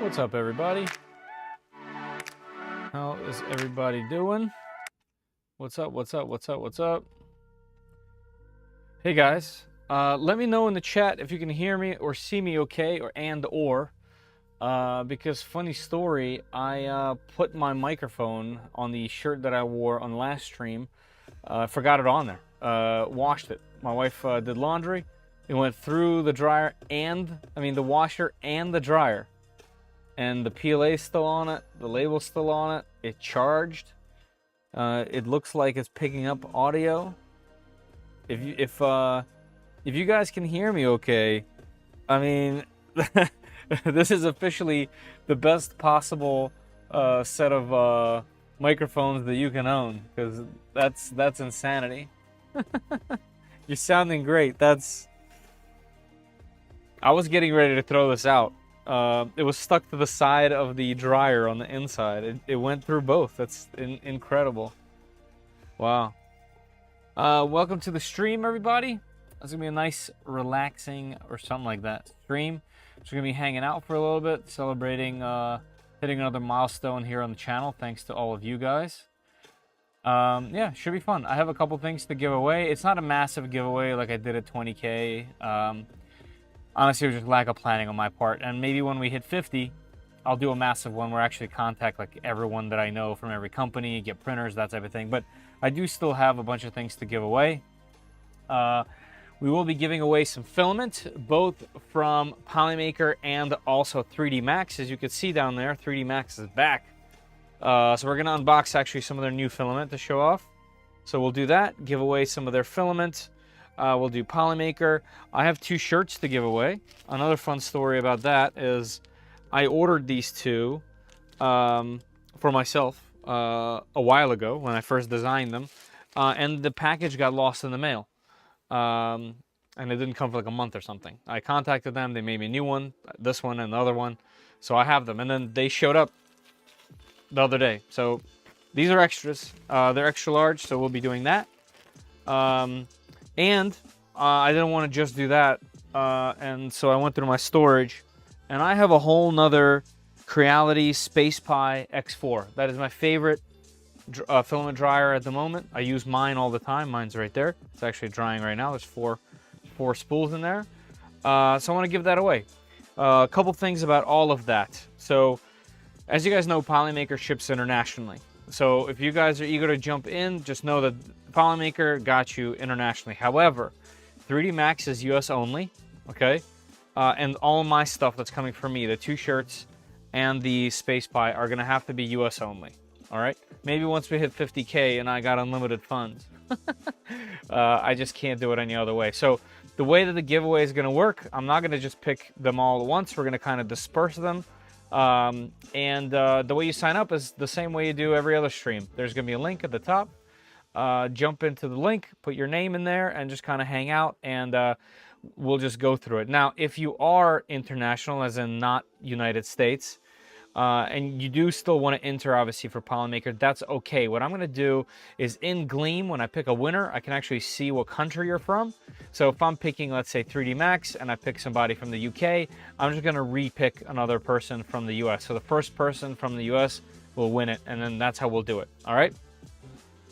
What's up, everybody? How is everybody doing? What's up, what's up, what's up, what's up? Hey, guys. Let me know in the chat if you can hear me or see me okay, or because funny story, I put my microphone on the shirt that I wore on last stream. Forgot it on there. Washed it. My wife did laundry. It went through the dryer the washer and the dryer. And the PLA's still on it. The label's still on it. It charged. It looks like it's picking up audio. If you guys can hear me okay, I mean, this is officially the best possible set of microphones that you can own, because that's insanity. You're sounding great. I was getting ready to throw this out. It was stuck to the side of the dryer on the inside. It went through both. That's incredible. Wow. Welcome to the stream, everybody. It's going to be a nice, relaxing, or something like that stream. So we're going to be hanging out for a little bit, celebrating, hitting another milestone here on the channel, thanks to all of you guys. Yeah, should be fun. I have a couple things to give away. It's not a massive giveaway like I did at 20K. Honestly, it was just lack of planning on my part. And maybe when we hit 50, I'll do a massive one where I actually contact like everyone that I know from every company, get printers, that type of thing. But I do still have a bunch of things to give away. We will be giving away some filament, both from Polymaker and also 3D Max. As you can see down there, 3D Max is back. So we're going to unbox actually some of their new filament to show off. So we'll do that, give away some of their filament. We'll do Polymaker. I have 2 shirts to give away. Another fun story about that is I ordered these 2 for myself a while ago when I first designed them. And the package got lost in the mail. And it didn't come for like a month or something. I contacted them. They made me a new one, this one and the other one. So I have them. And then they showed up the other day. So these are extras. They're extra large, so we'll be doing that. And I didn't want to just do that, and so I went through my storage, and I have a whole nother Creality Space Pi X4. That is my favorite filament dryer at the moment. I use mine all the time. Mine's right there. It's actually drying right now. There's four spools in there. So I want to give that away. A couple things about all of that. So, as you guys know, Polymaker ships internationally. So if you guys are eager to jump in, just know that Polymaker got you internationally. However, 3D Max is US only, okay? And all of my stuff that's coming from me, the 2 shirts and the Space Pi, are going to have to be US only, all right? Maybe once we hit 50K and I got unlimited funds. I just can't do it any other way. So the way that the giveaway is going to work, I'm not going to just pick them all at once. We're going to kind of disperse them. The way you sign up is the same way you do every other stream. There's going to be a link at the top. Jump into the link, put your name in there, and just kind of hang out, and we'll just go through it. Now, if you are international, as in not United States, and you do still want to enter, obviously, for Polymaker, that's okay. What I'm going to do is in Gleam, when I pick a winner, I can actually see what country you're from. So if I'm picking, let's say, 3D Max, and I pick somebody from the UK, I'm just going to re-pick another person from the US. So the first person from the US will win it, and then that's how we'll do it. All right?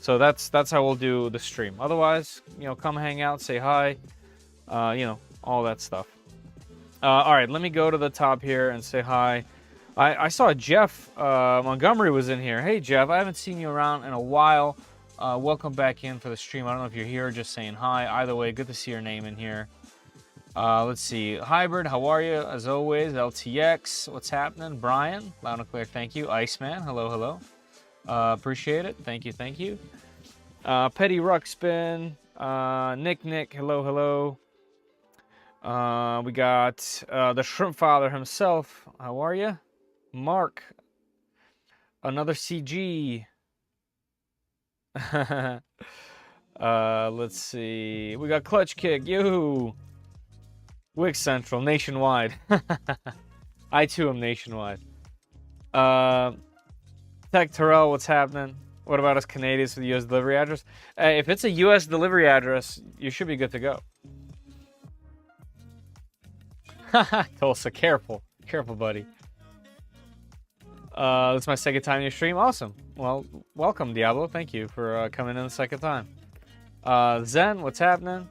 So that's how we'll do the stream. Otherwise, come hang out, say hi, all that stuff. All right, let me go to the top here and say hi. I saw Jeff Montgomery was in here. Hey, Jeff, I haven't seen you around in a while. Welcome back in for the stream. I don't know if you're here, just saying hi. Either way, good to see your name in here. Let's see. Hybrid, how are you? As always, LTX, what's happening? Brian, loud and clear, thank you. Iceman, hello, hello. Appreciate it. Thank you, thank you. Petty Ruckspin, Nick, hello, hello. We got the Shrimp Father himself. How are you? Mark, another CG. Let's see. We got Clutch Kick. Yoo-hoo. Wix Central, nationwide. I too am nationwide. Tech Terrell, what's happening? What about us Canadians with the US delivery address? If it's a US delivery address, you should be good to go. Tulsa, careful. Careful, buddy. That's my second time in your stream. Awesome. Well, welcome, Diablo. Thank you for coming in the second time. Zen, what's happening?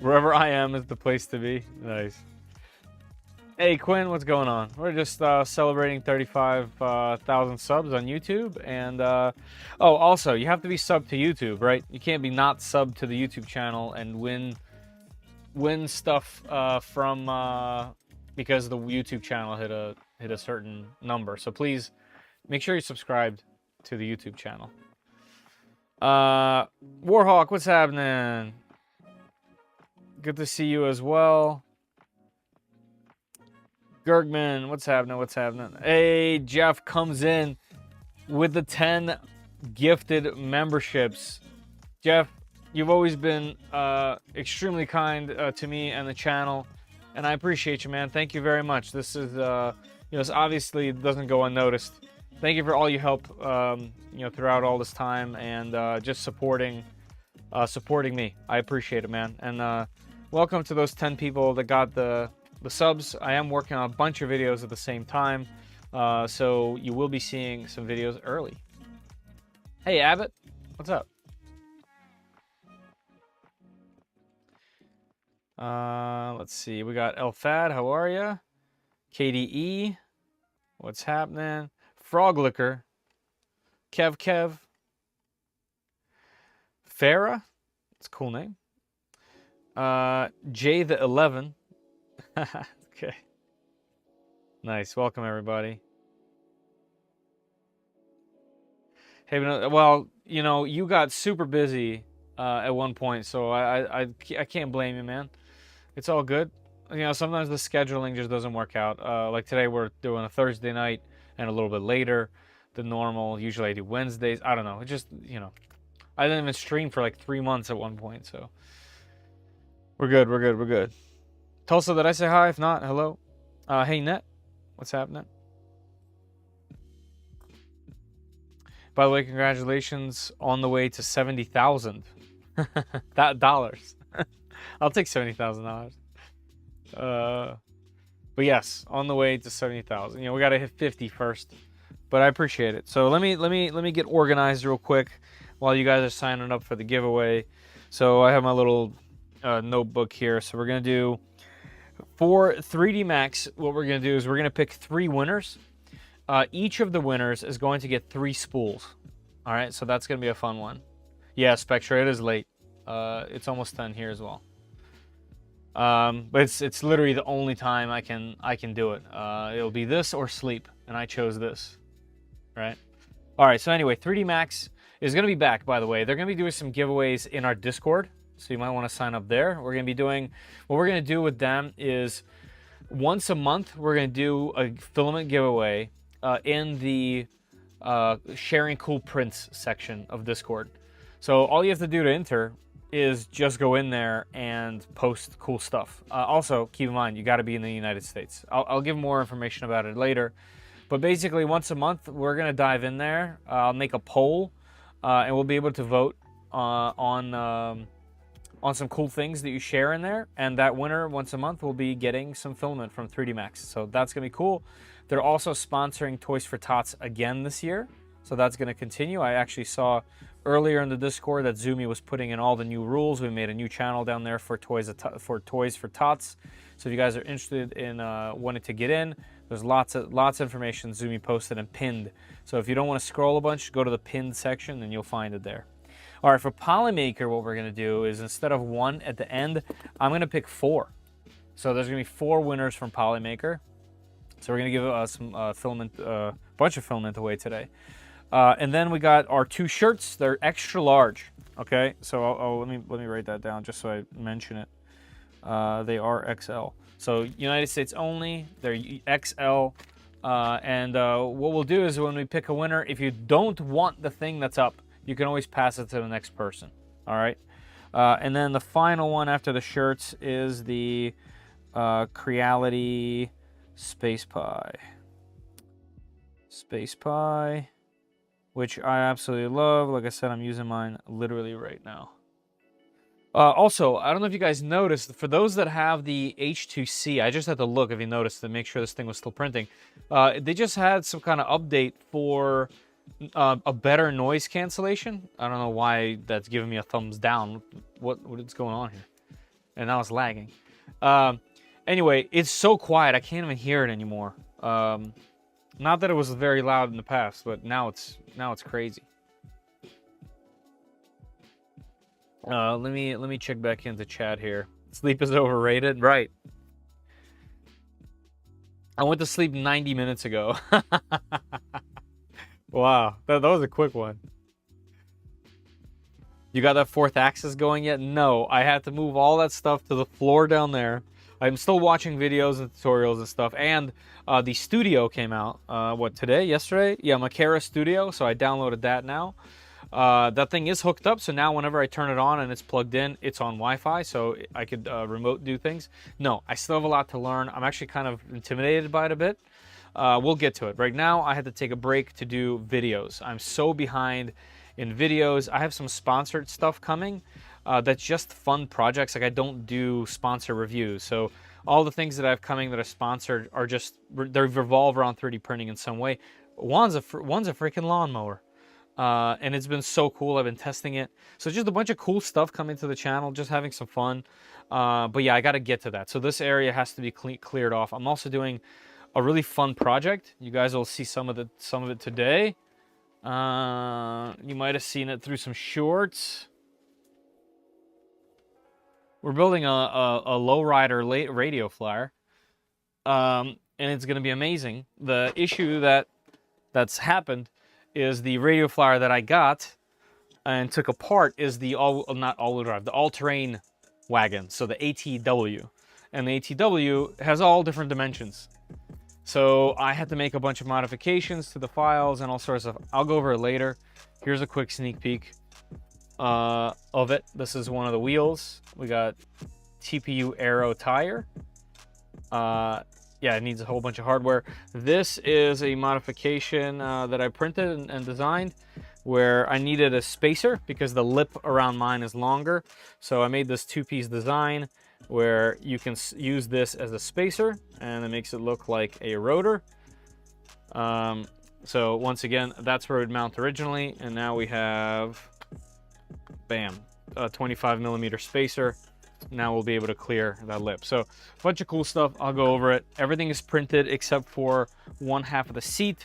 Wherever I am is the place to be. Nice. Hey, Quinn, what's going on? We're just celebrating 35,000 subs on YouTube. And, oh, also, you have to be subbed to YouTube, right? You can't be not subbed to the YouTube channel and win stuff from because the YouTube channel hit a certain number. So please make sure you're subscribed to the YouTube channel. Warhawk, what's happening? Good to see you as well. Gergman, what's happening? What's happening? Hey, Jeff comes in with the 10 gifted memberships. Jeff, you've always been extremely kind to me and the channel, and I appreciate you, man. Thank you very much. This is, this obviously doesn't go unnoticed. Thank you for all your help, throughout all this time and just supporting me. I appreciate it, man. And welcome to those 10 people that got the subs. I am working on a bunch of videos at the same time, so you will be seeing some videos early. Hey, Abbott, what's up? Let's see. We got Elfad, how are ya? KDE, what's happening? Frog Liquor, Kev, Farah, that's a cool name. Jay the 11. Okay. Nice. Welcome, everybody. Hey, well, you got super busy at one point, so I can't blame you, man. It's all good. Sometimes the scheduling just doesn't work out. Like today, we're doing a Thursday night and a little bit later than normal. Usually I do Wednesdays. I don't know. It just, I didn't even stream for like 3 months at one point, so we're good. Tulsa, did I say hi? If not, hello. Hey, Net, what's happening? By the way, congratulations on the way to 70,000 dollars. I'll take $70,000. But yes, on the way to 70,000. We gotta hit 50 first, but I appreciate it. So let me get organized real quick while you guys are signing up for the giveaway. So I have my little notebook here. So we're gonna do. For 3D Max, what we're going to do is we're going to pick 3 winners. Each of the winners is going to get 3 spools. All right, so that's going to be a fun one. Yeah, Spectra, it is late. It's almost 10 here as well. But it's literally the only time I can do it. It'll be this or sleep, and I chose this. Right? All right, so anyway, 3D Max is going to be back, by the way. They're going to be doing some giveaways in our Discord. So you might want to sign up there. What we're going to do with them is once a month, we're going to do a filament giveaway in the sharing cool prints section of Discord. So all you have to do to enter is just go in there and post cool stuff. Also, keep in mind, you got to be in the United States. I'll give more information about it later. But basically, once a month, we're going to dive in there. I'll make a poll, and we'll be able to vote on some cool things that you share in there, and that winner once a month will be getting some filament from 3D Max. So that's gonna be cool. They're also sponsoring Toys for Tots again this year, so that's gonna continue. I actually saw earlier in the Discord that Zumi was putting in all the new rules. We made a new channel down there for Toys for Tots. So if you guys are interested in wanting to get in, there's lots of information Zumi posted and pinned. So if you don't want to scroll a bunch, go to the pinned section and you'll find it there. All right, for Polymaker, what we're going to do is instead of 1 at the end, I'm going to pick 4. So there's going to be 4 winners from Polymaker. So we're going to give some filament, bunch of filament away today. And then we got our 2 shirts. They're extra large. Okay, so let me write that down just so I mention it. They are XL. So United States only. They're XL. And what we'll do is when we pick a winner, if you don't want the thing that's up, you can always pass it to the next person. All right. And then the final one after the shirts is the Creality Space Pie. Space Pie, which I absolutely love. Like I said, I'm using mine literally right now. Also, I don't know if you guys noticed, for those that have the H2C, I just had to look if you noticed to make sure this thing was still printing. They just had some kind of update for a better noise cancellation. I don't know why that's giving me a thumbs down. What is going on here? And now it's lagging. Anyway, it's so quiet I can't even hear it anymore. Not that it was very loud in the past, but now it's crazy. Let me check back into chat here. Sleep is overrated, right? I went to sleep 90 minutes ago. Wow, that was a quick one. You got that fourth axis going yet? No, I had to move all that stuff to the floor down there. I'm still watching videos and tutorials and stuff. And the studio came out, what, today? Yesterday? Yeah, Makera Studio, so I downloaded that now. That thing is hooked up, so now whenever I turn it on and it's plugged in, it's on Wi-Fi, so I could remote do things. No, I still have a lot to learn. I'm actually kind of intimidated by it a bit. We'll get to it. Right now, I had to take a break to do videos. I'm so behind in videos. I have some sponsored stuff coming that's just fun projects. Like, I don't do sponsor reviews. So all the things that I have coming that are sponsored are just, they revolve around 3D printing in some way. One's a freaking lawnmower. And it's been so cool. I've been testing it. So just a bunch of cool stuff coming to the channel, just having some fun. But yeah, I got to get to that. So this area has to be cleared off. I'm also doing a really fun project. You guys will see some of it today. You might have seen it through some shorts. We're building a lowrider radio flyer. And it's going to be amazing. The issue that's happened is the radio flyer that I got and took apart is the not all-wheel drive, the all-terrain wagon, so the ATW. And the ATW has all different dimensions. So I had to make a bunch of modifications to the files and all sorts of, I'll go over it later. Here's a quick sneak peek of it. This is one of the wheels. We got TPU Aero tire. Yeah, it needs a whole bunch of hardware. This is a modification that I printed and designed where I needed a spacer because the lip around mine is longer. So I made this two-piece design where you can use this as a spacer and it makes it look like a rotor. So once again, that's where it would mount originally. And now we have, bam, a 25mm spacer. Now we'll be able to clear that lip. So a bunch of cool stuff. I'll go over it. Everything is printed except for one half of the seat.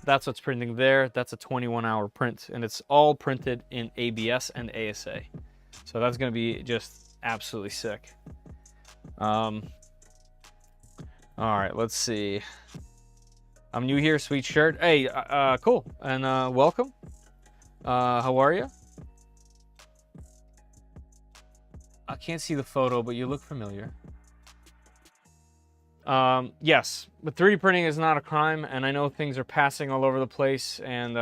That's what's printing there. That's a 21-hour print, and it's all printed in ABS and ASA. So that's going to be just absolutely sick. All right, let's see. I'm new here, sweet shirt. Hey, cool, and welcome. How are you? I can't see the photo, but you look familiar. Yes, but 3D printing is not a crime, and I know things are passing all over the place, and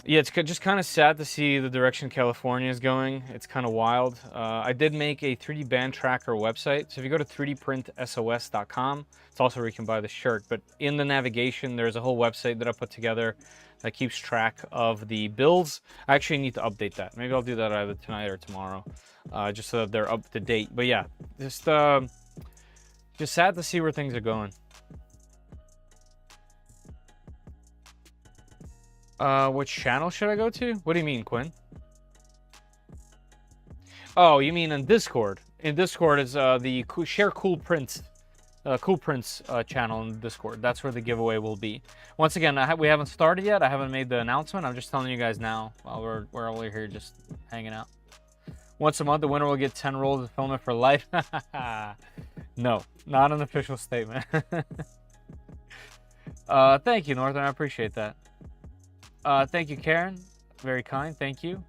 yeah, it's just kind of sad to see the direction California is going. It's kind of wild. I did make a 3D band tracker website, so if you go to 3dprintsos.com, it's also where you can buy the shirt, but in the navigation, there's a whole website that I put together that keeps track of the builds. I actually need to update that. Maybe I'll do that either tonight or tomorrow, just so that they're up to date. But yeah, just sad to see where things are going. Which channel should I go to? What do you mean, Quinn? Oh, you mean in Discord? In Discord is the Share Cool Prints. Cool Prints channel in Discord. That's where the giveaway will be. Once again, we haven't started yet. I haven't made the announcement. I'm just telling you guys now while we're all here just hanging out. Once a month, the winner will get 10 rolls of filament for life. No, not an official statement. Thank you, Northern. I appreciate that. Thank you, Karen. Very kind. Thank you.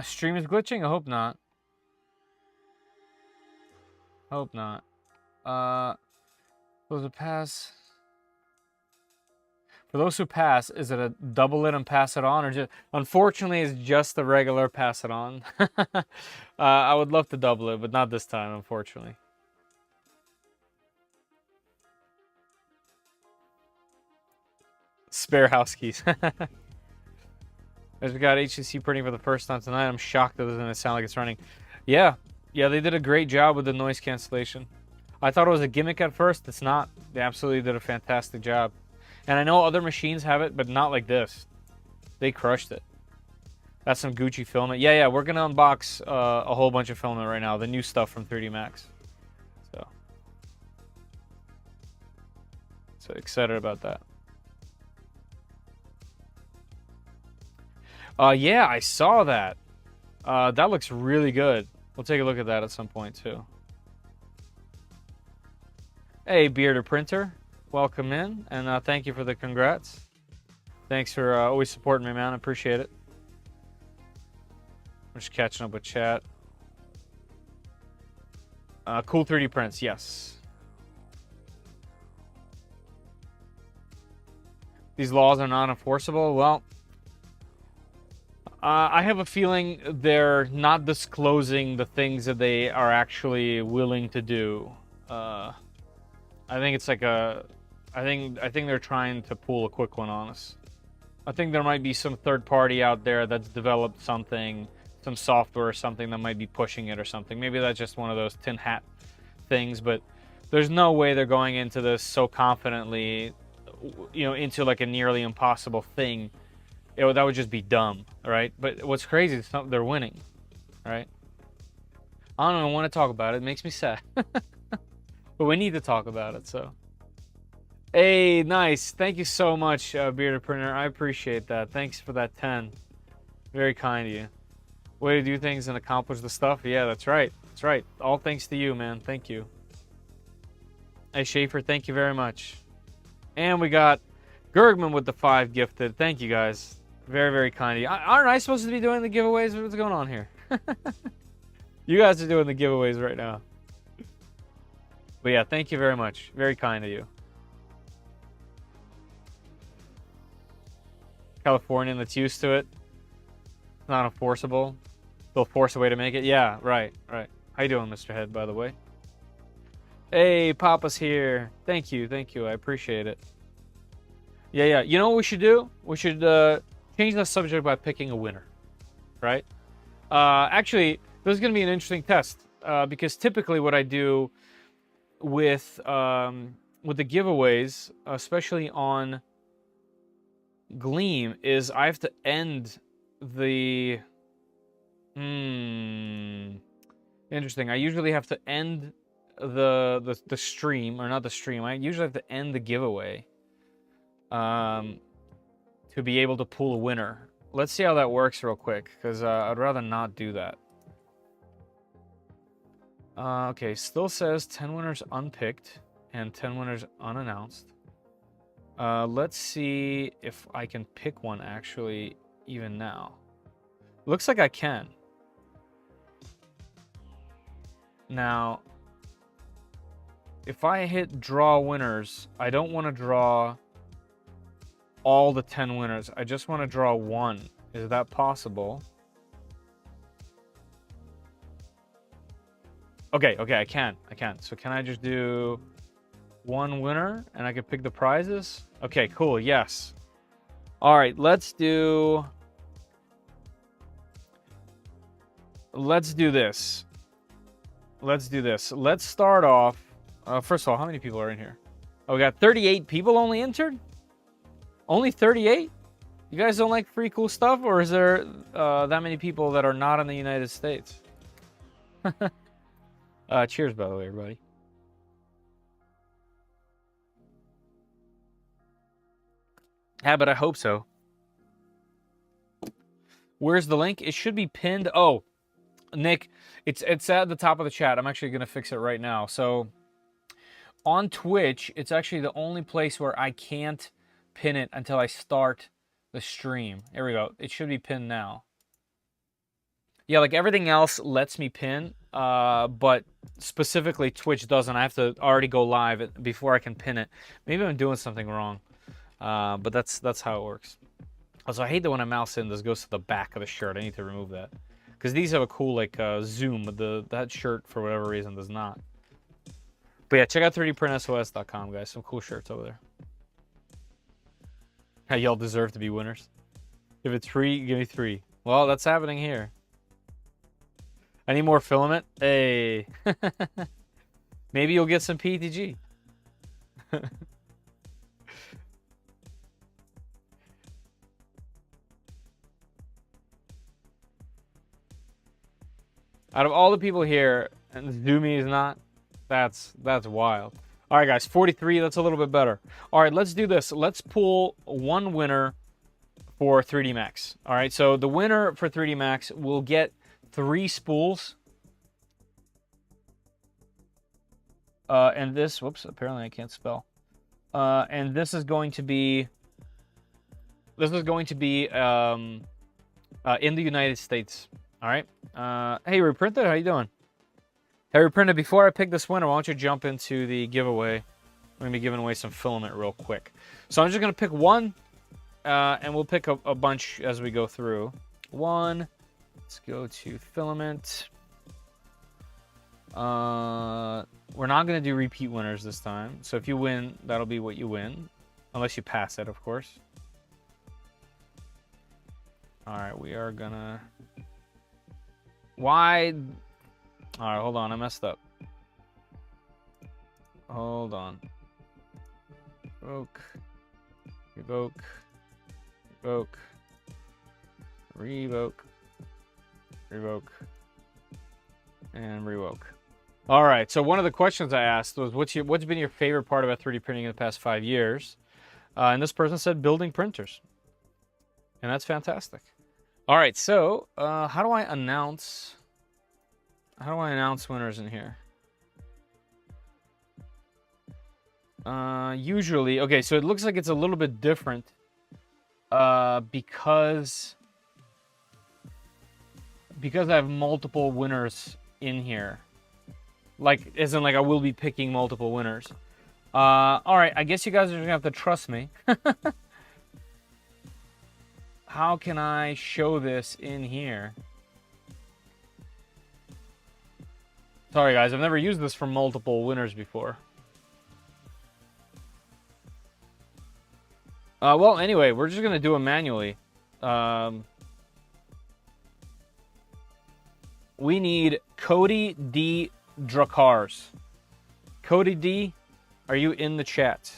Stream is glitching? I hope not. Hope not. Those who pass. For those who pass, is it a double it and pass it on, or just? Unfortunately, it's just the regular pass it on. I would love to double it, but not this time, unfortunately. Spare house keys. I just got HTC printing for the first time tonight. I'm shocked that it doesn't sound like it's running. Yeah, they did a great job with the noise cancellation. I thought it was a gimmick at first. It's not. They absolutely did a fantastic job. And I know other machines have it, but not like this. They crushed it. That's some Gucci filament. Yeah, we're going to unbox a whole bunch of filament right now. The new stuff from 3D Max. So excited about that. Yeah, I saw that. That looks really good. We'll take a look at that at some point, too. Hey, Bearded Printer. Welcome in, and thank you for the congrats. Thanks for always supporting me, man. I appreciate it. I'm just catching up with chat. Cool 3D prints, yes. These laws are not enforceable. Well, I have a feeling they're not disclosing the things that they are actually willing to do. I think it's like I think they're trying to pull a quick one on us. I think there might be some third party out there that's developed something, some software or something that might be pushing it or something. Maybe that's just one of those tin hat things, but there's no way they're going into this so confidently, you know, into like a nearly impossible thing. That would just be dumb, right? But what's crazy is they're winning, right? I don't even want to talk about it. It makes me sad. But we need to talk about it, so. Hey, nice. Thank you so much, Bearded Printer. I appreciate that. Thanks for that 10. Very kind of you. Way to do things and accomplish the stuff. Yeah, that's right. That's right. All thanks to you, man. Thank you. Hey, Schaefer, thank you very much. And we got Gergman with the 5 gifted. Thank you, guys. Very, very kind of you. Aren't I supposed to be doing the giveaways? What's going on here? You guys are doing the giveaways right now. But yeah, thank you very much. Very kind of you. Californian that's used to it. It's not enforceable. They'll force a way to make it. Yeah, right. How you doing, Mr. Head, by the way? Hey, Papa's here. Thank you. I appreciate it. Yeah. You know what we should do? We should change the subject by picking a winner, right? Actually, this is going to be an interesting test because typically what I do with the giveaways, especially on Gleam, is I have to end the interesting. I usually have to end the stream, or not the stream. I usually have to end the giveaway to be able to pull a winner. Let's see how that works real quick, because I'd rather not do that. Okay, still says 10 winners unpicked and 10 winners unannounced. Let's see if I can pick one actually even now. Looks like I can. Now, if I hit draw winners, I don't want to draw all the 10 winners. I just want to draw one. Is that possible? Okay, I can. So can I just do one winner and I can pick the prizes? Okay, cool. Yes. All right, let's do this. Let's start off. First of all, how many people are in here? Oh, we got 38 people only entered? Only 38? You guys don't like free cool stuff, or is there that many people that are not in the United States? Cheers, by the way, everybody. Yeah, but I hope so. Where's the link? It should be pinned. Oh, Nick, it's at the top of the chat. I'm actually going to fix it right now. So on Twitch, it's actually the only place where I can't pin it until I start the stream. There we go. It should be pinned now. Yeah, like everything else lets me pin, but specifically Twitch doesn't. I have to already go live before I can pin it. Maybe I'm doing something wrong, but that's how it works. Also, I hate that when I mouse in, this goes to the back of the shirt. I need to remove that. Because these have a cool like zoom, but that shirt, for whatever reason, does not. But yeah, check out 3dprintsos.com, guys. Some cool shirts over there. How y'all deserve to be winners. If it's free, give me 3. Well, that's happening here. I need more filament. Hey. Maybe you'll get some PTG. Out of all the people here, and Zoomy is not, that's wild. All right, guys, 43, that's a little bit better. All right, let's do this. Let's pull one winner for 3D Max. All right, so the winner for 3D Max will get 3 spools. And this, whoops, apparently I can't spell. And this is going to be, in the United States. All right. Hey, Reprinted, how you doing? Hey, Reprinted, before I pick this winner, why don't you jump into the giveaway? I'm going to be giving away some filament real quick. So I'm just going to pick one, and we'll pick a bunch as we go through. One. Let's go to filament. We're not going to do repeat winners this time. So if you win, that'll be what you win. Unless you pass it, of course. All right, we are going to... Why? All right, hold on. I messed up. Hold on. Revoke. Revoke. Revoke. Revoke. Revoke. And revoke. All right, so one of the questions I asked was, what's been your favorite part about 3D printing in the past 5 years? And this person said building printers. And that's fantastic. All right, so how do I announce winners in here? Usually, okay, so it looks like it's a little bit different because I have multiple winners in here. Like, as in, like, I will be picking multiple winners. All right, I guess you guys are gonna have to trust me. How can I show this in here? Sorry, guys, I've never used this for multiple winners before. Well, anyway, we're just gonna do them manually. We need Cody D. Drakars. Cody D, are you in the chat?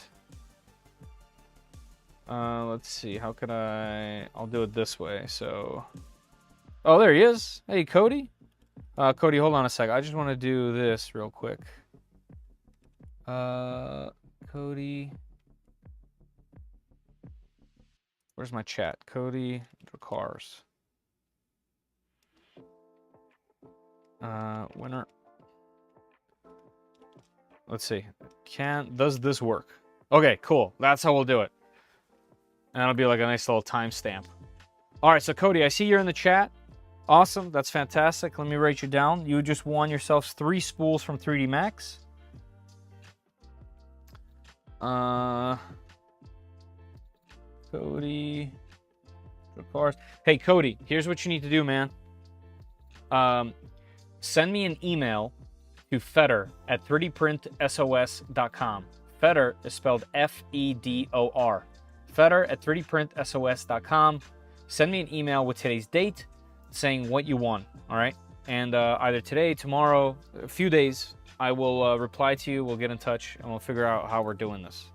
Let's see, how could I'll do it this way, so... Oh, there he is. Hey, Cody. Cody, hold on a sec. I just want to do this real quick. Cody... Where's my chat? Cody Drakars. Winner. Let's see. Does this work? Okay, cool. That's how we'll do it. And that'll be like a nice little timestamp. All right, so Cody, I see you're in the chat. Awesome, that's fantastic. Let me write you down. You just won yourselves 3 spools from 3D Max. Cody. Hey, Cody, here's what you need to do, man. Send me an email to fedor@3dprintsos.com. Fedor is spelled F-E-D-O-R. Fedor@3dprintsos.com. Send me an email with today's date saying what you won, all right? And either today, tomorrow, a few days, I will reply to you. We'll get in touch, and we'll figure out how we're doing this,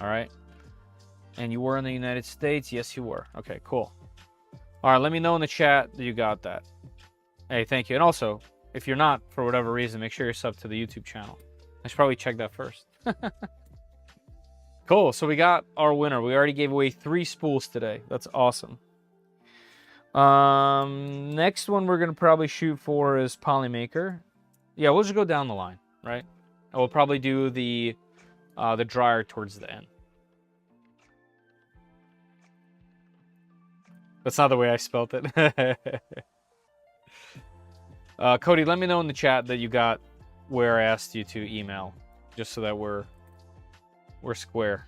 all right? And you were in the United States? Yes, you were. Okay, cool. All right, let me know in the chat that you got that. Hey, thank you. And also, if you're not, for whatever reason, make sure you're subbed to the YouTube channel. I should probably check that first. Cool, so we got our winner. We already gave away 3 spools today. That's awesome. Next one we're going to probably shoot for is Polymaker. Yeah, we'll just go down the line, right? And we'll probably do the dryer towards the end. That's not the way I spelt it. Cody, let me know in the chat that you got where I asked you to email, just so that we're square.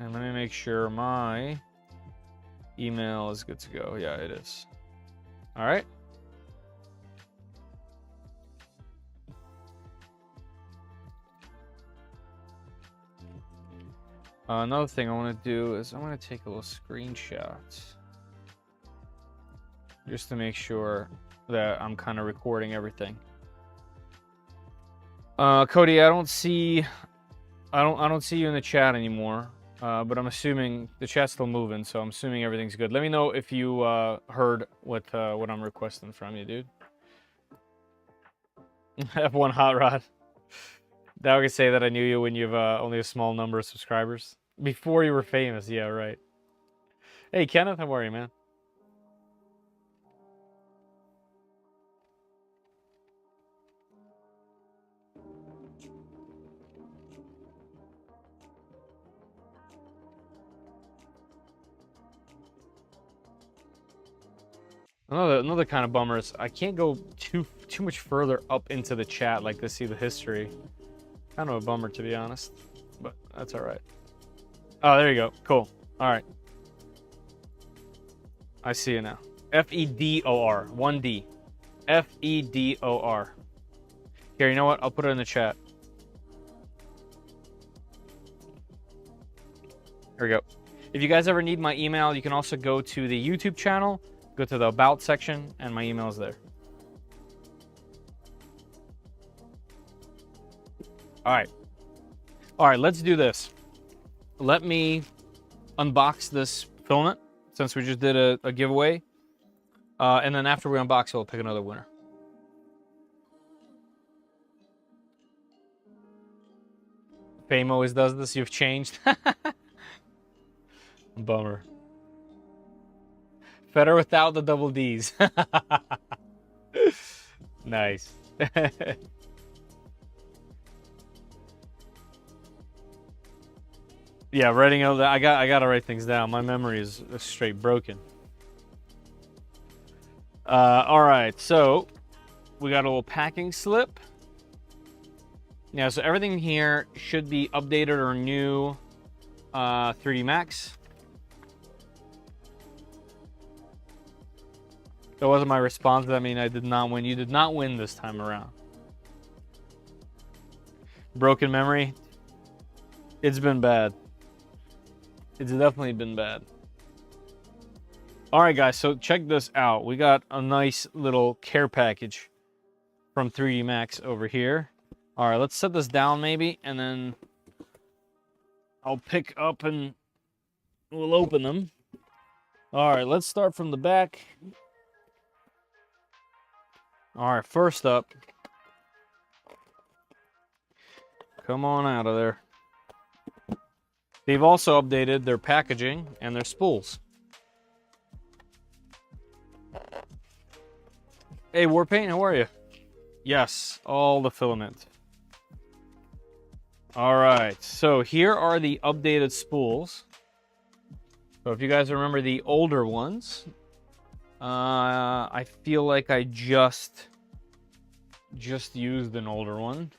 And let me make sure my email is good to go. Yeah, it is. All right. Another thing I want to do is I want to take a little screenshot just to make sure that I'm kind of recording everything. Cody, I don't see you in the chat anymore. But I'm assuming the chat's still moving, so I'm assuming everything's good. Let me know if you heard what I'm requesting from you, dude. F1 Hot Rod. That would say that I knew you when you've only a small number of subscribers. Before you were famous, yeah, right. Hey, Kenneth, how are you, man? Another kind of bummer is I can't go too much further up into the chat like to see the history. Kind of a bummer, to be honest, but that's all right. Oh, there you go. Cool. All right. I see you now. Fedor. 1D. Fedor. Here, you know what? I'll put it in the chat. Here we go. If you guys ever need my email, you can also go to the YouTube channel, go to the About section, and my email is there. All right. All right, let's do this. Let me unbox this filament since we just did a giveaway. And then after we unbox it, we'll pick another winner. Fame always does this. You've changed. Bummer. Better without the double D's. Nice. Yeah, writing out that I gotta write things down. My memory is straight broken. All right, so we got a little packing slip. Yeah, so everything here should be updated or new. 3D Max. That wasn't my response. I mean, I did not win. You did not win this time around. Broken memory. It's been bad. It's definitely been bad. All right, guys, so check this out. We got a nice little care package from 3D Max over here. All right, let's set this down maybe, and then I'll pick up and we'll open them. All right, let's start from the back. All right, first up. Come on out of there. They've also updated their packaging and their spools. Hey, Warpaint, how are you? Yes, all the filament. All right, so here are the updated spools. So if you guys remember the older ones, I feel like I just used an older one.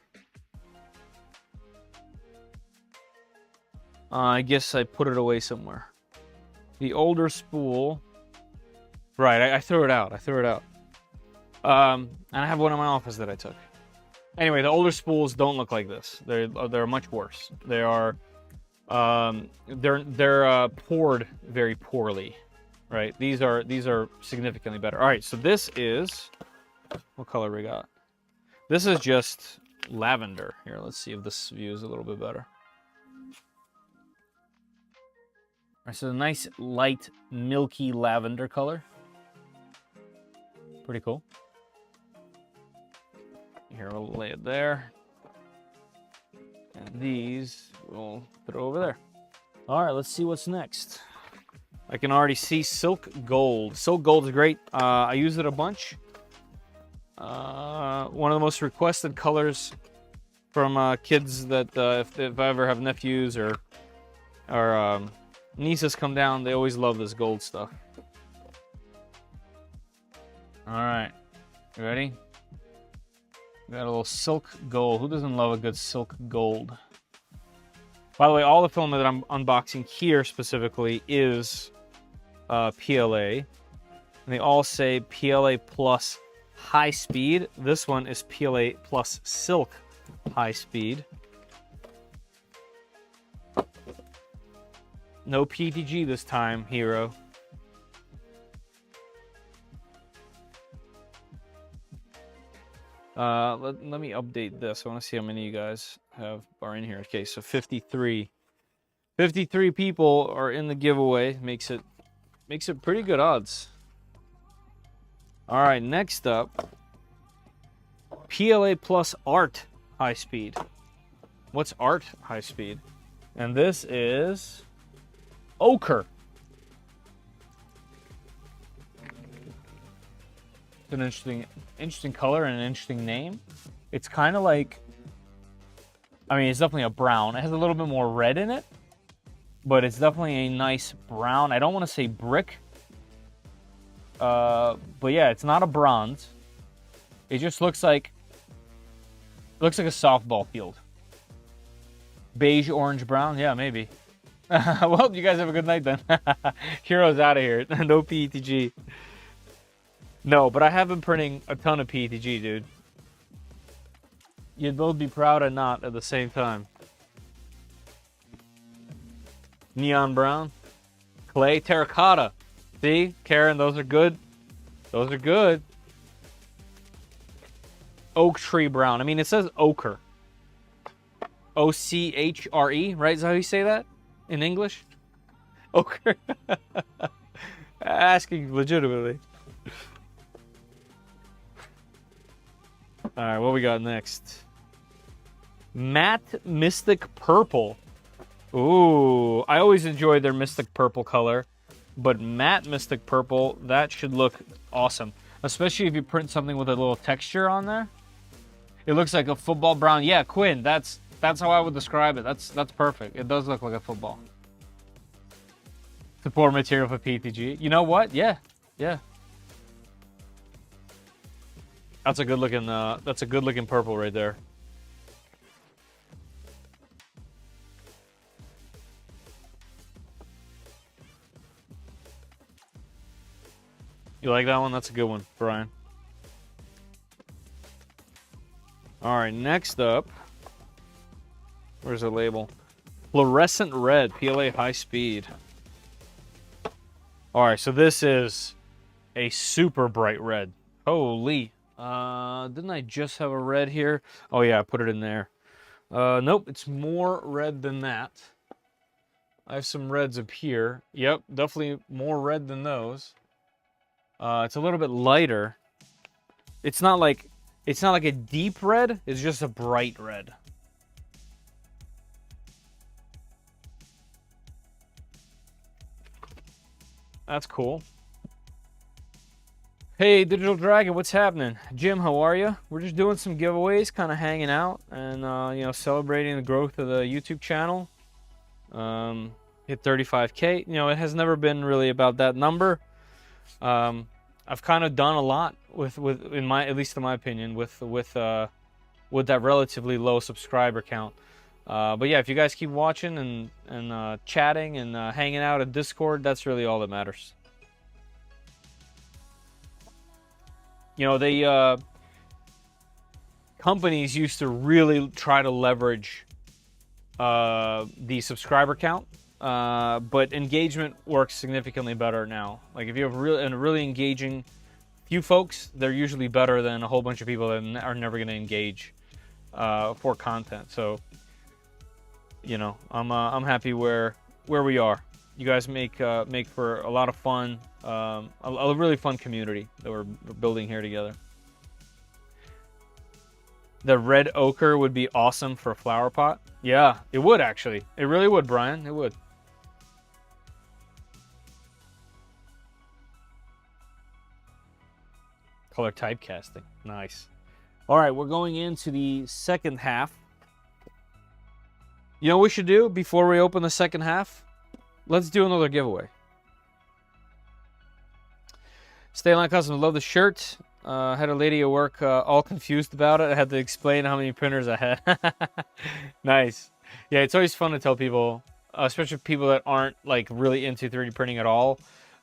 I guess I put it away somewhere. The older spool. Right, I threw it out. And I have one in my office that I took. Anyway, the older spools don't look like this. They're much worse. They are they're poured very poorly. Right? These are significantly better. All right, so this is, what color we got? This is just lavender. Here, let's see if this view is a little bit better. All right, so a nice light milky lavender color. Pretty cool. Here, we'll lay it there. And these we'll throw over there. All right, let's see what's next. I can already see Silk Gold. Silk Gold is great. I use it a bunch. One of the most requested colors from kids that if I ever have nephews or nieces come down, they always love this gold stuff. All right, you ready? We got a little Silk Gold. Who doesn't love a good Silk Gold? By the way, all the filament that I'm unboxing here specifically is PLA. And they all say PLA plus high speed. This one is PLA plus silk high speed. No PTG this time, hero. Let me update this. I want to see how many of you guys are in here. Okay, so 53. 53 people are in the giveaway. Makes it pretty good odds. All right, next up, PLA Plus Art High Speed. What's Art High Speed? And this is Ochre. It's an interesting color and an interesting name. It's kind of like, I mean, it's definitely a brown. It has a little bit more red in it, but it's definitely a nice brown. I don't want to say brick, but yeah, it's not a bronze. It just looks like a softball field. Beige, orange, brown. Yeah, maybe. Well, you guys have a good night then. Hero's out of here. No PETG. No, but I have been printing a ton of PETG, dude. You'd both be proud and not at the same time. Neon brown. Clay, terracotta. See, Karen, those are good. Those are good. Oak tree brown. I mean, it says ochre. O-C-H-R-E, right? Is that how you say that in English? Ochre. Asking legitimately. All right, what we got next? Matte Mystic Purple. Ooh, I always enjoy their Mystic Purple color, but matte Mystic Purple, that should look awesome, especially if you print something with a little texture on there. It looks like a football brown. Yeah, Quinn, that's how I would describe it. That's perfect. It does look like a football. Support material for PTG. You know what? Yeah. That's a good looking purple right there. You like that one? That's a good one, Brian. All right, next up. Where's the label? Fluorescent red, PLA high speed. All right, so this is a super bright red. Holy. Didn't I just have a red here? Oh yeah, I put it in there. Nope, it's more red than that. I have some reds up here. Yep, definitely more red than those. It's a little bit lighter. It's not like a deep red, it's just a bright red. That's cool. Hey, Digital Dragon, what's happening? Jim, how are you? We're just doing some giveaways, kind of hanging out, and you know, celebrating the growth of the YouTube channel. Hit 35K. You know, it has never been really about that number. I've kind of done a lot with at least in my opinion, with that relatively low subscriber count. But yeah, if you guys keep watching and chatting and hanging out at Discord, that's really all that matters. You know, they companies used to really try to leverage the subscriber count, but engagement works significantly better now. Like if you have really engaging few folks, they're usually better than a whole bunch of people that are never going to engage for content. So, you know, I'm happy where we are. You guys make for a lot of fun, a really fun community that we're building here together. The red ochre would be awesome for a flower pot. Yeah, it would actually. It really would, Brian. It would. Color typecasting. Nice. All right, we're going into the second half. You know what we should do before we open the second half? Let's do another giveaway. Stay Line Custom, love the shirt. Had a lady at work all confused about it. I had to explain how many printers I had. Nice. Yeah, it's always fun to tell people, especially people that aren't like really into 3D printing at all.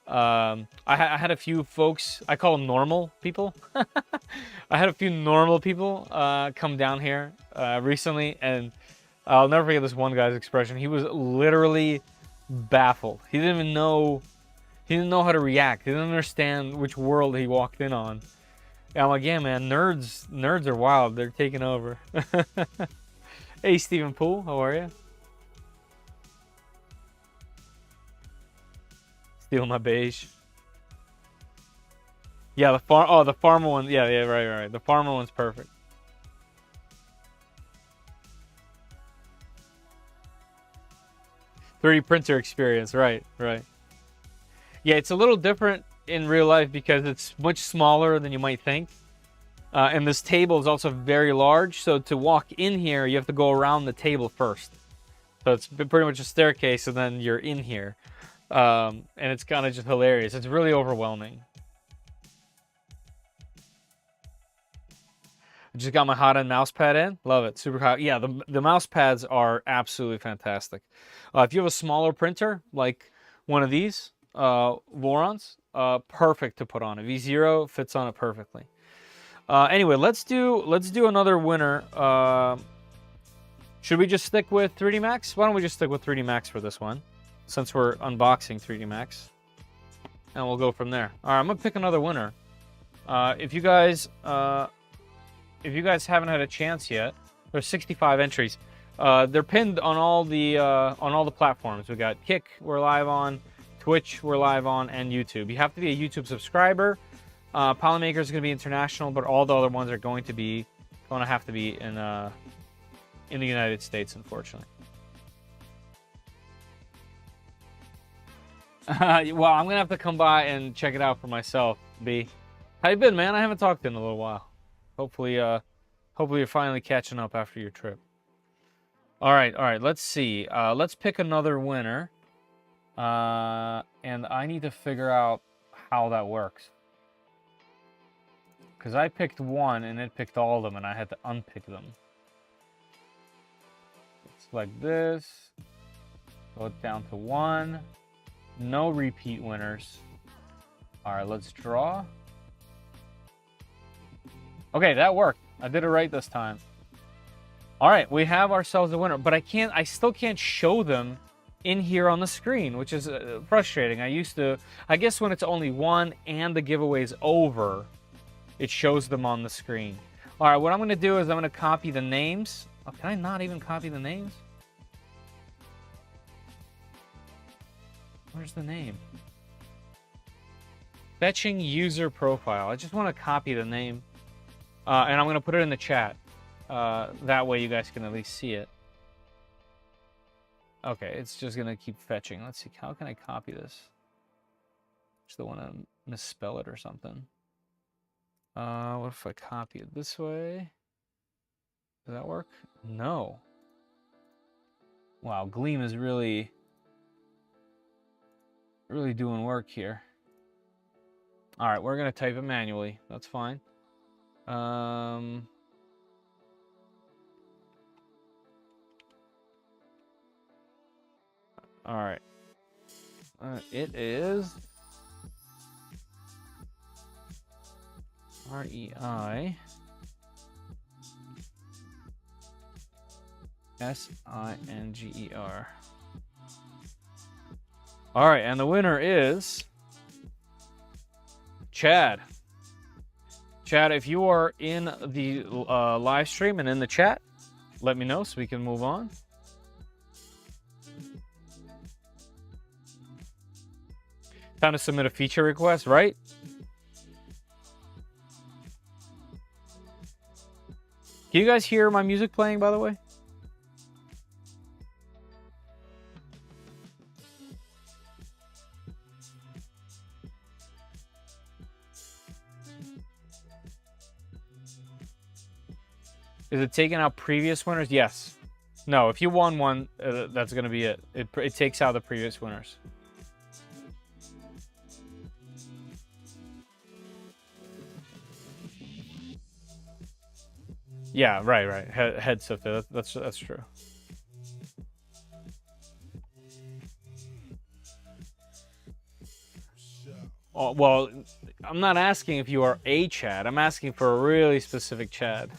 I had a few folks, I call them normal people. I had a few normal people come down here recently, and I'll never forget this one guy's expression. He was literally baffled. He didn't even know. He didn't know how to react. He didn't understand which world he walked in on. And I'm like, yeah, man, nerds are wild. They're taking over. Hey, Stephen Poole, how are you? Steal my beige. Yeah, the farmer one. Yeah, right. The farmer one's perfect. 3D printer experience, right. Yeah, it's a little different in real life because it's much smaller than you might think. And this table is also very large, so to walk in here, you have to go around the table first. So it's pretty much a staircase, and then you're in here. And it's kind of just hilarious. It's really overwhelming. I just got my hot end mouse pad in. Love it. Super hot. Yeah, the mouse pads are absolutely fantastic. If you have a smaller printer, like one of these Vorons, perfect to put on. A V0 fits on it perfectly. Anyway, let's do another winner. Should we just stick with 3D Max? Why don't we just stick with 3D Max for this one, since we're unboxing 3D Max, and we'll go from there. All right, I'm gonna pick another winner. If you guys haven't had a chance yet, there's 65 entries. They're pinned on all the platforms. We got Kick, we're live on, Twitch, we're live on, and YouTube. You have to be a YouTube subscriber. Polymaker is going to be international, but all the other ones are going to have to be in the United States, unfortunately. Well, I'm gonna have to come by and check it out for myself. B, how you been, man? I haven't talked in a little while. Hopefully you're finally catching up after your trip. All right. Let's see. Let's pick another winner. And I need to figure out how that works. Because I picked one and it picked all of them, and I had to unpick them. Select this. Go down to one. No repeat winners. All right, let's draw. Okay, that worked. I did it right this time. All right, we have ourselves a winner, but I still can't show them in here on the screen, which is frustrating. I guess when it's only one and the giveaway's over, it shows them on the screen. All right, what I'm gonna do is I'm gonna copy the names. Oh, can I not even copy the names? Where's the name? Fetching user profile. I just want to copy the name. And I'm going to put it in the chat. That way you guys can at least see it. Okay, it's just going to keep fetching. Let's see. How can I copy this? Just don't want to misspell it or something. What if I copy it this way? Does that work? No. Wow, Gleam is really doing work here. All right, we're going to type it manually. That's fine. All right. It is ReiSinger. All right, and the winner is Chad. Chad, if you are in the live stream and in the chat, let me know so we can move on. Time to submit a feature request, right? Can you guys hear my music playing, by the way? Is it taking out previous winners? Yes. No, if you won one, that's going to be it. It takes out the previous winners. Yeah, right. Head shifted. That's true. Oh, well, I'm not asking if you are a Chad. I'm asking for a really specific Chad.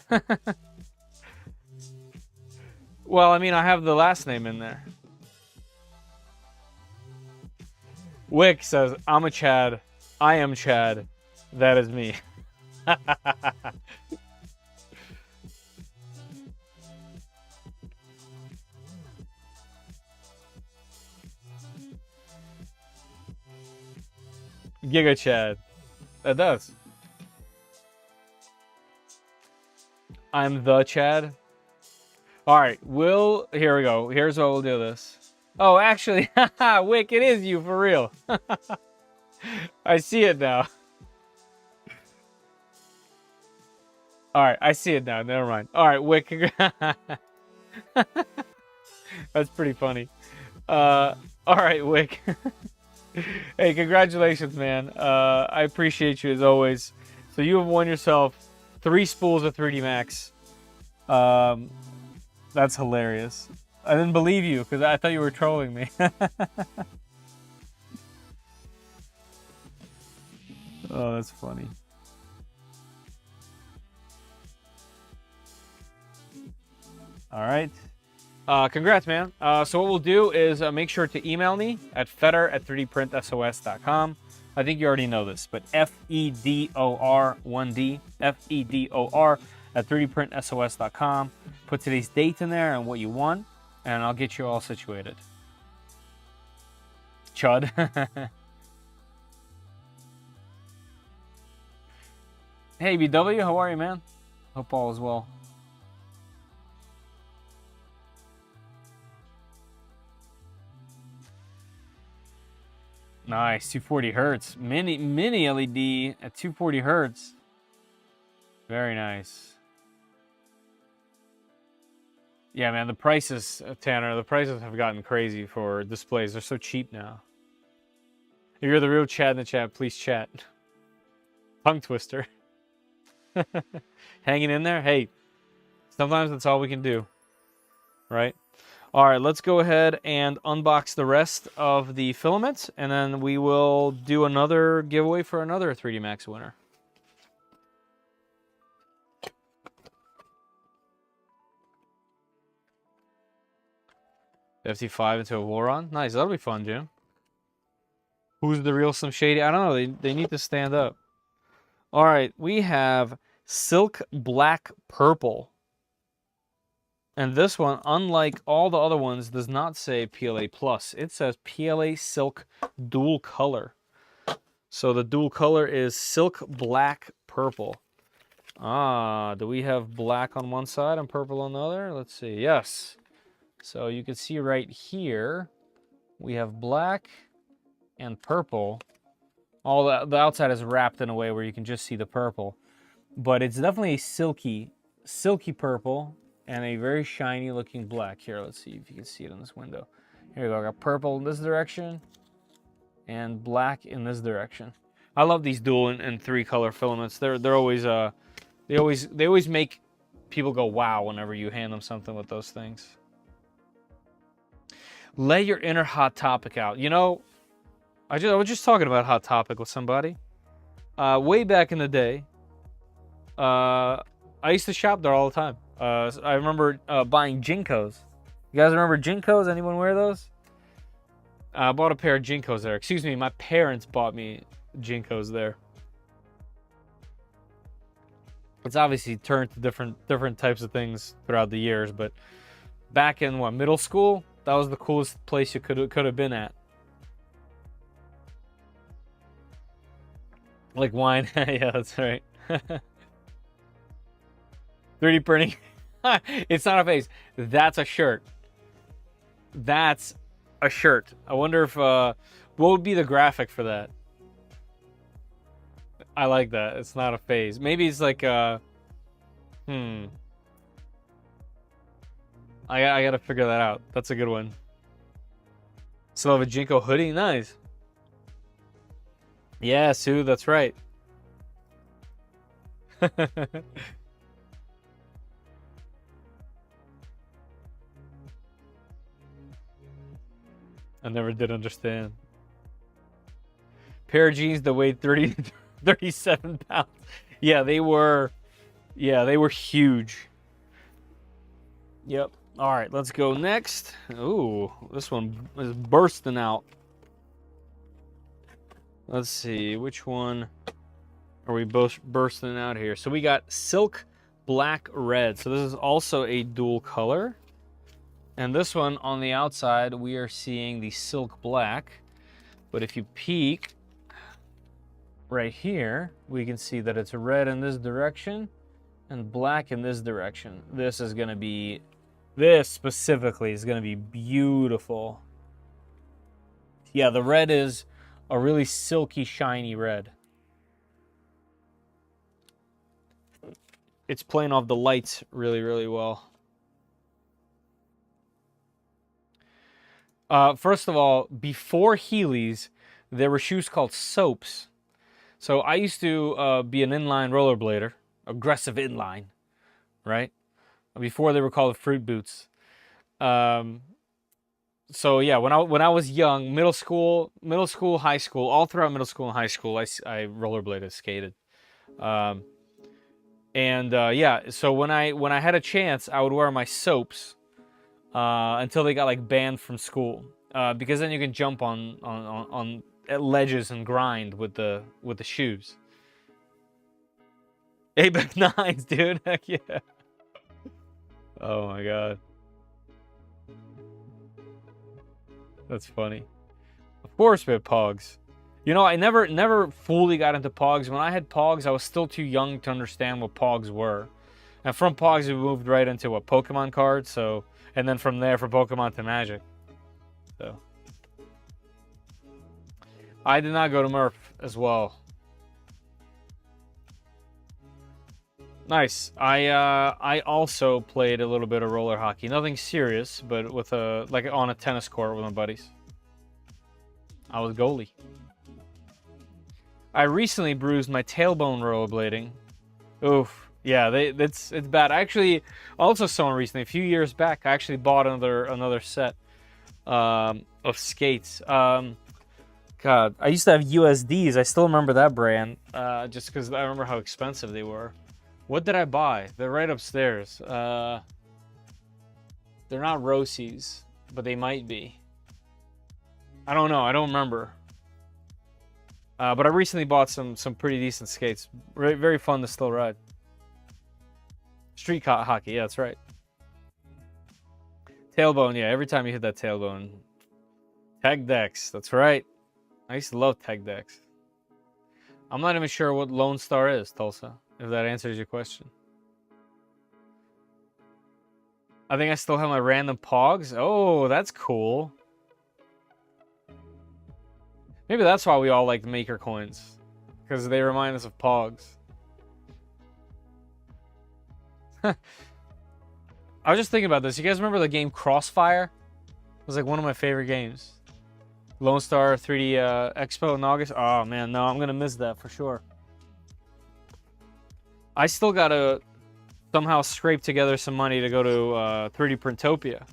Well, I mean, I have the last name in there. Wick says, I'm a Chad. I am Chad. That is me. Giga Chad. That does. I'm the Chad. All right, here we go. Here's what we'll do this. Oh, actually, Wick, it is you for real. I see it now. All right, I see it now. Never mind. All right, Wick. That's pretty funny. All right, Wick. Hey, congratulations, man. I appreciate you as always. So you have won yourself 3 spools of 3D Max. That's hilarious. I didn't believe you because I thought you were trolling me. Oh, that's funny. All right. Congrats, man. So what we'll do is make sure to email me at fedor@3dprintsos.com. I think you already know this, but FEDOR, 1D, FEDOR at 3dprintsos.com. Put today's date in there and what you want, and I'll get you all situated. Chud. Hey, BW, how are you, man? Hope all is well. Nice, 240 hertz. Mini LED at 240 hertz. Very nice. Yeah, man, the prices, Tanner, the prices have gotten crazy for displays. They're so cheap now. If you're the real Chad in the chat, please chat. Tongue twister. Hanging in there? Hey, sometimes that's all we can do, right? All right, let's go ahead and unbox the rest of the filaments, and then we will do another giveaway for another 3D Max winner. FT5 into a Voron. Nice, that'll be fun, Jim. Who's the real Slim Shady? I don't know. They need to stand up. All right, we have Silk Black Purple. And this one, unlike all the other ones, does not say PLA Plus. It says PLA Silk Dual Color. So the dual color is Silk Black Purple. Ah, do we have black on one side and purple on the other? Let's see. Yes. So you can see right here, we have black and purple. All the outside is wrapped in a way where you can just see the purple. But it's definitely a silky purple. And a very shiny looking black. Here, let's see if you can see it in this window. Here we go. I got purple in this direction and black in this direction. I love these dual and 3-color filaments. They're always they always make people go wow whenever you hand them something with those things. Lay your inner Hot Topic out. You know, I was just talking about Hot Topic with somebody. Way back in the day, I used to shop there all the time. I remember buying Jinkos. You guys remember Jinkos? Anyone wear those? I bought a pair of Jinkos there. Excuse me, my parents bought me Jinkos there. It's obviously turned to different types of things throughout the years, but back in middle school, that was the coolest place you could have been at. Like wine. Yeah, that's right. 3D printing. It's not a face. That's a shirt. That's a shirt. I wonder if what would be the graphic for that? I like that. It's not a phase. Maybe it's like I gotta figure that out. That's a good one. Still have a Jinko hoodie. Nice. Yeah, Sue. That's right. I never did understand. Pair of jeans that weighed 37 pounds. Yeah, they were huge. Yep. All right, let's go next. Ooh, this one is bursting out. Let's see, which one are we both bursting out here? So we got Silk Black Red. So this is also a dual color. And this one on the outside, we are seeing the Silk Black. But if you peek right here, we can see that it's red in this direction and black in this direction. This is going to be, this specifically is going to be beautiful. Yeah, the red is a really silky, shiny red. It's playing off the lights really, really well. First of all, before Heelys, there were shoes called soaps. So I used to be an inline rollerblader, aggressive inline, right? Before they were called fruit boots. So yeah, when I was young, middle school, high school, all throughout middle school and high school, I rollerbladed, skated. Yeah, so when I had a chance, I would wear my soaps until they got like banned from school, because then you can jump on ledges and grind with the shoes. 8x9s, dude. Heck yeah. Oh my god. That's funny. Of course we have Pogs. You know, I never fully got into Pogs. When I had Pogs, I was still too young to understand what Pogs were. And from Pogs, we moved right into what, Pokemon cards. So, and then from there, from Pokemon to Magic. So, I did not go to Murph as well. Nice. I also played a little bit of roller hockey. Nothing serious, but with like on a tennis court with my buddies. I was goalie. I recently bruised my tailbone rollerblading. Oof. Yeah, it's bad. Actually, also someone recently, a few years back, I actually bought another set of skates. God, I used to have USDs. I still remember that brand, just because I remember how expensive they were. What did I buy? They're right upstairs. They're not Rossies, but they might be. I don't know. I don't remember. But I recently bought some pretty decent skates. Very, very fun to still ride. Street hockey, yeah, that's right. Tailbone, yeah, every time you hit that tailbone. Tag decks, that's right. I used to love tag decks. I'm not even sure what Lone Star is, Tulsa, if that answers your question. I think I still have my random Pogs. Oh, that's cool. Maybe that's why we all like Maker coins, because they remind us of Pogs. I was just thinking about this. You guys remember the game Crossfire? It was like one of my favorite games. Lone Star 3D Expo in August. Oh man, no, I'm gonna miss that for sure. I still gotta somehow scrape together some money to go to 3D Printopia,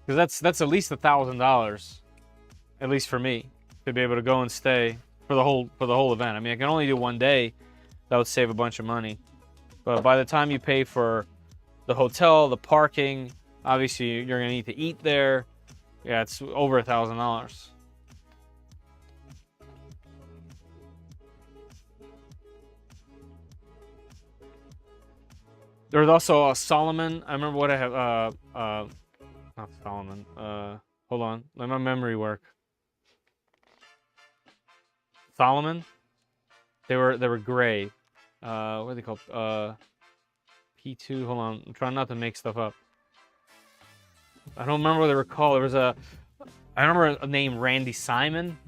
because that's at least $1,000, at least for me, to be able to go and stay for the whole event. I mean, I can only do one day. That would save a bunch of money, but by the time you pay for the hotel, the parking, obviously you're gonna need to eat there. Yeah, it's over $1,000. There was also a Solomon. I remember what I have. Not Solomon. Hold on, let my memory work. Solomon. They were gray. What are they called? P2. Hold on, I'm trying not to make stuff up. I don't remember what they were called. There was I remember a name, Randy Simon.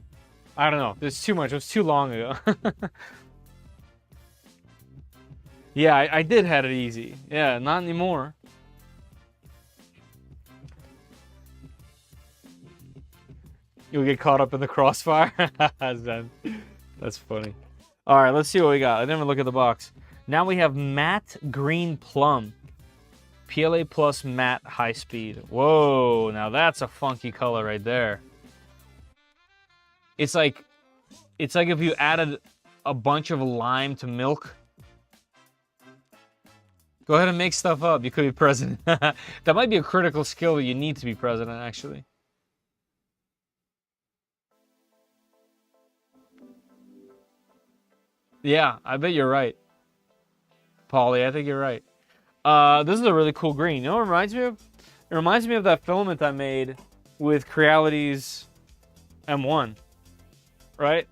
I don't know. There's too much. It was too long ago. Yeah, I did have it easy. Yeah, not anymore. You'll get caught up in the crossfire. That's funny. All right, let's see what we got. I didn't even look at the box. Now we have Matte Green Plum. PLA Plus Matte High Speed. Whoa, now that's a funky color right there. It's like if you added a bunch of lime to milk. Go ahead and make stuff up. You could be president. That might be a critical skill that you need to be president, actually. Yeah, I bet you're right, Paulie. I think you're right. This is a really cool green. You know what it reminds me of? It reminds me of that filament I made with Creality's M1, right?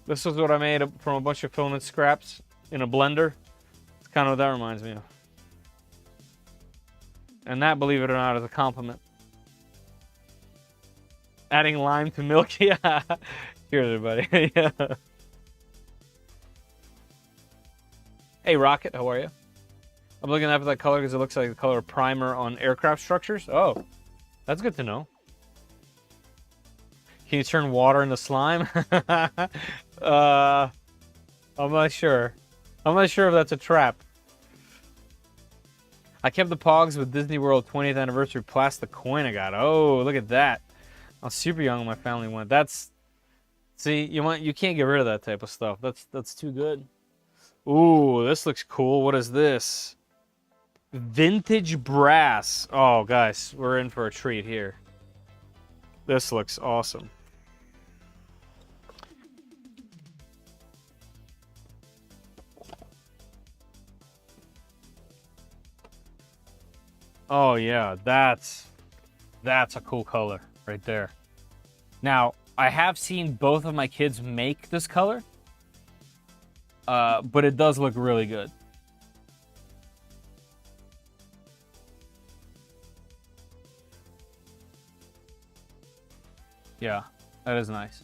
This is what I made from a bunch of filament scraps in a blender. It's kind of what that reminds me of. And that, believe it or not, is a compliment. Adding lime to milk, yeah. Cheers, everybody. Yeah. Hey, Rocket, how are you? I'm looking at that color because it looks like the color of primer on aircraft structures. Oh, that's good to know. Can you turn water into slime? I'm not sure. I'm not sure if that's a trap. I kept the Pogs with Disney World 20th anniversary plastic coin I got. Oh, look at that. I was super young when my family went. That's, see, you can't get rid of that type of stuff. That's too good. Ooh, this looks cool. What is this? Vintage brass. Oh, guys, we're in for a treat here. This looks awesome. Oh yeah, that's a cool color right there. Now, I have seen both of my kids make this color, but it does look really good. Yeah, that is nice.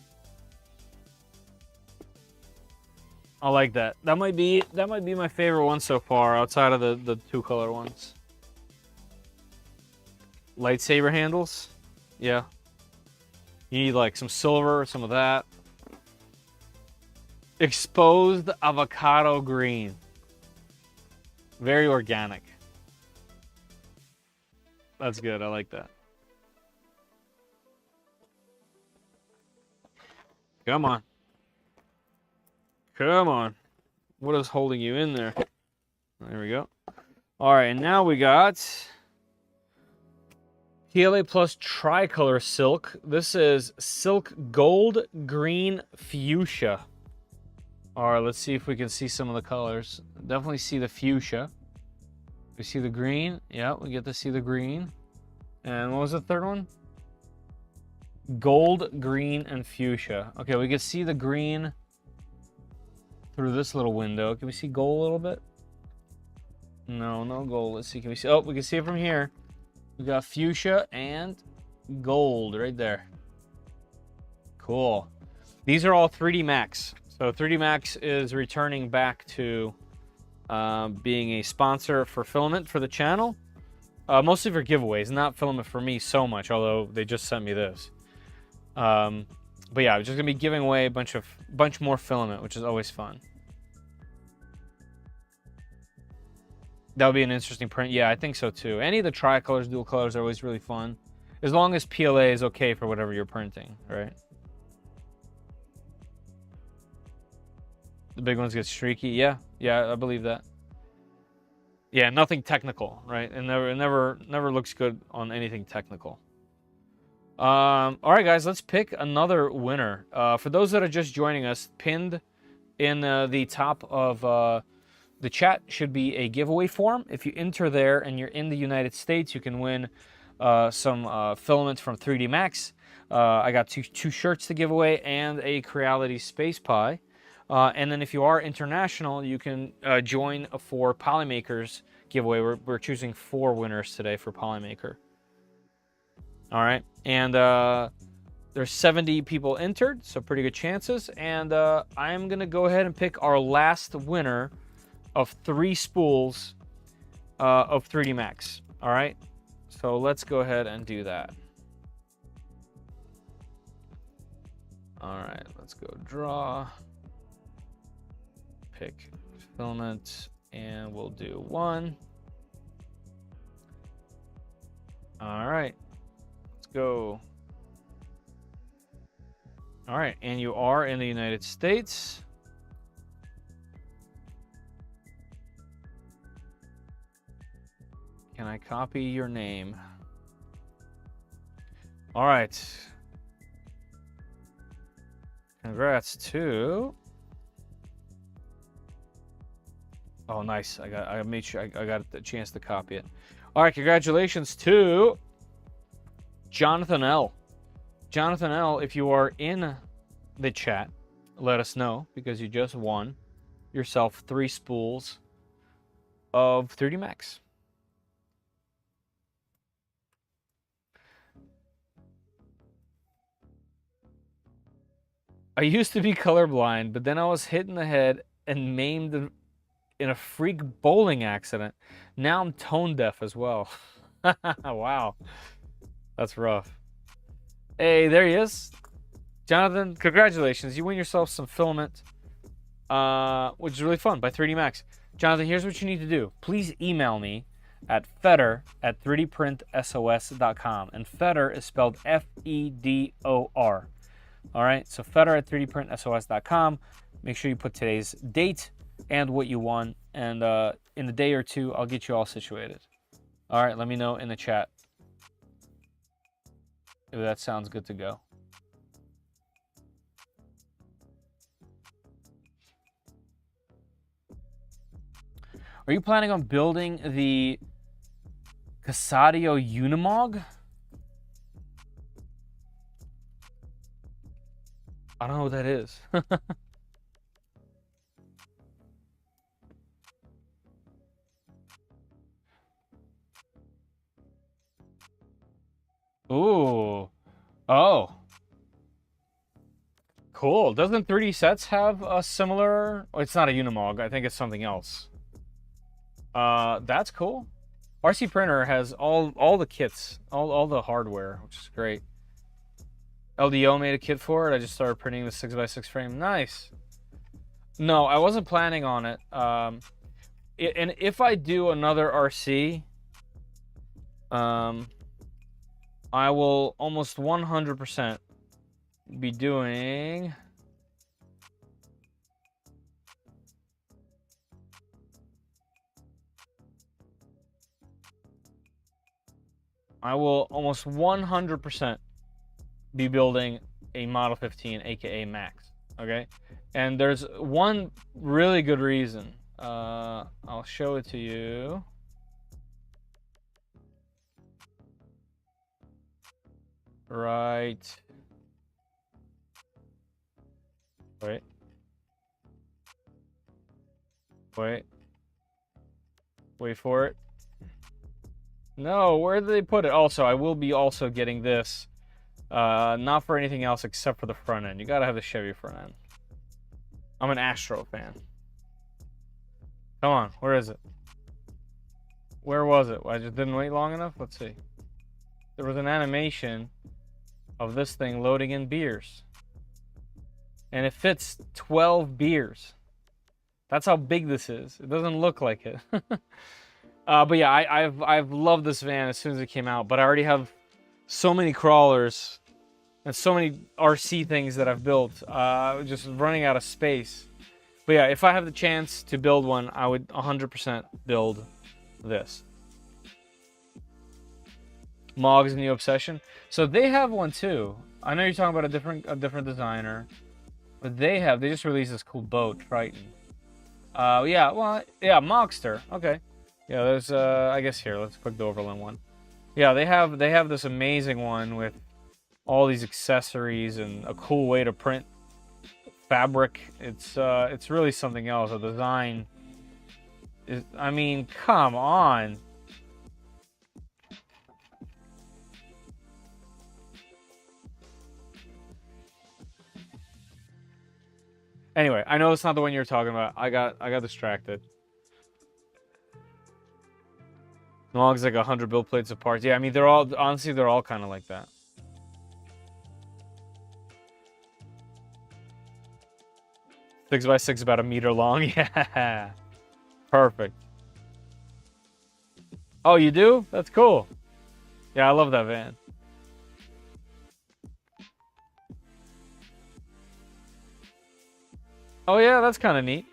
I like that. That might be my favorite one so far, outside of the two color ones. Lightsaber handles, yeah. You need like some silver, some of that. Exposed avocado green. Very organic. That's good. I like that. Come on. Come on. What is holding you in there? There we go. All right, and now we got PLA Plus Tricolor Silk. This is Silk Gold Green Fuchsia. All right, let's see if we can see some of the colors. Definitely see the fuchsia. We see the green. Yeah, we get to see the green. And what was the third one? Gold, green, and fuchsia. Okay, we can see the green through this little window. Can we see gold a little bit? No, no gold. Let's see. Can we see? Oh, we can see it from here. We got fuchsia and gold right there. Cool. These are all 3D Max. So 3D Max is returning back to being a sponsor for filament for the channel. Mostly for giveaways, not filament for me so much, although they just sent me this. But yeah, I'm just gonna be giving away a bunch more filament, which is always fun. That would be an interesting print. Yeah, I think so too. Any of the tricolors, dual colors are always really fun. As long as PLA is okay for whatever you're printing, right? The big ones get streaky. Yeah, I believe that. Yeah, nothing technical, right? It never looks good on anything technical. All right, guys, let's pick another winner. For those that are just joining us, pinned in the top of the chat should be a giveaway form. If you enter there and you're in the United States, you can win some filament from 3D Max. I got two shirts to give away and a Creality Space Pie. And then if you are international, you can join for Polymakers giveaway. We're choosing 4 winners today for Polymaker. All right, and there's 70 people entered, so pretty good chances. And I'm gonna go ahead and pick our last winner of 3 spools of 3D Max. All right, so let's go ahead and do that. All right, let's go draw, pick filament, and we'll do 1. All right, let's go. All right, and you are in the United States. Can I copy your name? All right. Congrats to Oh, nice. I made sure I got a chance to copy it. All right, congratulations to Jonathan L. Jonathan L, if you are in the chat, let us know because you just won yourself 3 spools of 3D Max. I used to be colorblind, but then I was hit in the head and maimed in a freak bowling accident. Now I'm tone deaf as well. Wow. That's rough. Hey, there he is. Jonathan, congratulations. You win yourself some filament, which is really fun by 3D Max. Jonathan, here's what you need to do. Please email me at fedor@3dprintsos.com. And Fedor is spelled Fedor. All right, so fedor@3dprintsos.com. Make sure you put today's date and what you won. And in a day or two, I'll get you all situated. All right, let me know in the chat if that sounds good to go. Are you planning on building the Casadio Unimog? I don't know what that is. Ooh. Oh. Cool. Doesn't 3D Sets have a similar... Oh, it's not a Unimog. I think it's something else. That's cool. RC Printer has all the kits, all the hardware, which is great. LDO made a kit for it. I just started printing the 6x6 frame. Nice. No, I wasn't planning on it. And if I do another RC, I will almost 100% be doing... I will almost 100% be building a Model 15, aka Max. Okay, and there's one really good reason. I'll show it to you. Right. Wait. Wait for it. No, where did they put it? Also, I will be also getting this. Not for anything else except for the front end. You gotta have the Chevy front end. I'm an Astro fan. Come on, where is it? Where was it? I just didn't wait long enough? Let's see. There was an animation of this thing loading in beers. And it fits 12 beers. That's how big this is. It doesn't look like it. But yeah, I've loved this van as soon as it came out. But I already have so many crawlers and so many RC things that I've built. Just running out of space. But yeah, if I have the chance to build one, I would 100% build this. Mog's new obsession. So they have one too. I know you're talking about a different designer, but they just released this cool boat, Triton. Yeah, well, yeah, Mogster. Okay. Yeah, there's I guess here, let's click the Overland one. Yeah, they have this amazing one with all these accessories and a cool way to print fabric. It's really something else. The design is, I mean, come on. Anyway, I know it's not the one you're talking about. I got distracted. Mog's like 100 build plates of parts. Yeah, I mean, they're all, honestly, they're all kind of like that. Six by six, about a meter long. Yeah. Perfect. Oh, you do? That's cool. Yeah, I love that van. Oh, yeah, that's kind of neat.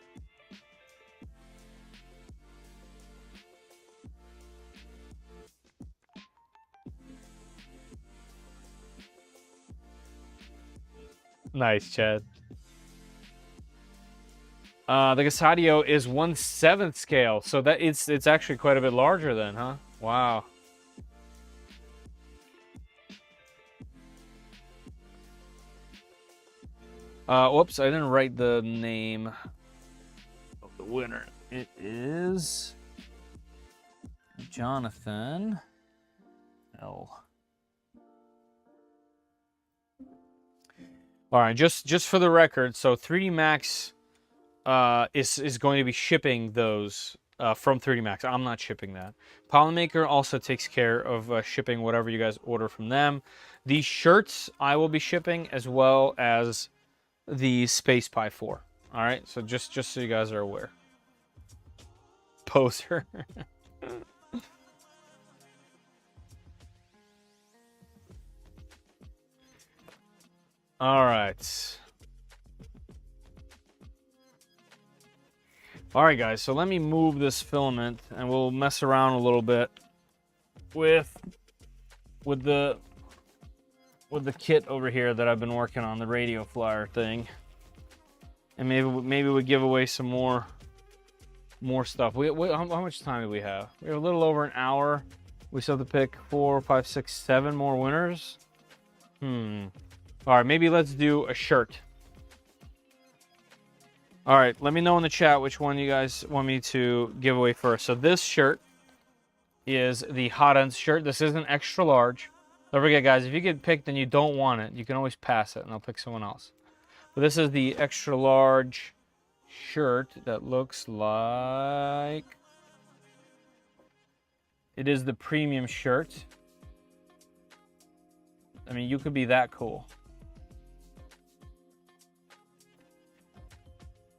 Nice, Chad. The Gasadio is 1/7 scale, so that it's actually quite a bit larger then, huh? Wow. Whoops, I didn't write the name of the winner. It is Jonathan L. All right, just for the record, so 3D Max is going to be shipping those from 3D Max. I'm not shipping that. Polymaker also takes care of shipping whatever you guys order from them. These shirts I will be shipping, as well as the Space Pie 4. All right, so just so you guys are aware. Poser. All right. All right, guys, so let me move this filament, and we'll mess around a little bit with the kit over here that I've been working on, the radio flyer thing. And maybe we give away some more stuff. How much time do we have? We have a little over an hour. We still have to pick 4, 5, 6, 7 more winners. All right, maybe let's do a shirt. All right, let me know in the chat which one you guys want me to give away first. So this shirt is the Hot Ends shirt. This is an extra large. Don't forget, guys, if you get picked and you don't want it, you can always pass it and I'll pick someone else. But this is the extra large shirt that looks like... It is the premium shirt. I mean, you could be that cool.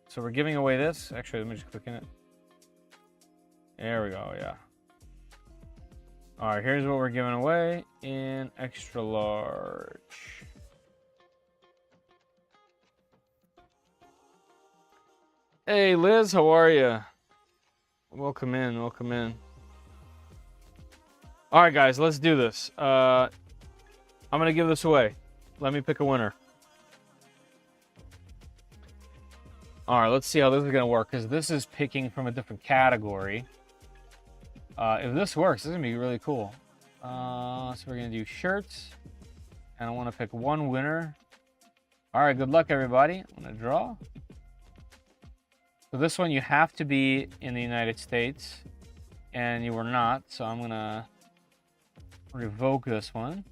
So we're giving away this. Actually, let me just click in it. There we go, yeah. All right, here's what we're giving away in extra large. Hey, Liz, how are you? Welcome in, welcome in. All right, guys, let's do this. I'm going to give this away. Let me pick a winner. All right, let's see how this is going to work, because this is picking from a different category. If this works, this is going to be really cool. So we're going to do shirts, and I want to pick one winner. All right, good luck, everybody. I'm going to draw. So this one, you have to be in the United States, and you were not, so I'm going to revoke this one.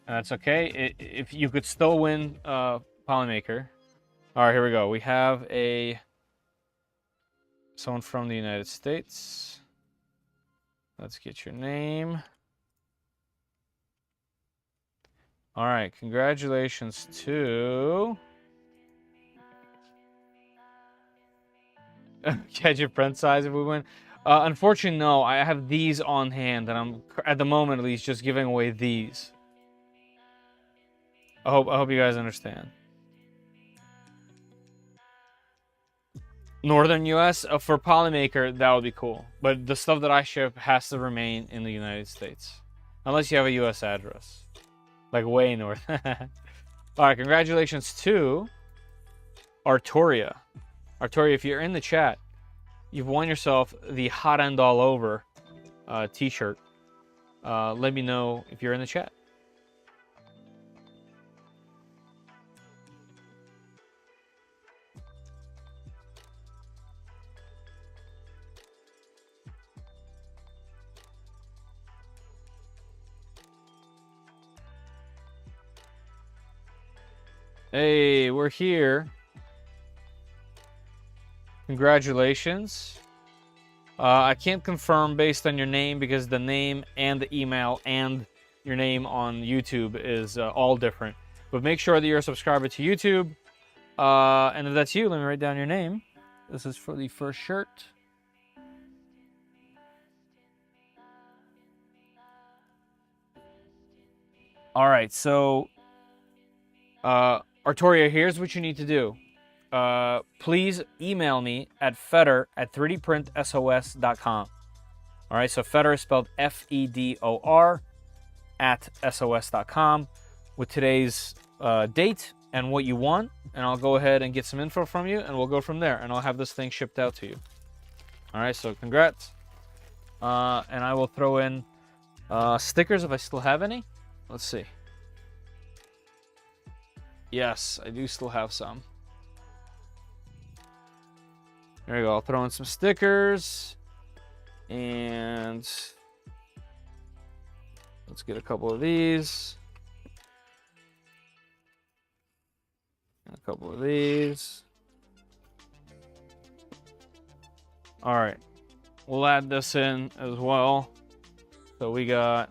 And that's okay. If you could still win Polymaker. All right, here we go. We have someone from the United States. Let's get your name. All right, congratulations to... Catch your friend size if we win. Unfortunately, no. I have these on hand, and I'm, at the moment at least, just giving away these. I hope you guys understand. Northern US, for Polymaker, that would be cool. But the stuff that I ship has to remain in the United States. Unless you have a US address. Like way north. Alright, congratulations to Artoria. Artoria, if you're in the chat, you've won yourself the Hot End All Over t-shirt. Let me know if you're in the chat. Hey, we're here. Congratulations. I can't confirm based on your name because the name and the email and your name on YouTube is all different. But make sure that you're a subscriber to YouTube. And if that's you, let me write down your name. This is for the first shirt. All right, so Artoria, here's what you need to do. Please email me at fedor@3dprintsos.com. All right, so Fedor is spelled Fedor @sos.com with today's date and what you want, and I'll go ahead and get some info from you, and we'll go from there, and I'll have this thing shipped out to you. All right, so congrats. And I will throw in stickers if I still have any. Let's see. Yes, I do still have some. There you go. I'll throw in some stickers. And let's get a couple of these. And a couple of these. All right. We'll add this in as well. So we got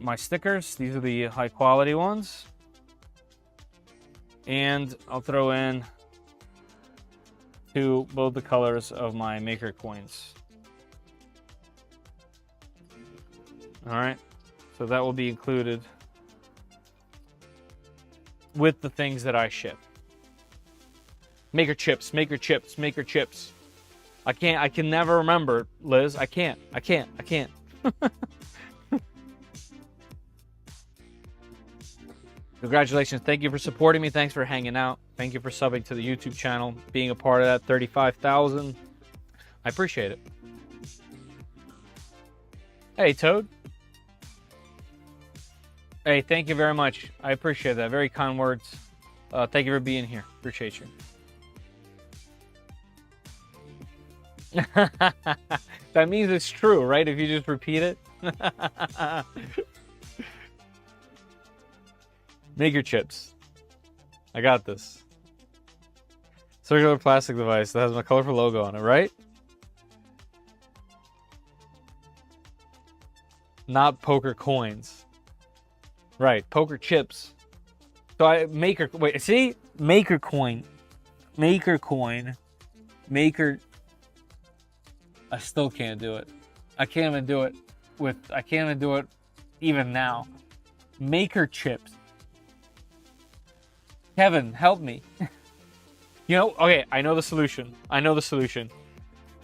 my stickers. These are the high quality ones. And I'll throw in both the colors of my maker coins. All right. So that will be included with the things that I ship. Maker chips, maker chips, maker chips. I can never remember, Liz. I can't. Congratulations. Thank you for supporting me. Thanks for hanging out. Thank you for subbing to the YouTube channel, being a part of that 35,000. I appreciate it. Hey, Toad. Hey, thank you very much. I appreciate that. Very kind words. Thank you for being here. Appreciate you. That means it's true, right? If you just repeat it. Maker chips. I got this. Circular plastic device that has my colorful logo on it, right? Not poker coins. Right, poker chips. So wait, see? Maker coin. Maker coin. Maker. I still can't do it. I can't even do it even now. Maker chips. Kevin, help me. You know, okay, I know the solution.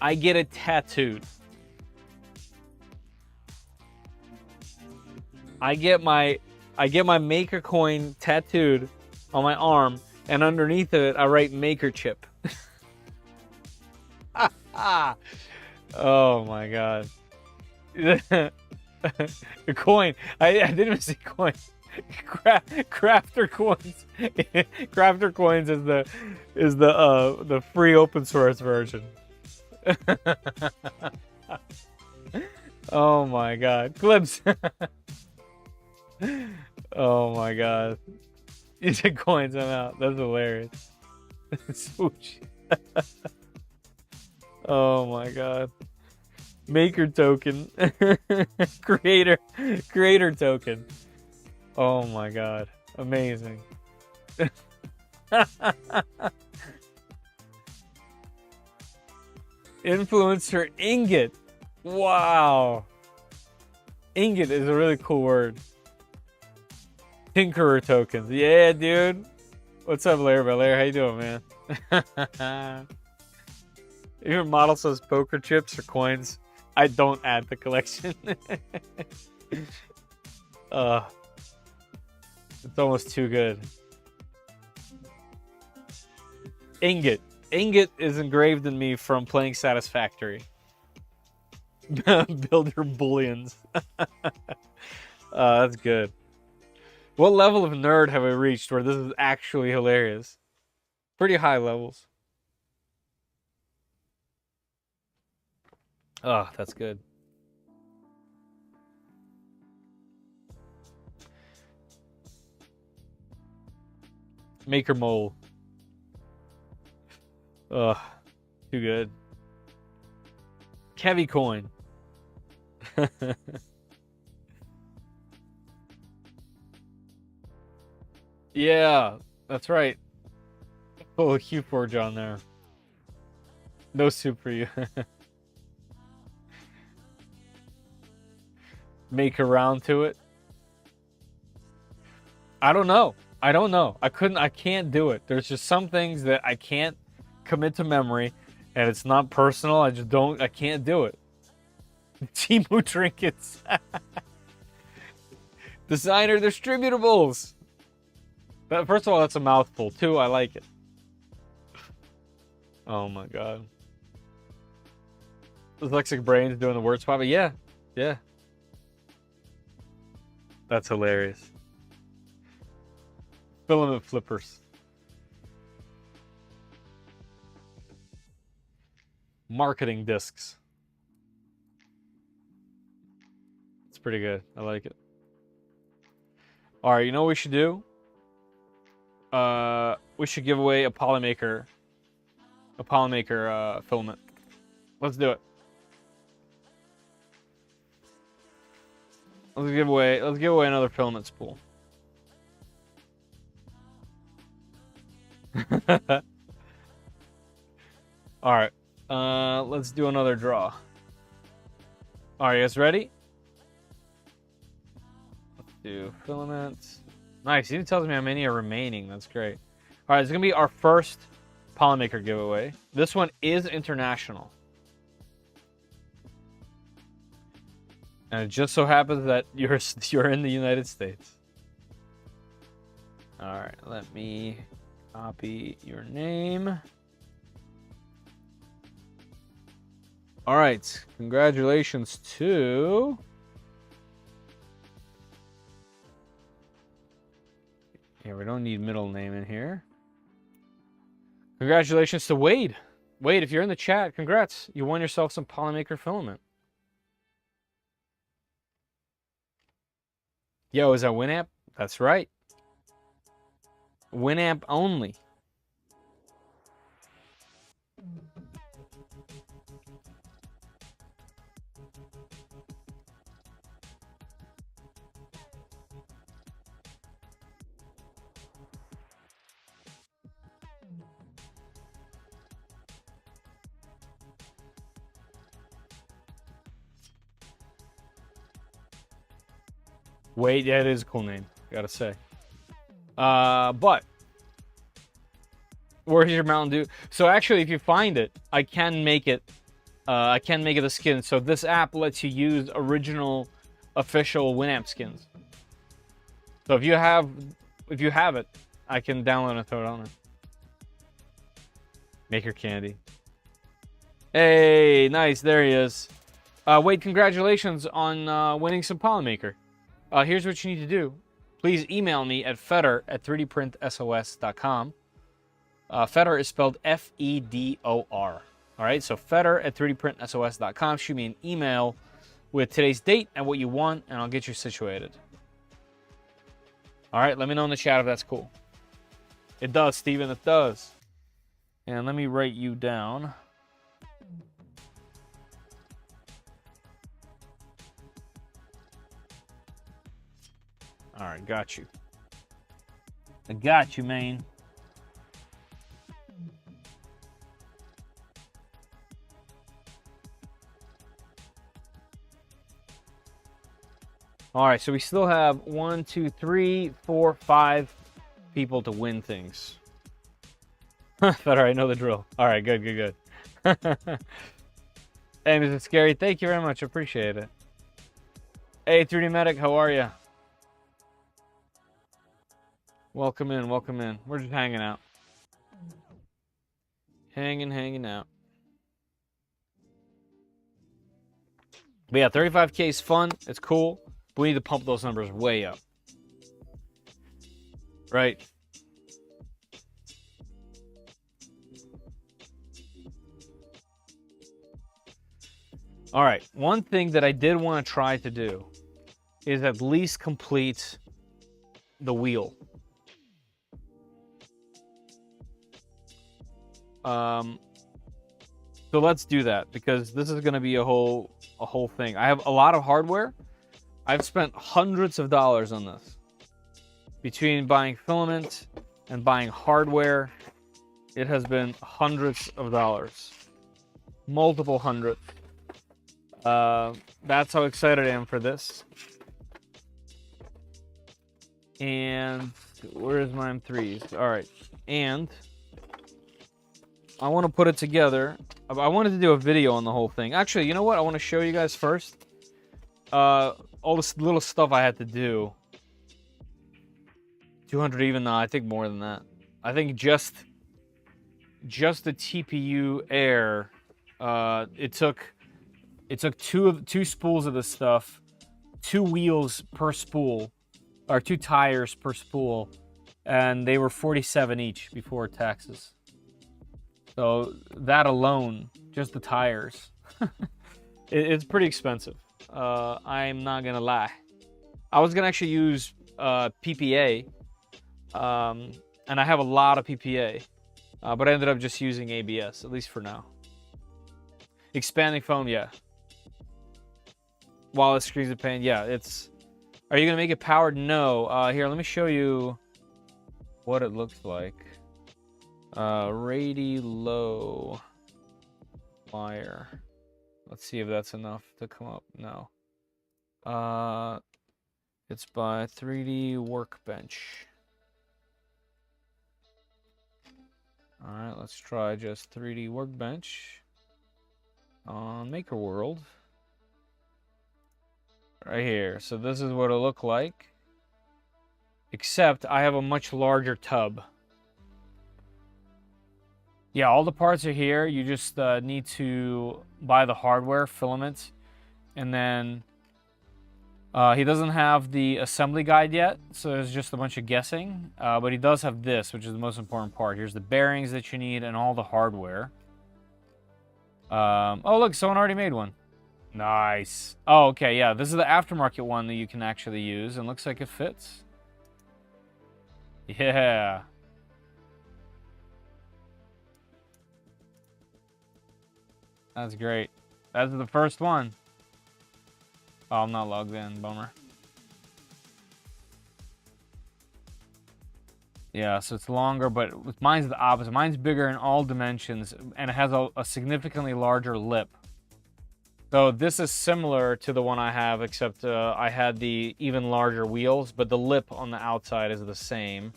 I get it tattooed. I get my maker coin tattooed on my arm, and underneath of it I write maker chip. Oh my god. The coin. I didn't even see coin. Crafter coins. Crafter coins is the free open source version. Oh my god. Clips. Oh my god. You said coins, I'm out. That's hilarious. Swoosh. Oh my god. Maker token. Creator token. Oh my god. Amazing. Influencer ingot. Wow. Ingot is a really cool word. Tinkerer tokens. Yeah, dude. What's up, Larry? Larry, how you doing, man? Your model says poker chips or coins. I don't add the collection. It's almost too good. Ingot. Ingot is engraved in me from playing Satisfactory. Build your bullions. That's good. What level of nerd have I reached where this is actually hilarious? Pretty high levels. Oh, that's good. Maker mole. Ugh, too good. Kevy coin. Yeah, that's right. Oh, Q4 on there. No soup for you. Make around to it. I don't know. I can't do it. There's just some things that I can't commit to memory, and it's not personal. I can't do it. Timu trinkets. Designer distributables. First of all, that's a mouthful. Two, I like it. Oh my god. Dyslexic brains doing the word swap. But yeah. Yeah. That's hilarious. Filament flippers. Marketing discs. It's pretty good. I like it. Alright, you know what we should do? We should give away a Polymaker filament. Let's do it. Let's give away another filament spool. Alright. Let's do another draw. Alright, you guys ready? Let's do filaments. Nice. It even tells me how many are remaining. That's great. Alright, it's gonna be our first Polymaker giveaway. This one is international. And it just so happens that you're in the United States. Alright, let me copy your name. Alright, congratulations to... Yeah, we don't need middle name in here. Congratulations to Wade. Wade, if you're in the chat, congrats. You won yourself some Polymaker filament. Yo, is that Winamp? That's right. Winamp only. Wait, yeah, it is a cool name, gotta say. But where's your Mountain Dew? So actually, if you find it, I can make it a skin. So this app lets you use original, official Winamp skins. So if you have it, I can download and throw it on there. Maker candy. Hey, nice, there he is. Wade, congratulations on winning some Polymaker. Here's what you need to do. Please email me at fedor@3dprintsos.com. Fedor is spelled F-E-D-O-R. All right, so fedor@3dprintsos.com. Shoot me an email with today's date and what you want, and I'll get you situated. All right, let me know in the chat if that's cool. It does, Steven, it does. And let me write you down. All right, got you. I got you, man. All right, so we still have 1, 2, 3, 4, 5 people to win things. Better, I know the drill. All right, good, good, good. Hey, Mr. Scary, thank you very much. Appreciate it. Hey, 3D Medic, how are you? Welcome in, welcome in. We're just hanging out. Hanging out. But yeah, 35K is fun. It's cool. But we need to pump those numbers way up. Right? All right. One thing that I did want to try to do is at least complete the wheel. So let's do that because this is going to be a whole thing. I have a lot of hardware. I've spent hundreds of dollars on this. Between buying filament and buying hardware, it has been hundreds of dollars. Multiple hundreds. That's how excited I am for this. And where's my M3s? All right. And I want to put it together. I wanted to do a video on the whole thing. Actually, you know what? I want to show you guys first. All this little stuff I had to do 200 even? No, I think more than that. I think just the TPU Air, it took two spools of this stuff, 2 wheels per spool, or 2 tires per spool, and they were 47 each before taxes. So that alone, just the tires, it's pretty expensive. I'm not gonna lie. I was gonna actually use PPA, and I have a lot of PPA, but I ended up just using ABS, at least for now. Expanding foam, yeah. While it screens the paint, yeah. It's. Are you gonna make it powered? No. Here, let me show you what it looks like. RadiLow wire. Let's see if that's enough to come up. No. It's by 3D Workbench. All right, let's try just 3D Workbench on Maker World. Right here. So this is what it'll look like. Except I have a much larger tub. Yeah, all the parts are here. You just need to buy the hardware, filament, and then he doesn't have the assembly guide yet, so there's just a bunch of guessing. But he does have this, which is the most important part. Here's the bearings that you need and all the hardware. Oh, look, someone already made one. Nice. Oh, okay, yeah, this is the aftermarket one that you can actually use, and looks like it fits. Yeah. That's great. That's the first one. Oh, I'm not logged in. Bummer. Yeah, so it's longer, but mine's the opposite. Mine's bigger in all dimensions, and it has a significantly larger lip. So this is similar to the one I have, except I had the even larger wheels, but the lip on the outside is the same.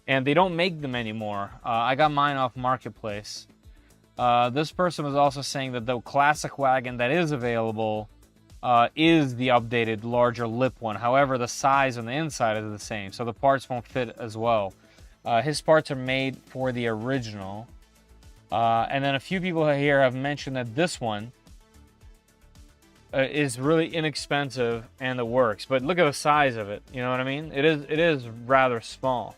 And they don't make them anymore. I got mine off Marketplace. This person was also saying that the classic wagon that is available is the updated larger lip one. However, the size on the inside is the same, so the parts won't fit as well. His parts are made for the original. And then a few people here have mentioned that this one is really inexpensive and it works. But look at the size of it, you know what I mean? It is rather small.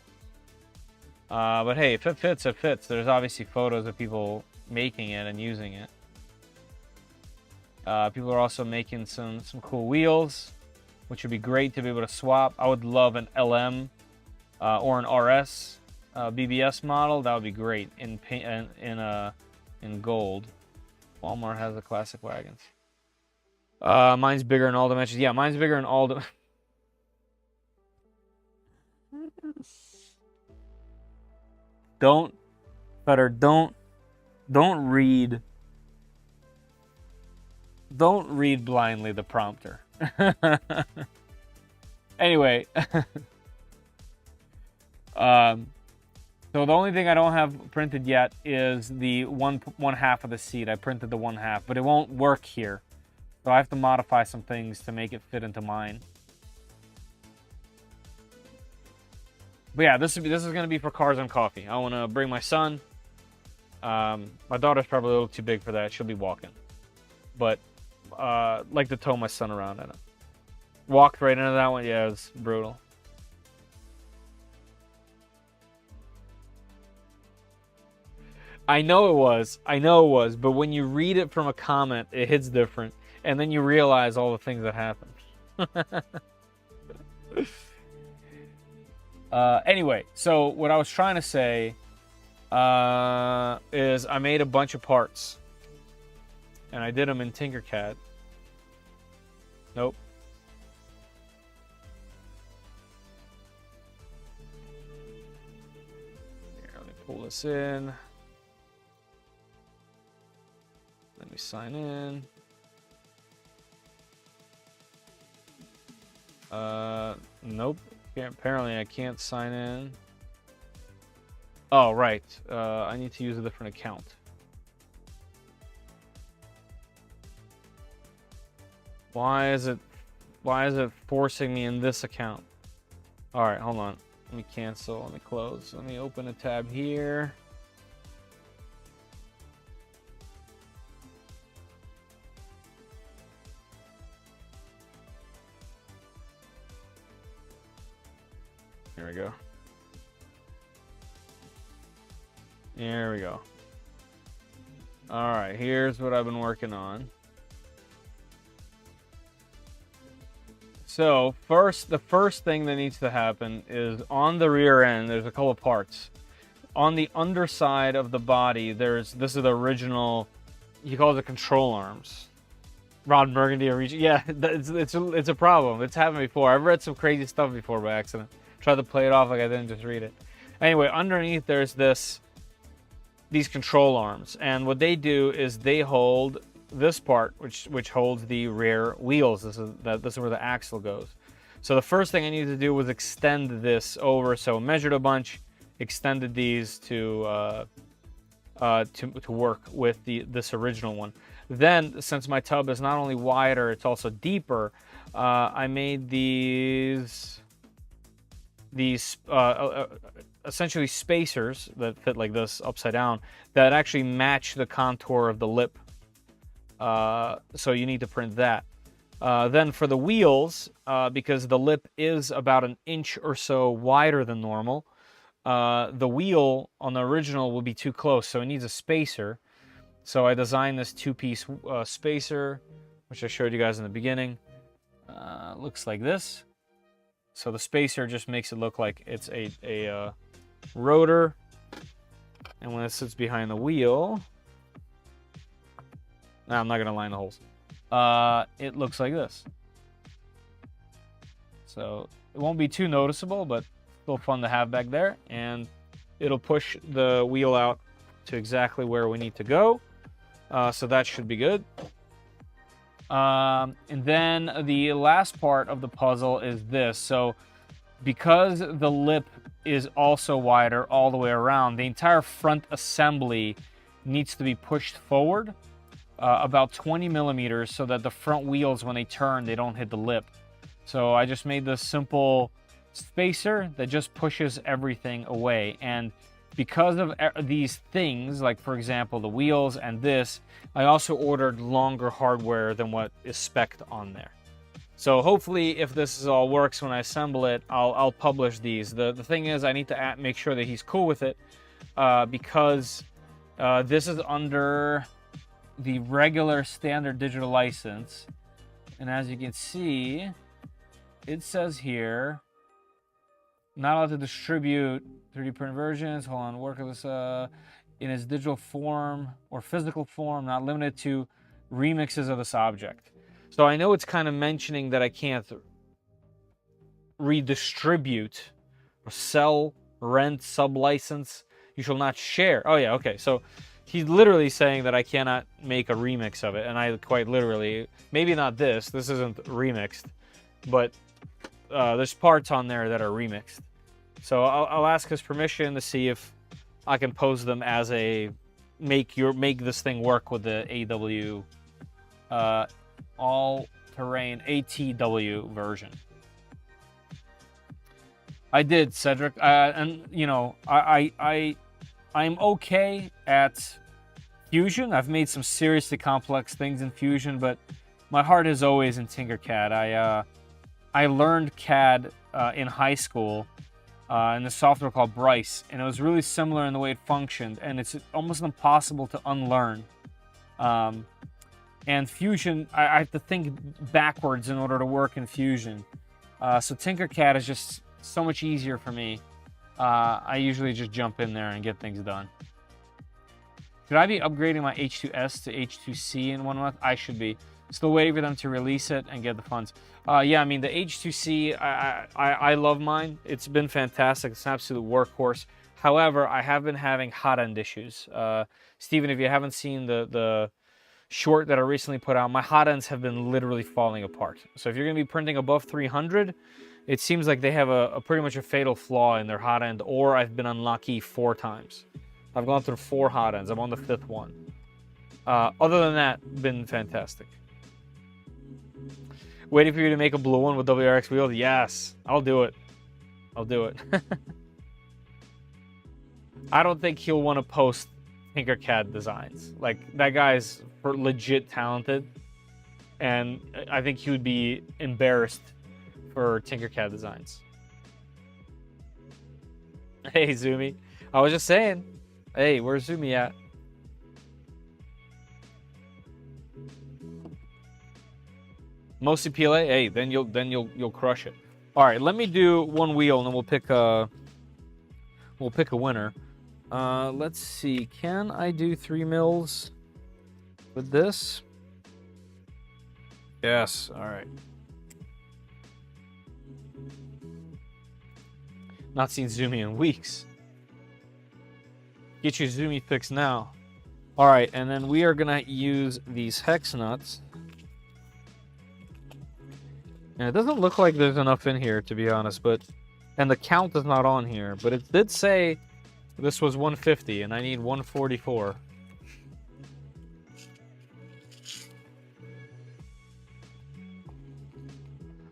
But hey, if it fits, it fits. There's obviously photos of people making it and using it. People are also making some cool wheels, which would be great to be able to swap. I would love an LM or an RS BBS model. That would be great in gold. Walmart has the classic wagons. Mine's bigger in all dimensions. Yeah, mine's bigger in all dimensions. Don't read blindly the prompter. Anyway, so the only thing I don't have printed yet is the one half of the seat. I printed the one half, but it won't work here. So I have to modify some things to make it fit into mine. But yeah, this is going to be for Cars and Coffee. I want to bring my son. My daughter's probably a little too big for that. She'll be walking. But like to tow my son around in it. Walked right into that one. Yeah, it was brutal. I know it was. But when you read it from a comment, it hits different. And then you realize all the things that happened. Anyway, so what I was trying to say is I made a bunch of parts. And I did them in Tinkercad. Nope. Here, let me pull this in. Let me sign in. Nope. Apparently I can't sign in. Oh, right. I need to use a different account. Why is it forcing me in this account? All right, hold on. Let me cancel, let me close. Let me open a tab here. Here we go. There we go. All right, here's what I've been working on. So the first thing that needs to happen is on the rear end, there's a couple of parts. On the underside of the body, this is the original, you call it the control arms. Ron Burgundy, yeah, it's a problem. It's happened before. I've read some crazy stuff before by accident. Tried to play it off like I didn't just read it. Anyway, underneath there's these control arms, and what they do is they hold this part, which holds the rear wheels. This is where the axle goes. So the first thing I needed to do was extend this over. So measured a bunch, extended these to work with this original one. Then, since my tub is not only wider, it's also deeper, I made these essentially spacers that fit like this upside down that actually match the contour of the lip. So you need to print that. Then for the wheels, because the lip is about an inch or so wider than normal, the wheel on the original will be too close, so it needs a spacer. So I designed this two-piece spacer, which I showed you guys in the beginning. Looks like this. So the spacer just makes it look like it's a rotor, and when it sits behind the wheel, I'm not gonna line the holes. It looks like this. So it won't be too noticeable, but still fun to have back there, and it'll push the wheel out to exactly where we need to go. So that should be good. And then the last part of the puzzle is this. So because the lip is also wider all the way around, the entire front assembly needs to be pushed forward about 20 millimeters so that the front wheels, when they turn, they don't hit the lip. So I just made this simple spacer that just pushes everything away. And because of these things, like for example the wheels and this, I also ordered longer hardware than what is spec'd on there. So hopefully, if this all works when I assemble it, I'll publish these. The thing is, I need to make sure that he's cool with it, because this is under the regular standard digital license, and as you can see, it says here, not allowed to distribute 3D print versions. Hold on, work of this in its digital form or physical form, not limited to remixes of this object. So I know it's kind of mentioning that I can't redistribute or sell, rent, sub-license. You shall not share. Oh yeah, okay. So he's literally saying that I cannot make a remix of it, and I quite literally, maybe not this. This isn't remixed, but there's parts on there that are remixed. So I'll ask his permission to see if I can pose them as a make this thing work with the AW all-terrain ATW version. I did, Cedric, and you know I'm okay at Fusion. I've made some seriously complex things in Fusion, but my heart is always in Tinkercad. I learned CAD in high school in a software called Bryce, and it was really similar in the way it functioned, and it's almost impossible to unlearn. And Fusion, I have to think backwards in order to work in Fusion. So Tinkercad is just so much easier for me. I usually just jump in there and get things done. Should I be upgrading my H2S to H2C in 1 month? I should be. Still waiting for them to release it and get the funds. Yeah, I mean, the H2C, I love mine. It's been fantastic. It's an absolute workhorse. However, I have been having hot end issues. Steven, if you haven't seen the short that I recently put out, my hot ends have been literally falling apart. So if you're going to be printing above 300, it seems like they have a pretty much a fatal flaw in their hot end, or I've been unlucky 4 times. I've gone through 4 hot ends. I'm on the 5th one. Other than that, been fantastic. Waiting for you to make a blue one with WRX wheels? Yes, I'll do it. I'll do it. I don't think he'll want to post Tinkercad designs. Like, that guy's legit talented, and I think he would be embarrassed for Tinkercad designs. Hey, Zumi. I was just saying. Hey, where's Zumi at? Mostly PLA. Hey, then you'll crush it. All right, let me do one wheel, and then we'll pick a winner. Let's see. Can I do 3 mils with this? Yes. All right. Not seen Zumi in weeks. Get your Zumi fix now. All right, and then we are gonna use these hex nuts. And it doesn't look like there's enough in here, to be honest, and the count is not on here, but it did say this was 150 and I need 144.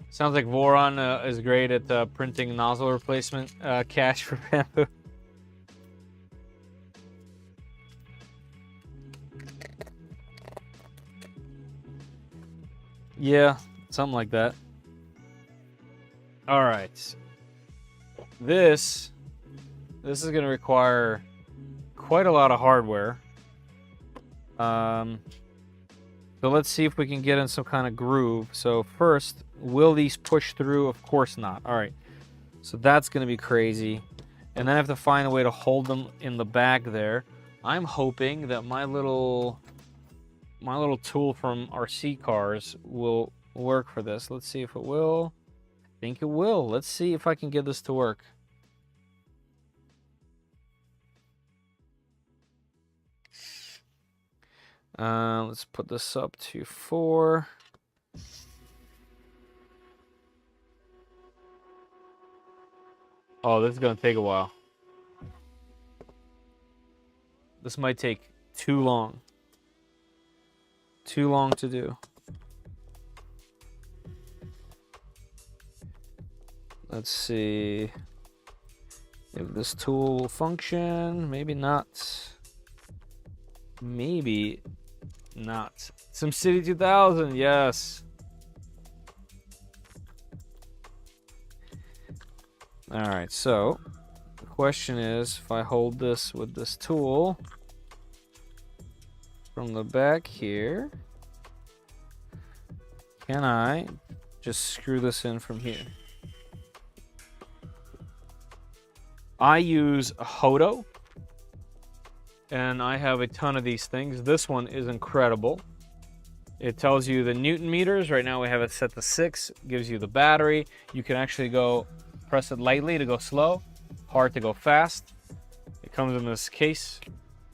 Sounds like Voron is great at printing nozzle replacement cash for bamboo. Yeah, something like that. All right. This is going to require quite a lot of hardware. So let's see if we can get in some kind of groove. So first, will these push through? Of course not. All right. So that's going to be crazy. And then I have to find a way to hold them in the back there. I'm hoping that my little tool from RC cars will work for this. Let's see if it will. I think it will. Let's see if I can get this to work. Let's put this up to 4. Oh, this is going to take a while. This might take too long. Too long to do. Let's see if this tool will function. Maybe not. Maybe not. SimCity 2000, yes. All right, so the question is, if I hold this with this tool from the back here, can I just screw this in from here? I use a Hodo, and I have a ton of these things. This one is incredible. It tells you the Newton meters. Right now we have it set to 6. Gives you the battery. You can actually go press it lightly to go slow, hard to go fast. It comes in this case.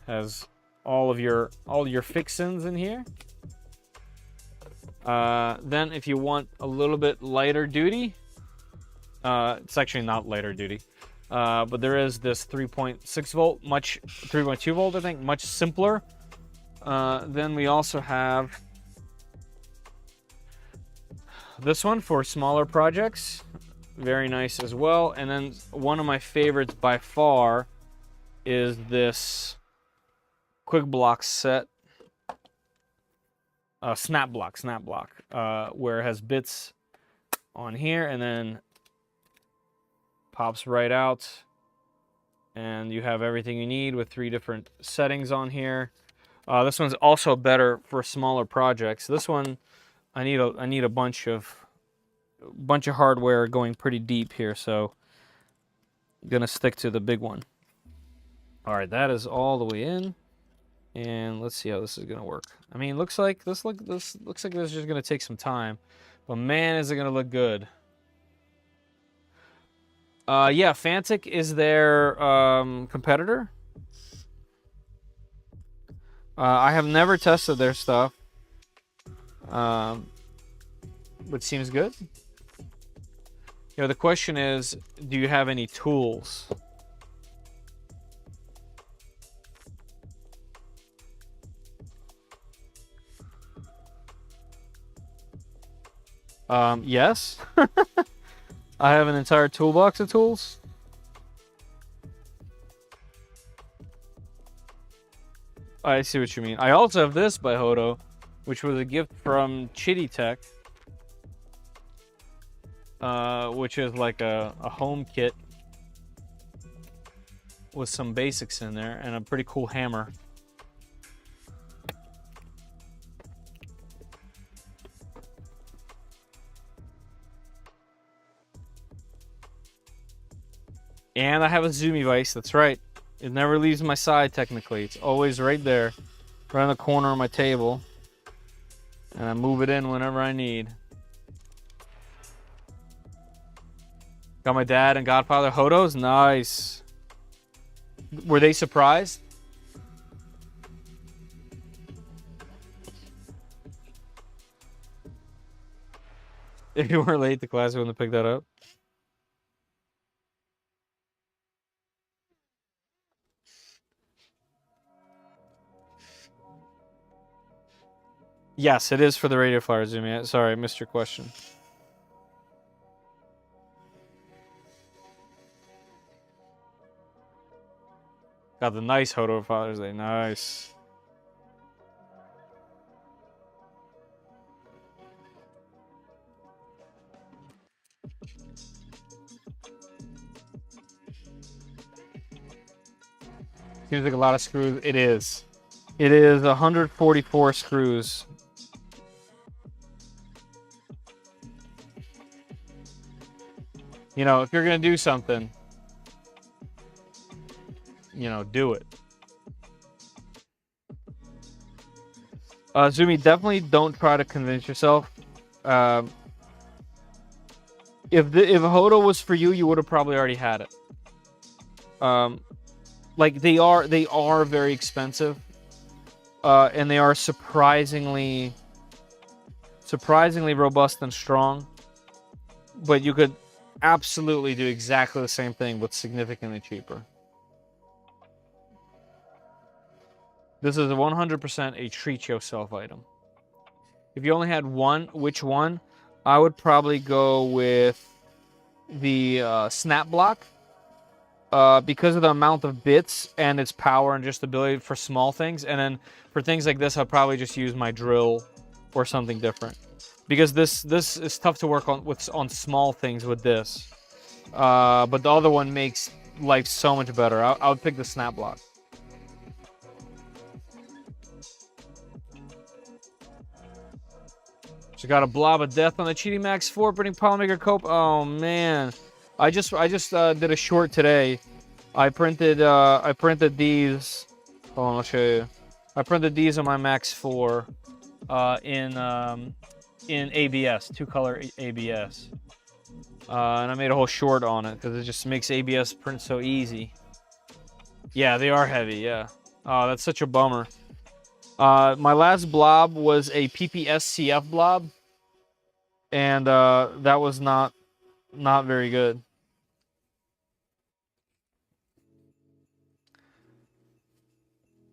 Has all your fixins in here. Then if you want a little bit lighter duty, it's actually not lighter duty. But there is this 3.6 volt, 3.2 volt, I think, much simpler. Then we also have this one for smaller projects. Very nice as well. And then one of my favorites by far is this Quick Block set. Snap block, where it has bits on here and then pops right out, and you have everything you need with 3 different settings on here. This one's also better for smaller projects. This one, I need a bunch of hardware going pretty deep here, so I'm gonna stick to the big one. All right, that is all the way in, and let's see how this is gonna work. I mean, looks like this looks like this is just gonna take some time, but man, is it gonna look good. Yeah, Fantic is their competitor. I have never tested their stuff, which seems good. You know, the question is, do you have any tools? Yes. I have an entire toolbox of tools. I see what you mean. I also have this by Hodo, which was a gift from Chitty Tech, which is like a home kit with some basics in there and a pretty cool hammer. And I have a Zoomy vise, that's right. It never leaves my side, technically. It's always right there, right on the corner of my table. And I move it in whenever I need. Got my dad and godfather Hodos. Nice. Were they surprised? If you were late to class, you wouldn't have picked that up. Yes, it is for the radio flyer, Zoomy. Sorry, I missed your question. Got the nice Hodo Father's Day. Nice. Seems like a lot of screws. It is. It is 144 screws. You know, if you're going to do something, you know, do it. Zoomy, definitely don't try to convince yourself. If Hodo was for you, you would have probably already had it. Like they are very expensive, and they are surprisingly robust and strong. But you could absolutely do exactly the same thing, but significantly cheaper. This is 100% a treat yourself item. If you only had one, which one? I would probably go with the snap block. Because of the amount of bits and its power and just ability for small things. And then for things like this, I'll probably just use my drill or something different. Because this is tough to work on small things with this. But the other one makes life so much better. I would pick the snap block. So got a blob of death on the Cheaty Max 4 printing Polymaker Cope. Oh man. I just did a short today. I printed these. Hold on, I'll show you. I printed these on my Max 4 in ABS, 2-color ABS. And I made a whole short on it because it just makes ABS print so easy. Yeah, they are heavy, yeah. Oh, that's such a bummer. My last blob was a PPSCF blob. And that was not very good.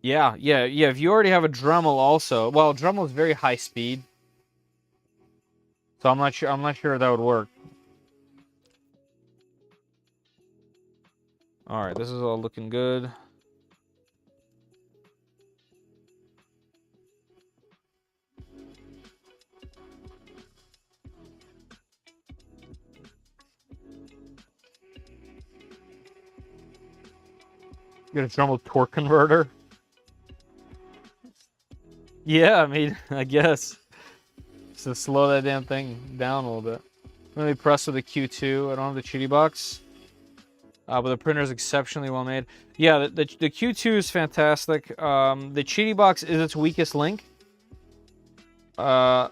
Yeah. If you already have a Dremel, also, well, Dremel is very high speed, so I'm not sure that would work. All right, this is all looking good. Get a Dremel torque converter. Yeah, I mean, I guess. Just to slow that damn thing down a little bit. I'm really impressed with the Q2. I don't have the Cheaty box. But the printer is exceptionally well made. Yeah, the Q2 is fantastic. The Cheaty box is its weakest link. And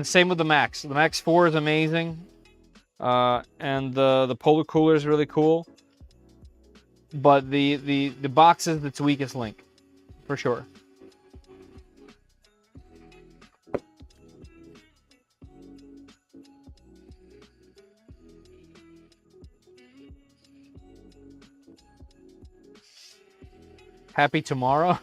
same with the Max. The Max 4 is amazing. And the Polar Cooler is really cool. But the box is its weakest link. For sure. Happy tomorrow?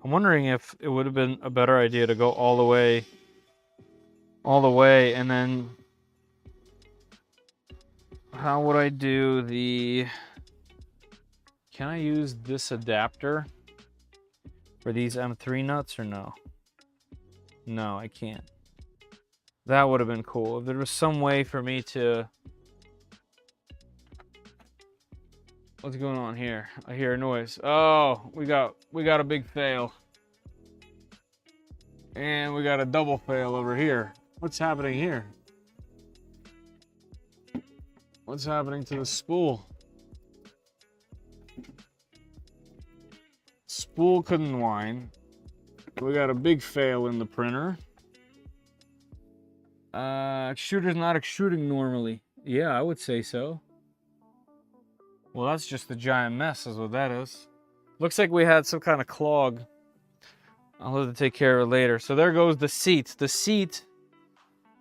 I'm wondering if it would have been a better idea to go all the way, and then how would I do the... Can I use this adapter for these M3 nuts or no? No, I can't. That would have been cool. If there was some way for me to... What's going on here? I hear a noise. Oh, we got a big fail. And we got a double fail over here. What's happening here? What's happening to the spool? Spool couldn't wind. We got a big fail in the printer. Extruder's not extruding normally. Yeah, I would say so. Well, that's just a giant mess is what that is. Looks like we had some kind of clog. I'll have to take care of it later. So there goes the seat. The seat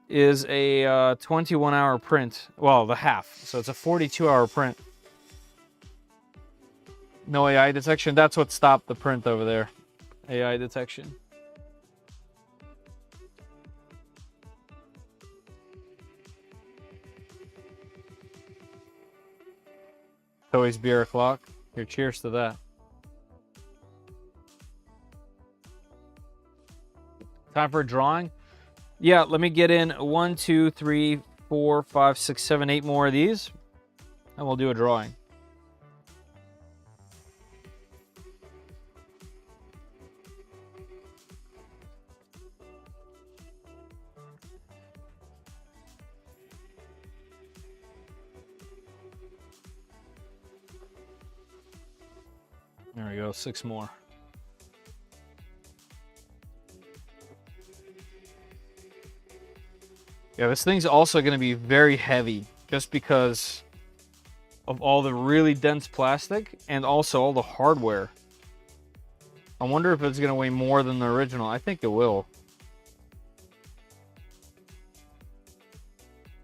is a 21-hour print. Well, the half. So it's a 42-hour print. No AI detection. That's what stopped the print over there. AI detection. Toys beer o'clock. Here, cheers to that. Time for a drawing. Yeah, let me get in 1, 2, 3, 4, 5, 6, 7, 8 more of these, and we'll do a drawing. There we go, 6 more. Yeah, this thing's also going to be very heavy just because of all the really dense plastic and also all the hardware. I wonder if it's going to weigh more than the original. I think it will.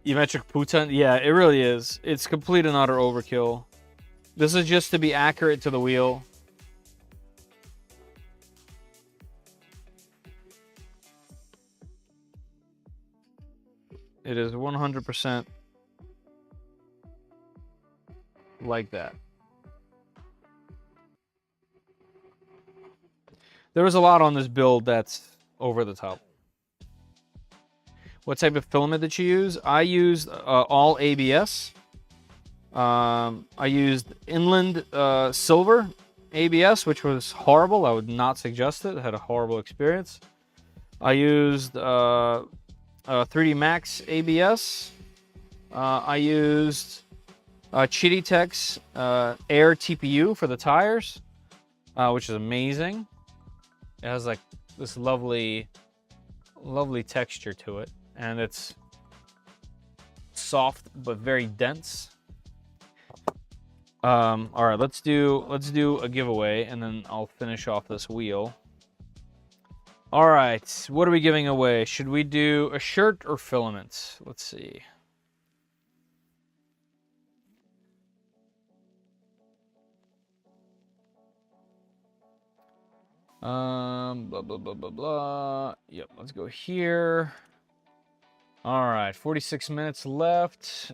Metric Putin? Yeah, it really is. It's complete and utter overkill. This is just to be accurate to the wheel. It is 100% like that. There was a lot on this build that's over the top. What type of filament did you use? I used all ABS. I used Inland Silver ABS, which was horrible. I would not suggest it. I had a horrible experience. I used 3D Max ABS. I used Chitty-Tex Air TPU for the tires, which is amazing. It has like this lovely texture to it, and it's soft but very dense. All right, let's do a giveaway, and then I'll finish off this wheel. All right, what are we giving away? Should we do a shirt or filament? Let's see. Blah, blah, blah, blah, blah. Yep, let's go here. All right, 46 minutes left.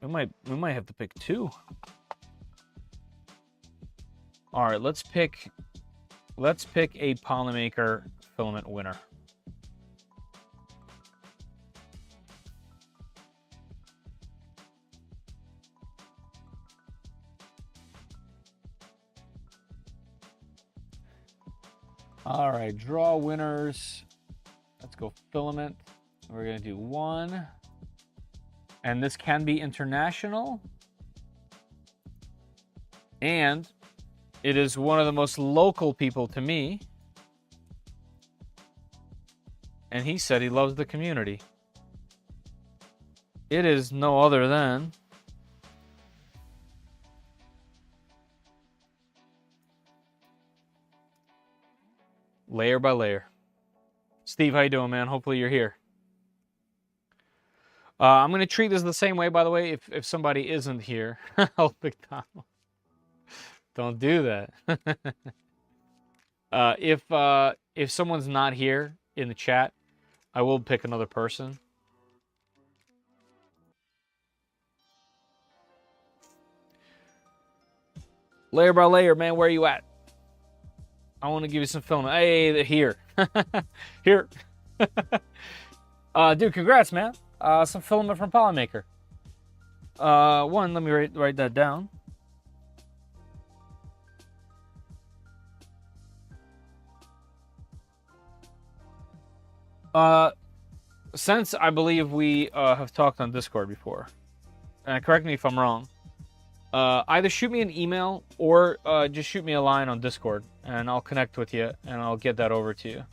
We might have to pick 2. All right, let's pick a Polymaker filament winner. All right, draw winners. Let's go filament. We're gonna do 1. And this can be international. And it is one of the most local people to me. And he said he loves the community. It is no other than Layer by Layer. Steve, how you doing, man? Hopefully you're here. I'm going to treat this the same way, by the way, if somebody isn't here. I'll pick Donald. Don't do that. If someone's not here in the chat, I will pick another person. Layer by layer, man, where are you at? I want to give you some filament. Hey, here. Here. Dude, congrats, man. Some filament from Polymaker. One, let me write that down. Since I believe we have talked on Discord before, and correct me if I'm wrong, either shoot me an email or just shoot me a line on Discord, and I'll connect with you, and I'll get that over to you.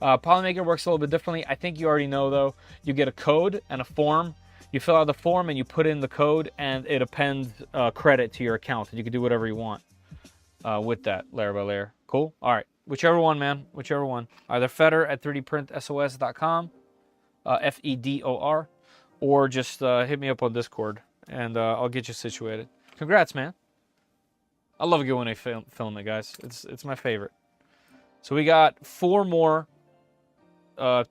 Polymaker works a little bit differently. I think you already know, though. You get a code and a form. You fill out the form, and you put in the code, and it appends credit to your account, and you can do whatever you want with that, layer by layer. Cool? All right. Whichever one, man. Whichever one. Either Fedor at 3dprintsos.com, Fedor, or just hit me up on Discord, and I'll get you situated. Congrats, man. I love a good one filament, guys. It's my favorite. So we got 4 more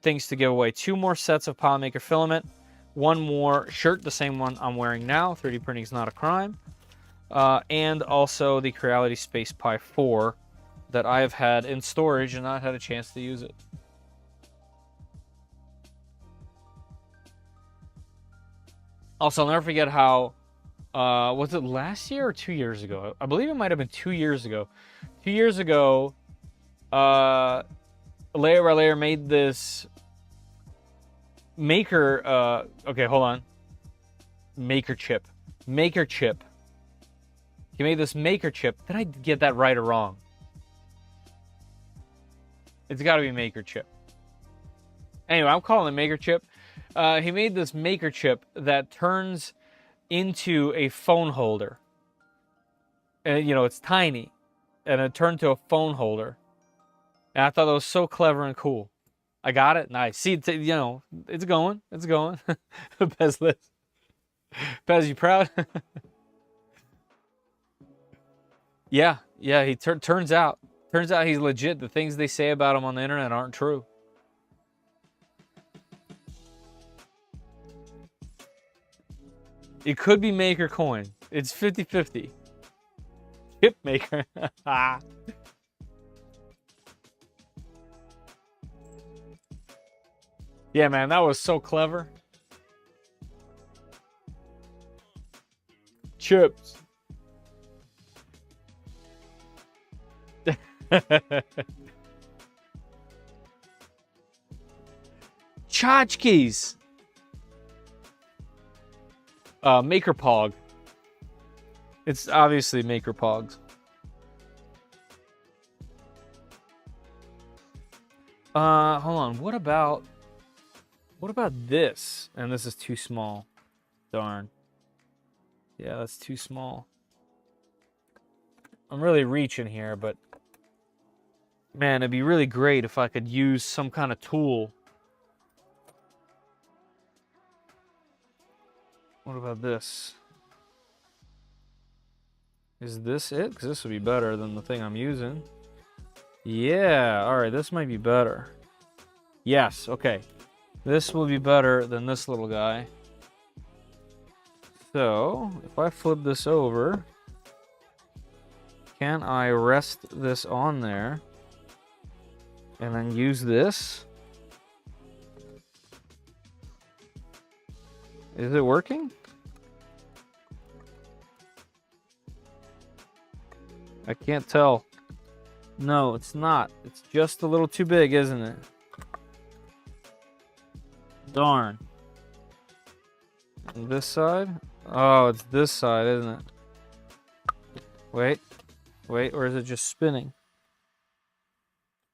things to give away. 2 more sets of Polymaker filament. 1 more shirt, the same one I'm wearing now. 3D printing is not a crime. And also the Creality Space Pi 4 that I have had in storage and not had a chance to use it. Also, I'll never forget how, was it last year or 2 years ago? I believe it might have been 2 years ago. 2 years ago, Layer by Layer made this Maker, okay, hold on. Maker chip. Maker chip. He made this Maker chip. Did I get that right or wrong? It's got to be Maker chip. Anyway, I'm calling it Maker chip. He made this Maker chip that turns into a phone holder. And, you know, it's tiny. And it turned to a phone holder. And I thought that was so clever and cool. I got it. Nice. See, you know, it's going. It's going. Pez list. Pez, you proud? Yeah. He turns out he's legit. The things they say about him on the internet aren't true. It could be Maker coin. It's 50-50. Chip Maker. Yeah, man, that was so clever. Chips. Tchotchkes. Maker Pog. It's obviously Maker Pogs. Hold on. What about this? And this is too small. Darn. Yeah, that's too small. I'm really reaching here, but man, it'd be really great if I could use some kind of tool. What about this? Is this it? Because this would be better than the thing I'm using. Yeah, all right, this might be better. Yes, okay. This will be better than this little guy. So, if I flip this over, can I rest this on there and then use this? Is it working? I can't tell. No, it's not. It's just a little too big, isn't it? Darn. And this side? Oh, it's this side, isn't it? Wait, or is it just spinning?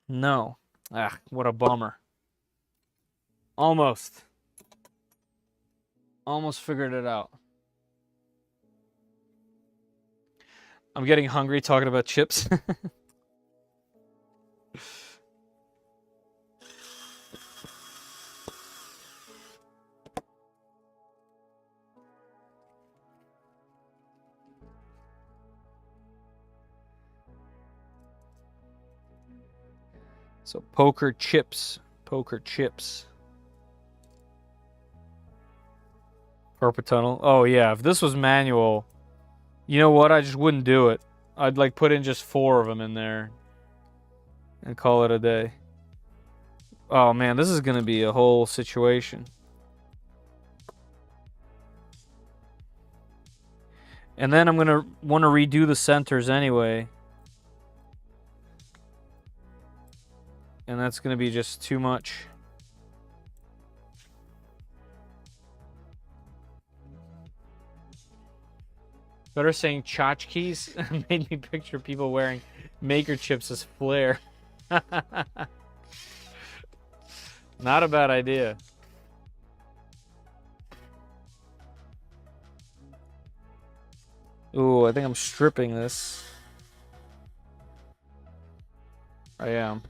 No. Ah, what a bummer. Almost figured it out. I'm getting hungry talking about chips. So poker chips. Poker chips. Carpet tunnel. Oh, yeah. If this was manual, you know what? I just wouldn't do it. I'd like put in just 4 of them in there and call it a day. Oh, man. This is going to be a whole situation. And then I'm going to want to redo the centers anyway. And that's going to be just too much. Better saying tchotchkes made me picture people wearing maker chips as flair. Not a bad idea. Ooh, I think I'm stripping this. I am.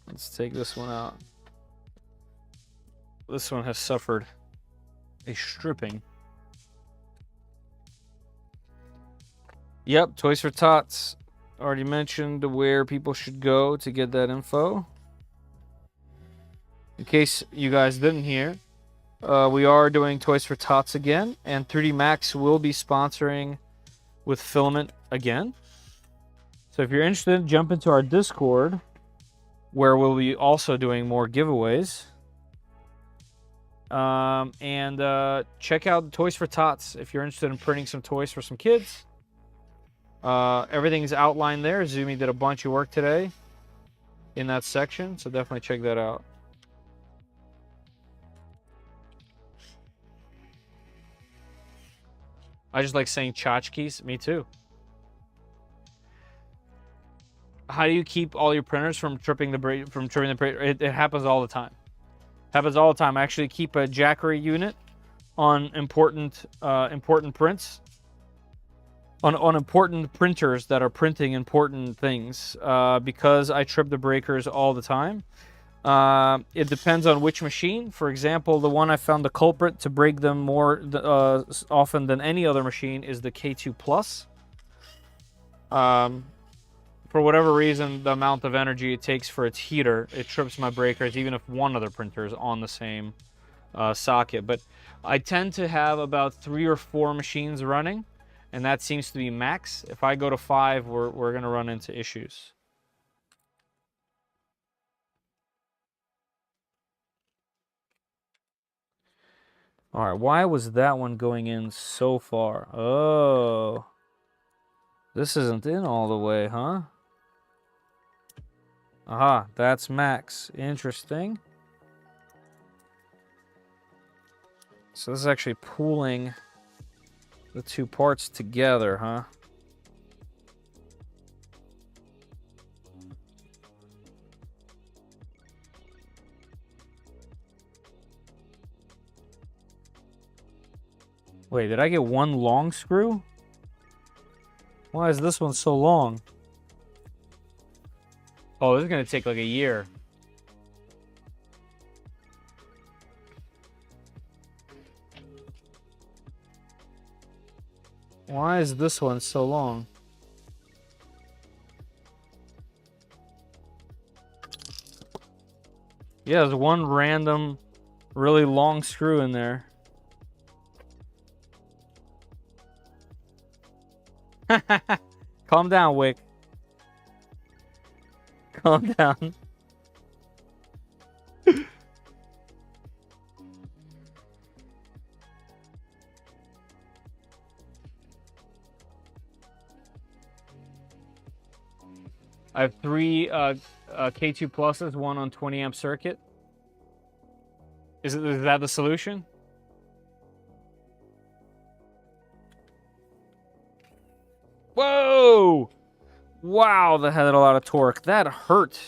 Let's take this one out. This one has suffered a stripping. Yep, Toys for Tots. Already mentioned where people should go to get that info. In case you guys didn't hear, we are doing Toys for Tots again, and 3D Max will be sponsoring with Filament again. So if you're interested, jump into our Discord, where we'll be also doing more giveaways. And check out Toys for Tots if you're interested in printing some toys for some kids. Everything's outlined there. Zumi did a bunch of work today in that section, so definitely check that out. I just like saying tchotchkes. Me too. How do you keep all your printers from tripping the printer? It happens all the time. Happens all the time. I actually keep a Jackery unit on important prints. On important printers that are printing important things, because I trip the breakers all the time. It depends on which machine. For example, the one I found the culprit to break them more often than any other machine is the K2 Plus. For whatever reason, the amount of energy it takes for its heater, it trips my breakers, even if one other printer is on the same socket. But I tend to have about 3 or 4 machines running, and that seems to be max. If I go to 5, we're going to run into issues. All right, why was that one going in so far? Oh, this isn't in all the way, huh? Aha, that's max. Interesting. So this is actually pooling the 2 parts together, huh? Wait, did I get one long screw? Why is this one so long? Oh, this is going to take like a year. Why is this one so long? Yeah, there's one random, really long screw in there. Calm down, Wick. Calm down. I have 3 K2 pluses, one on 20 amp circuit. Is that the solution? Whoa! Wow, that had a lot of torque. That hurt.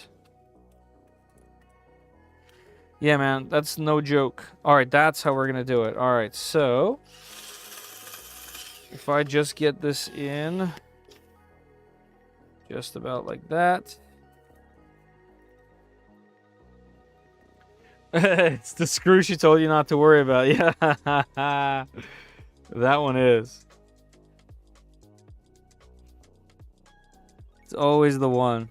Yeah, man, that's no joke. All right, that's how we're going to do it. All right, so if I just get this in just about like that. It's the screw she told you not to worry about. Yeah, that one is. It's always the one.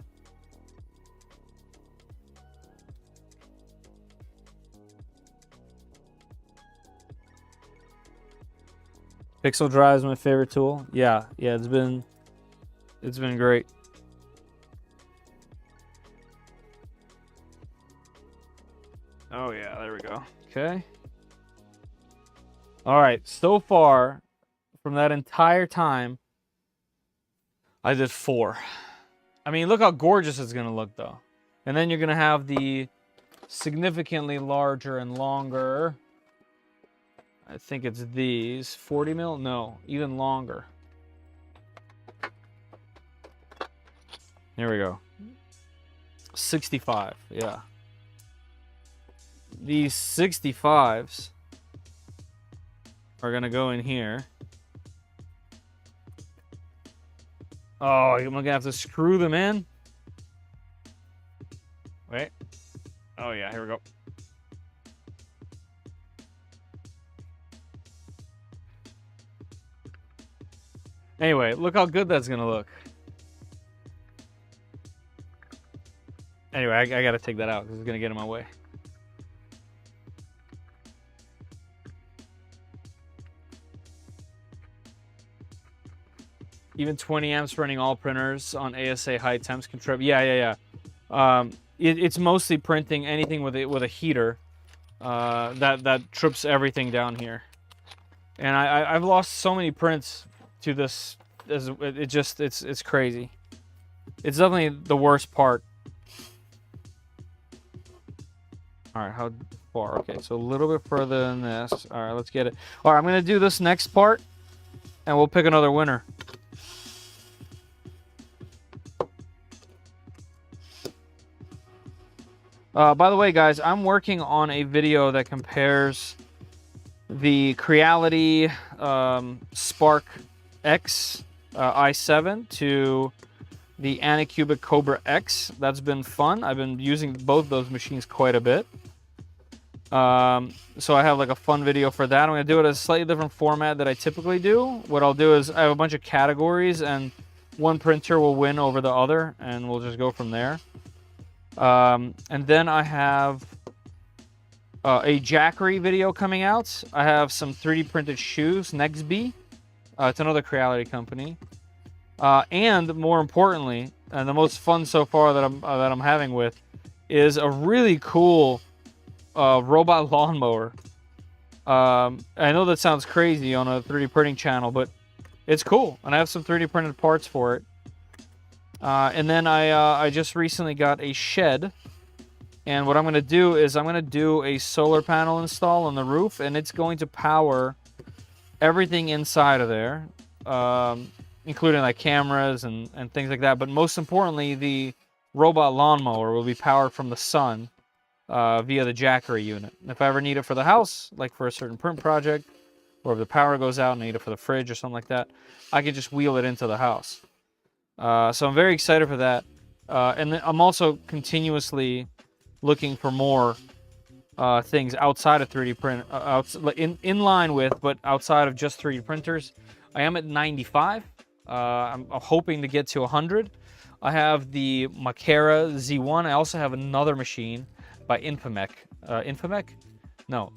Pixel Drive is my favorite tool. Yeah, it's been great. Oh yeah, there we go. Okay. All right, so far from that entire time, I did 4. I mean, look how gorgeous it's gonna look though. And then you're gonna have the significantly larger and longer. I think it's these 40 mil. No, even longer. Here we go. 65. Yeah. These 65s are gonna go in here. Oh, I'm gonna have to screw them in. Wait. Oh yeah, here we go. Anyway, look how good that's gonna look. Anyway, I gotta take that out because it's gonna get in my way. Even 20 amps running all printers on ASA high temps can trip. Yeah. It's mostly printing anything with a heater that trips everything down here. And I've lost so many prints to this. It's crazy. It's definitely the worst part. All right, how far? Okay, so a little bit further than this. All right, let's get it. All right, I'm gonna do this next part, and we'll pick another winner. By the way, guys, I'm working on a video that compares the Creality Spark X i7 to the Anycubic Cobra X. That's been fun. I've been using both those machines quite a bit. So I have like a fun video for that. I'm going to do it in a slightly different format that I typically do. What I'll do is I have a bunch of categories, and one printer will win over the other, and we'll just go from there. And then I have a Jackery video coming out. I have some 3D printed shoes, Nextbee. It's another Creality company. And more importantly, and the most fun so far that I'm having with, is a really cool robot lawnmower. I know that sounds crazy on a 3D printing channel, but it's cool, and I have some 3D printed parts for it. And then I just recently got a shed, and what I'm going to do is I'm going to do a solar panel install on the roof, and it's going to power everything inside of there, including like cameras and things like that. But most importantly, the robot lawnmower will be powered from the sun via the Jackery unit. And if I ever need it for the house, like for a certain print project, or if the power goes out and I need it for the fridge or something like that, I can just wheel it into the house. So I'm very excited for that. And then I'm also continuously looking for more things outside of 3D print, in line with, but outside of just 3D printers. I am at 95. I'm hoping to get to 100. I have the Makera Z1. I also have another machine by Infomec. Infomec? No,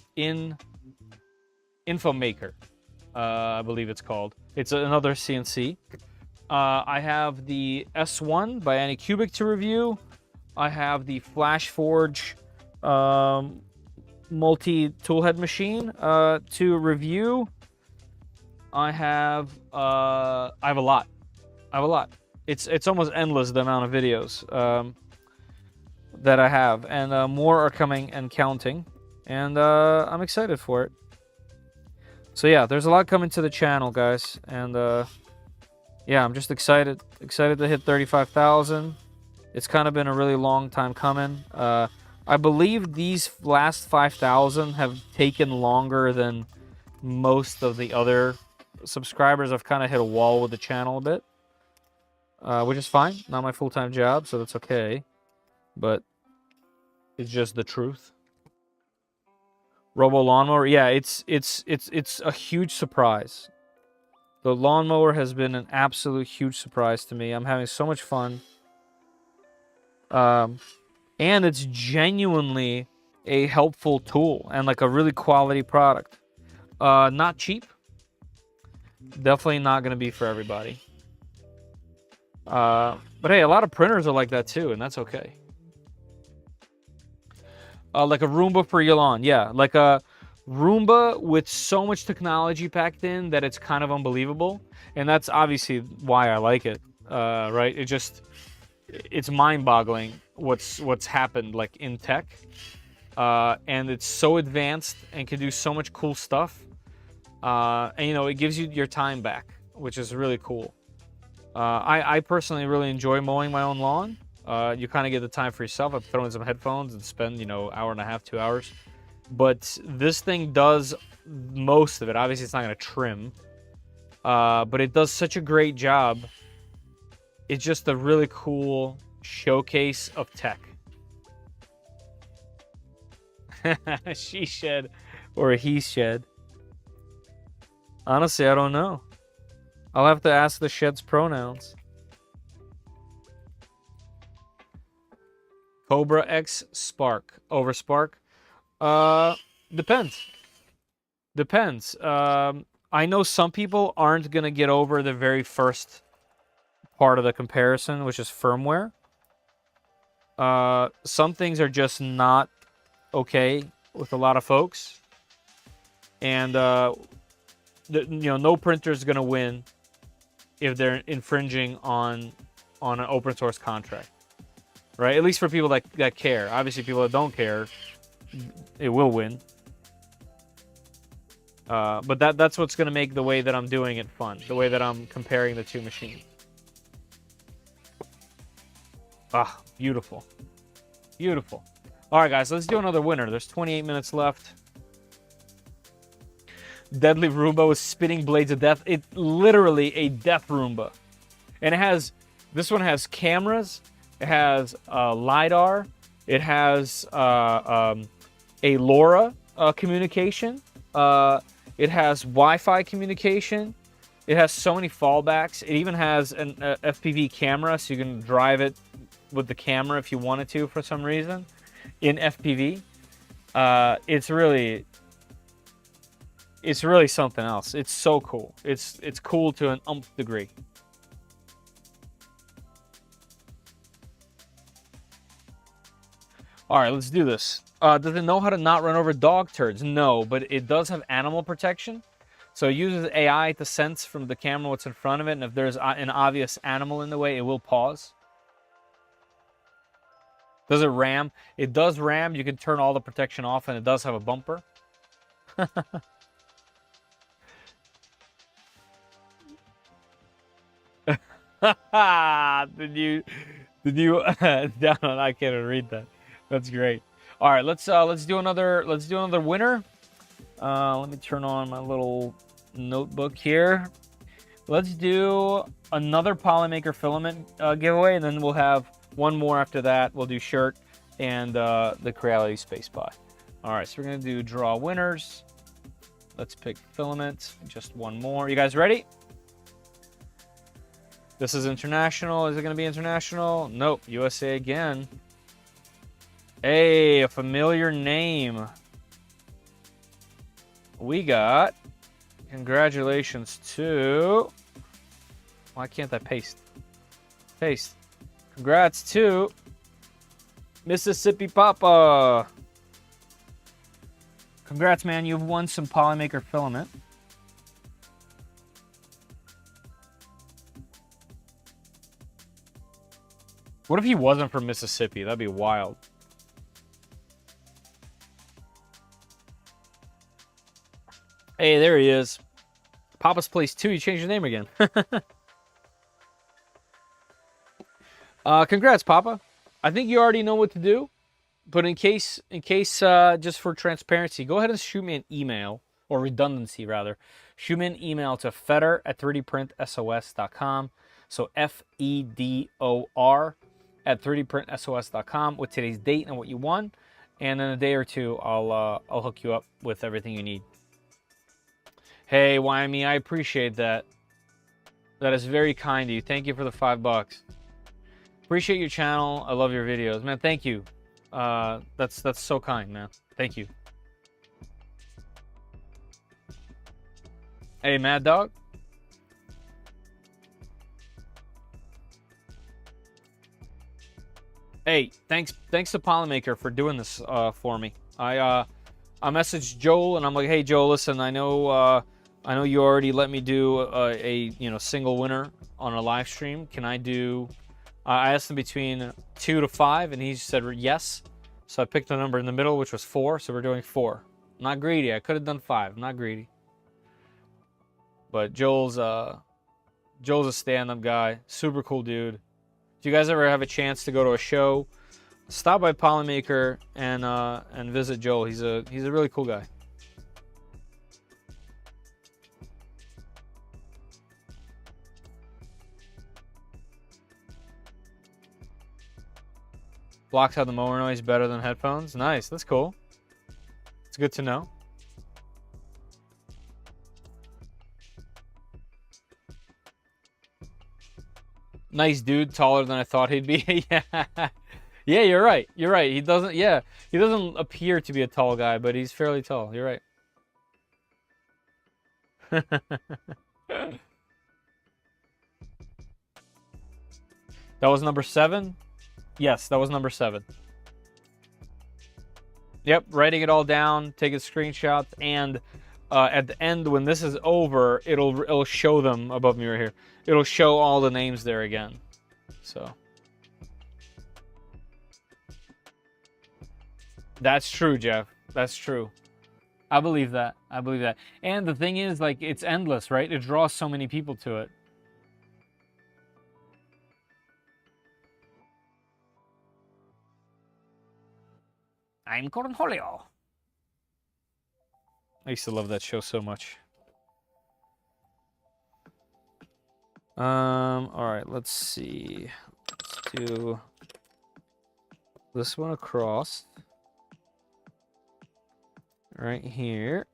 Infomaker, I believe it's called. It's another CNC. I have the S1 by Anycubic to review. I have the FlashForge multi-tool head machine to review. I have a lot. It's almost endless, the amount of videos that I have, and more are coming and counting, and I'm excited for it. So yeah, there's a lot coming to the channel, guys, and yeah, I'm just excited to hit 35,000. It's kind of been a really long time coming. I believe these last 5,000 have taken longer than most of the other subscribers. I've kind of hit a wall with the channel a bit, which is fine. Not my full-time job, so that's okay. But it's just the truth. Robo lawnmower, yeah, it's a huge surprise. The lawnmower has been an absolute huge surprise to me. I'm having so much fun. And it's genuinely a helpful tool and like a really quality product. Not cheap. Definitely not going to be for everybody. But hey, a lot of printers are like that too, and that's okay. Like a Roomba for your lawn. Yeah, like a Roomba with so much technology packed in that it's kind of unbelievable. And that's obviously why I like it, right? It's mind-boggling what's happened like in tech. And it's so advanced and can do so much cool stuff. And, you know, it gives you your time back, which is really cool. I personally really enjoy mowing my own lawn. You kind of get the time for yourself. I throw in some headphones and spend, you know, hour and a half, 2 hours. But this thing does most of it. Obviously, it's not going to trim. But it does such a great job. It's just a really cool showcase of tech. She shed or he shed. Honestly, I don't know. I'll have to ask the shed's pronouns. Cobra X Spark. Over Spark? Depends. Depends. I know some people aren't going to get over the very first part of the comparison, which is firmware. Some things are just not okay with a lot of folks. And, you know, no printer is going to win if they're infringing on an open source contract. Right? At least for people that care. Obviously, people that don't care, it will win. But that's what's going to make the way that I'm doing it fun. The way that I'm comparing the two machines. Ah, beautiful. Beautiful. All right, guys, let's do another winner. There's 28 minutes left. Deadly Roomba with spitting blades of death. It's literally a death Roomba. And it has, this one has cameras. It has LiDAR. It has a LoRa communication. It has Wi-Fi communication. It has so many fallbacks. It even has an FPV camera, so you can drive it with the camera if you wanted to for some reason in FPV. It's really something else. It's so cool. It's cool to an umph degree. All right, let's do this. Does it know how to not run over dog turds? No, but it does have animal protection. So it uses AI to sense from the camera what's in front of it, and if there's an obvious animal in the way, it will pause. Does it ram? It does ram. You can turn all the protection off, and it does have a bumper. Did you down on, I can't even read that. That's great. All right, let's do another winner. Let me turn on my little notebook here. Let's do another Polymaker filament giveaway, and then we'll have one more after that. We'll do shirt and the Creality Space Pie. All right, so we're gonna do draw winners. Let's pick filament. Just one more. You guys ready? This is international. Is it gonna be international? Nope. USA again. Hey, a familiar name. We got, congratulations to, why can't I paste? Paste. Congrats to Mississippi Papa. Congrats, man. You've won some Polymaker filament. What if he wasn't from Mississippi? That'd be wild. Hey, there he is. Papa's Place 2. You changed your name again. Congrats, Papa. I think you already know what to do. But in case, just for transparency, go ahead and shoot me an email, or redundancy, rather. Shoot me an email to fedor@3dprintsos.com. So FEDOR at 3dprintsos.com with today's date and what you won. And in a day or two, I'll hook you up with everything you need. Hey, Wyoming, I appreciate that. That is very kind of you. Thank you for the $5. Appreciate your channel. I love your videos, man. Thank you. That's so kind, man. Thank you. Hey, Mad Dog. Hey, thanks to Polymaker for doing this for me. I messaged Joel and I'm like, hey Joel, listen, I know you already let me do a single winner on a live stream. Can I do? I asked him between 2 to 5, and he said yes. So I picked a number in the middle, which was 4. So we're doing 4. I'm not greedy. I could have done 5. I'm not greedy. But Joel's a stand-up guy, super cool dude. If you guys ever have a chance to go to a show, stop by Polymaker and visit Joel. He's a really cool guy. Blocks out the mower noise better than headphones. Nice, that's cool. It's good to know. Nice dude, taller than I thought he'd be. Yeah. Yeah, you're right. You're right. He doesn't appear to be a tall guy, but he's fairly tall. You're right. That was number 7? Yes, that was number 7. Yep, writing it all down, taking screenshots, and at the end, when this is over, it'll show them above me right here. It'll show all the names there again. So that's true, Jeff. That's true. I believe that. I believe that. And the thing is, like, it's endless, right? It draws so many people to it. I'm Cornholio. I used to love that show so much. All right, let's see. Let's do this one across. Right here.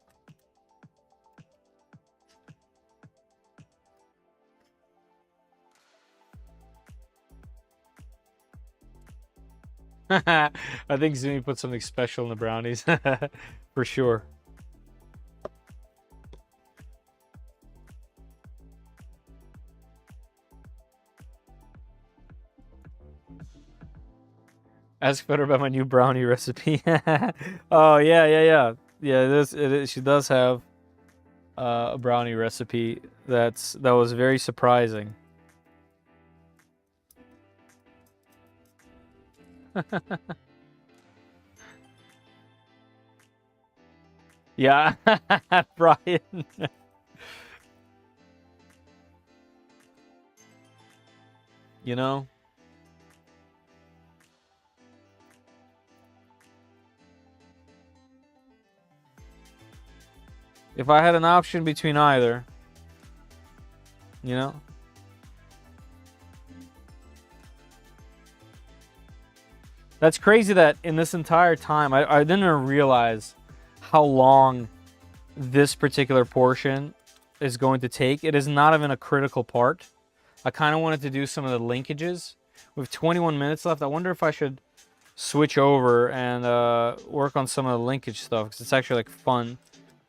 I think Zumi put something special in the brownies. For sure. Ask better about my new brownie recipe. Oh, yeah. Yeah, she does have a brownie recipe that was very surprising. Yeah, Brian. You know? If I had an option between either, you know? That's crazy that in this entire time, I didn't realize how long this particular portion is going to take. It is not even a critical part. I kind of wanted to do some of the linkages. We have 21 minutes left. I wonder if I should switch over and work on some of the linkage stuff, because it's actually like fun.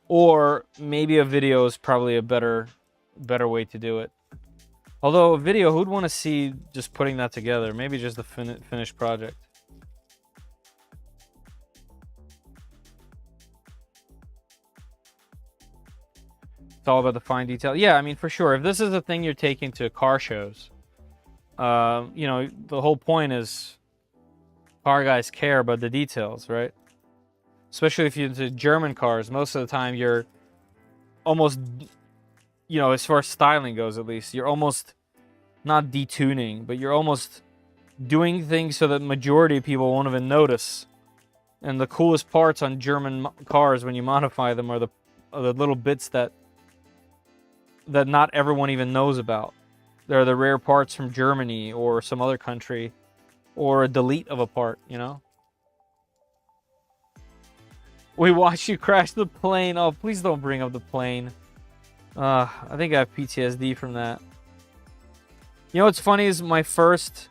Or maybe a video is probably a better way to do it. Although a video, who'd want to see just putting that together? Maybe just the finished project. It's all about the fine detail. Yeah, I mean, for sure. If this is a thing you're taking to car shows, you know, the whole point is car guys care about the details, right? Especially if you're into German cars, most of the time you're almost, you know, as far as styling goes at least, you're almost not detuning, but you're almost doing things so that majority of people won't even notice. And the coolest parts on German cars when you modify them are the little bits that not everyone even knows about. They're the rare parts from Germany or some other country, or a delete of a part, you know? We watched you crash the plane. Oh, please don't bring up the plane. I think I have PTSD from that. You know what's funny is my first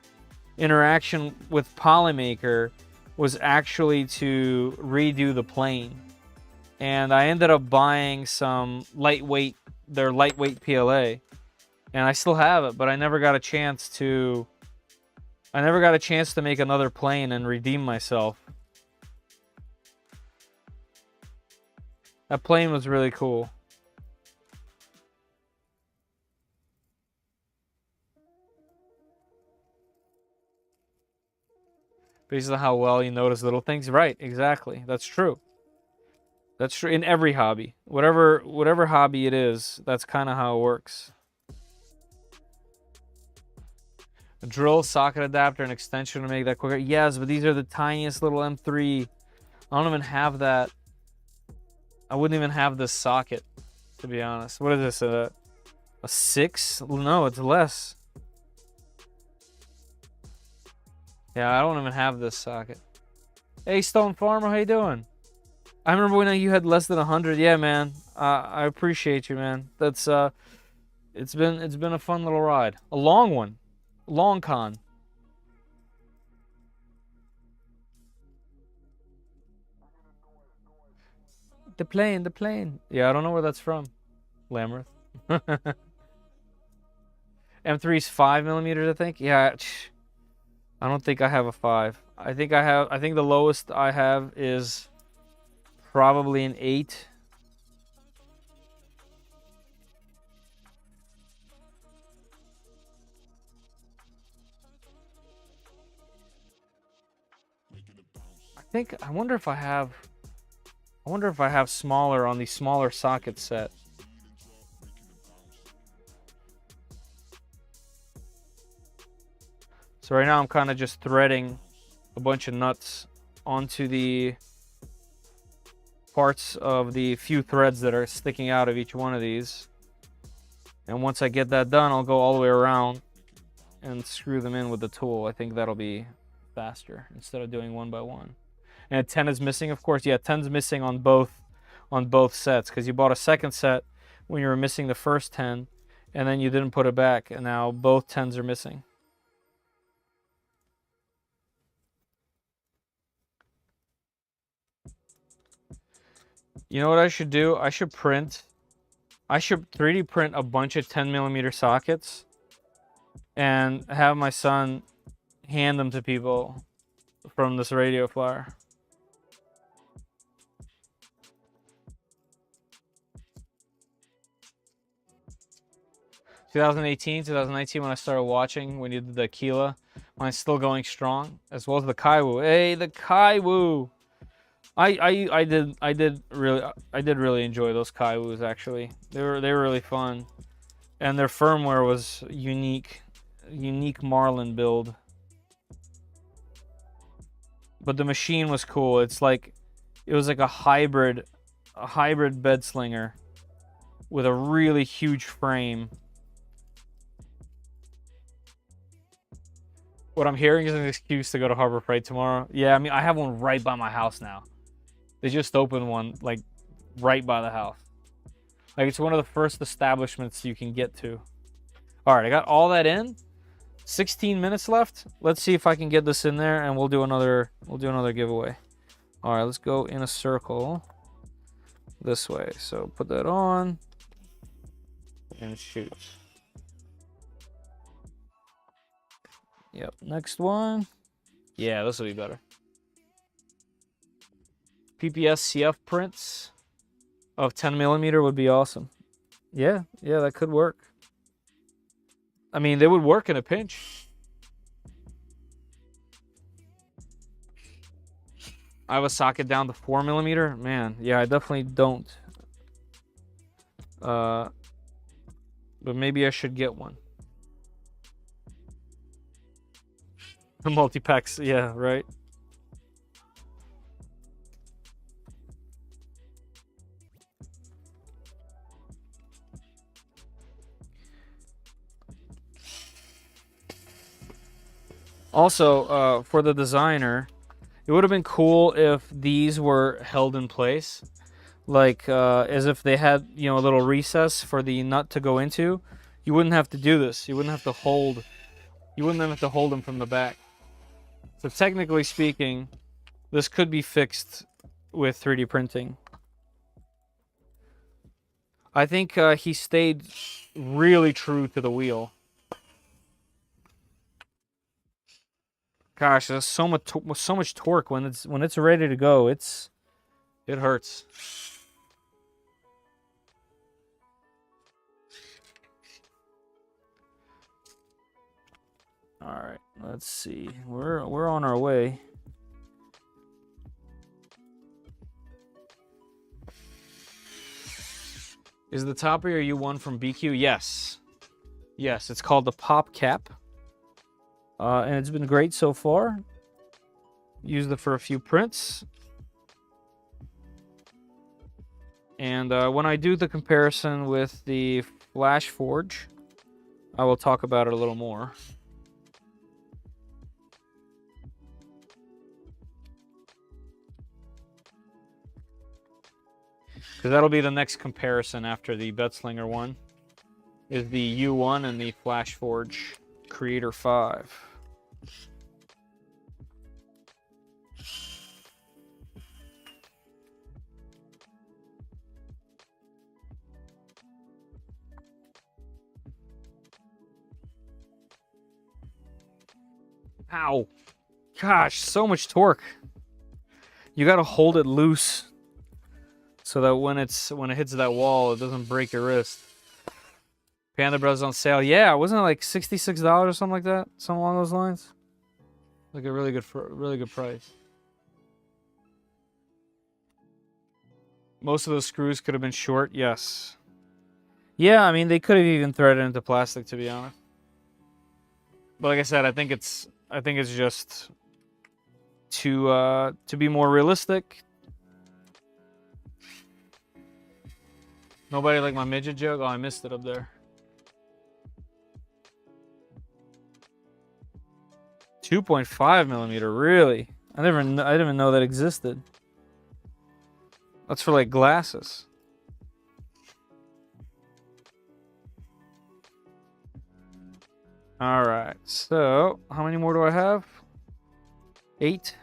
interaction with Polymaker was actually to redo the plane. And I ended up buying some their lightweight PLA. And I still have it, but I never got a chance to make another plane and redeem myself. That plane was really cool. Based on how well you notice little things. Right, exactly. That's true. That's true in every hobby. Whatever hobby it is, that's kind of how it works. A drill, socket adapter, and extension to make that quicker. Yes, but these are the tiniest little M3. I don't even have that. I wouldn't even have this socket, to be honest. What is this? A 6? No, it's less. Yeah, I don't even have this socket. Hey, Stone Farmer, how you doing? I remember when you had less than 100. Yeah, man. I appreciate you, man. That's it's been a fun little ride. A long one. Long con. The plane. Yeah, I don't know where that's from. Lammerth. M3's 5mm, I think. Yeah, I don't think I have a 5. I think the lowest I have is probably an 8. I wonder if I have smaller on the smaller socket set. So right now I'm kind of just threading a bunch of nuts onto the parts of the few threads that are sticking out of each one of these. And once I get that done, I'll go all the way around and screw them in with the tool. I think that'll be faster instead of doing one by one. And 10 is missing, of course. Yeah, 10's missing on both sets because you bought a second set when you were missing the first 10 and then you didn't put it back, and now both 10s are missing. You know what I should do? I should 3D print a bunch of 10mm sockets and have my son hand them to people from this radio flyer. (2018, 2019) when I started watching, when you did the Aquila. Mine's still going strong, as well as the Kaiwu. Hey, the Kaiwu! I did really enjoy those Kaiwus, actually. They were really fun, and their firmware was unique Marlin build. But the machine was cool. It was like a hybrid bed slinger with a really huge frame. What I'm hearing is an excuse to go to Harbor Freight tomorrow. Yeah, I mean, I have one right by my house now. They just opened one, like, right by the house. Like, it's one of the first establishments you can get to. All right, I got all that in. 16 minutes left. Let's see if I can get this in there, and we'll do another giveaway. All right, let's go in a circle this way. So put that on and shoot. Yep, next one. Yeah, this will be better. PPS CF prints of 10mm would be awesome. Yeah, that could work. I mean, they would work in a pinch. I have a socket down to 4mm. Man, yeah, I definitely don't. But maybe I should get one. Multi-packs, yeah, right. Also, for the designer, it would have been cool if these were held in place, like as if they had, a little recess for the nut to go into. you wouldn't have to do this. You wouldn't have to hold them from the back. So technically speaking, this could be fixed with 3D printing. I think he stayed really true to the wheel. Gosh, there's so much torque when it's ready to go. It hurts. All right, let's see. We're on our way. Is the top of your U1 from BQ? Yes. Yes, it's called the Pop Cap. And it's been great so far. Used it for a few prints. And when I do the comparison with the Flash Forge, I will talk about it a little more. Because that'll be the next comparison after the Betzlinger one, is the U1 and the Flash Forge Creator 5. Ow. Gosh, so much torque. You gotta hold it loose so that when it hits that wall, it doesn't break your wrist. Panda Bros on sale. Yeah, wasn't it like $66 or something like that? Something along those lines. Like a really good price. Most of those screws could have been short, yes. Yeah, I mean they could have even threaded into plastic, to be honest. But like I said, I think it's just to be more realistic. Nobody like my midget joke? Oh, I missed it up there. 2.5 millimeter, really? I didn't even know that existed. That's for like glasses. All right, so how many more do I have? 8.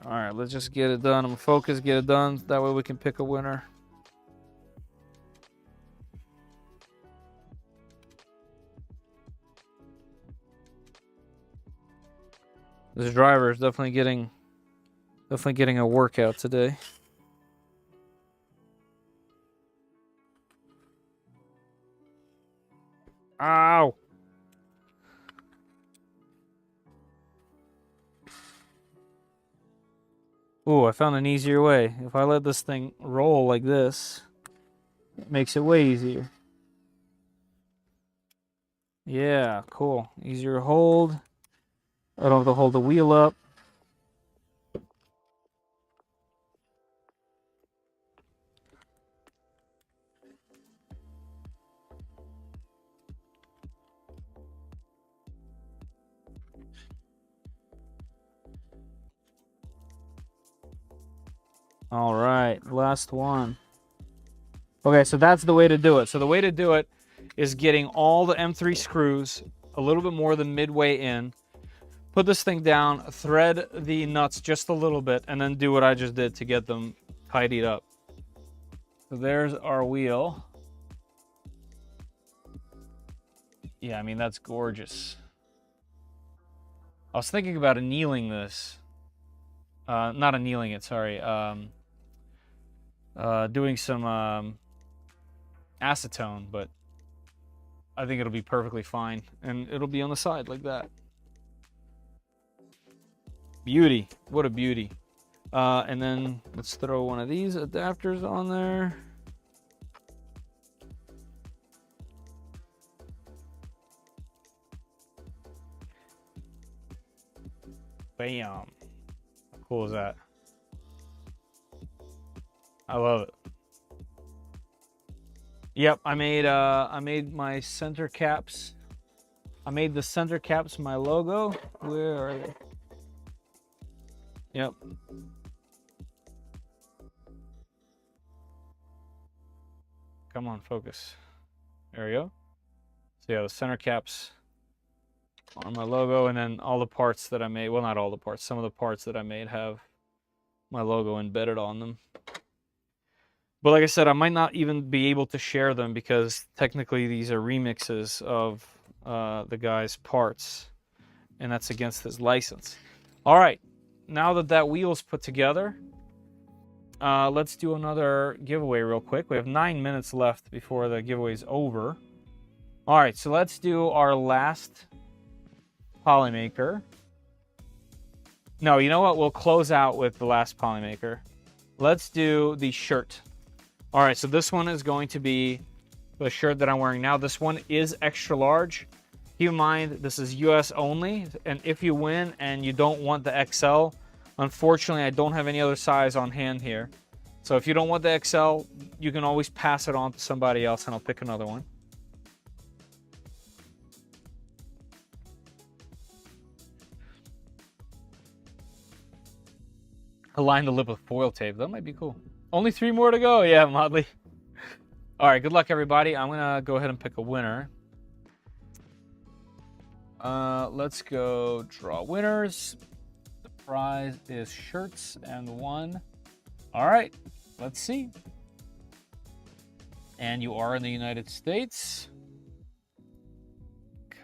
All right, let's just get it done. I'm gonna focus, get it done. That way we can pick a winner. This driver is definitely getting a workout today. Ow! Ooh, I found an easier way. If I let this thing roll like this, it makes it way easier. Yeah, cool. Easier to hold. I don't have to hold the wheel up. All right, last one. Okay, so that's the way to do it. So the way to do it is getting all the M3 screws a little bit more than midway in. Put this thing down, thread the nuts just a little bit, and then do what I just did to get them tidied up. So there's our wheel. Yeah, I mean, that's gorgeous. I was thinking about annealing this. Not annealing it, sorry. Doing some acetone, but I think it'll be perfectly fine. And it'll be on the side like that. Beauty. What a beauty. And then let's throw one of these adapters on there. Bam. How cool is that? I love it. Yep, I made my center caps. I made the center caps my logo. Where are they? Yep. Come on, focus. There we go. So yeah, the center caps on my logo, and then all the parts that I made, well, not all the parts, some of the parts that I made have my logo embedded on them. But like I said, I might not even be able to share them because technically these are remixes of the guy's parts, and that's against his license. All right, now that that wheel's put together, let's do another giveaway real quick. We have 9 minutes left before the giveaway's over. All right, so let's do our last polymaker. No, you know what? We'll close out with the last polymaker. Let's do the shirt. All right, so this one is going to be the shirt that I'm wearing now. This one is extra large. Keep in mind, this is US only, and if you win and you don't want the XL, unfortunately, I don't have any other size on hand here. So if you don't want the XL, you can always pass it on to somebody else, and I'll pick another one. Align the lip with foil tape. That might be cool. Only 3 more to go. Yeah, Motley. All right, good luck, everybody. I'm going to go ahead and pick a winner. Let's go draw winners. The prize is shirts and 1. All right, let's see. And you are in the United States.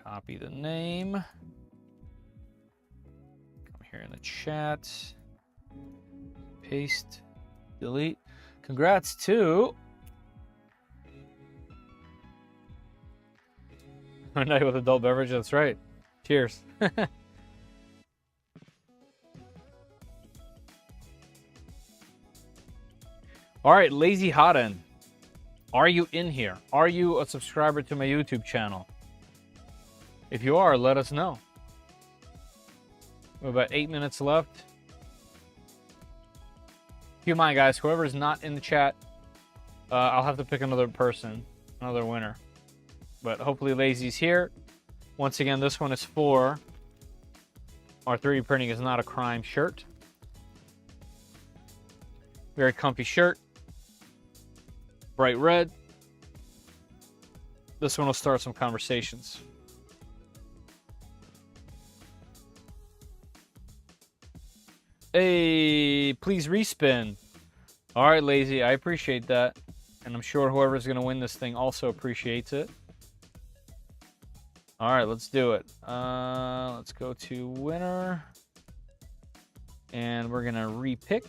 Copy the name. Come here in the chat. Paste. Delete. Congrats to a night with adult beverage. That's right. Cheers. All right, Lazy Hotten. Are you in here? Are you a subscriber to my YouTube channel? If you are, let us know. We have about 8 minutes left. Keep in mind, guys, whoever's not in the chat, I'll have to pick another person, another winner. But hopefully Lazy's here. Once again, this one is for our 3D printing is not a crime shirt. Very comfy shirt. Bright red. This one will start some conversations. Hey, please respin. All right, Lazy, I appreciate that. And I'm sure whoever's going to win this thing also appreciates it. All right, let's do it. Let's go to winner. And we're going to repick.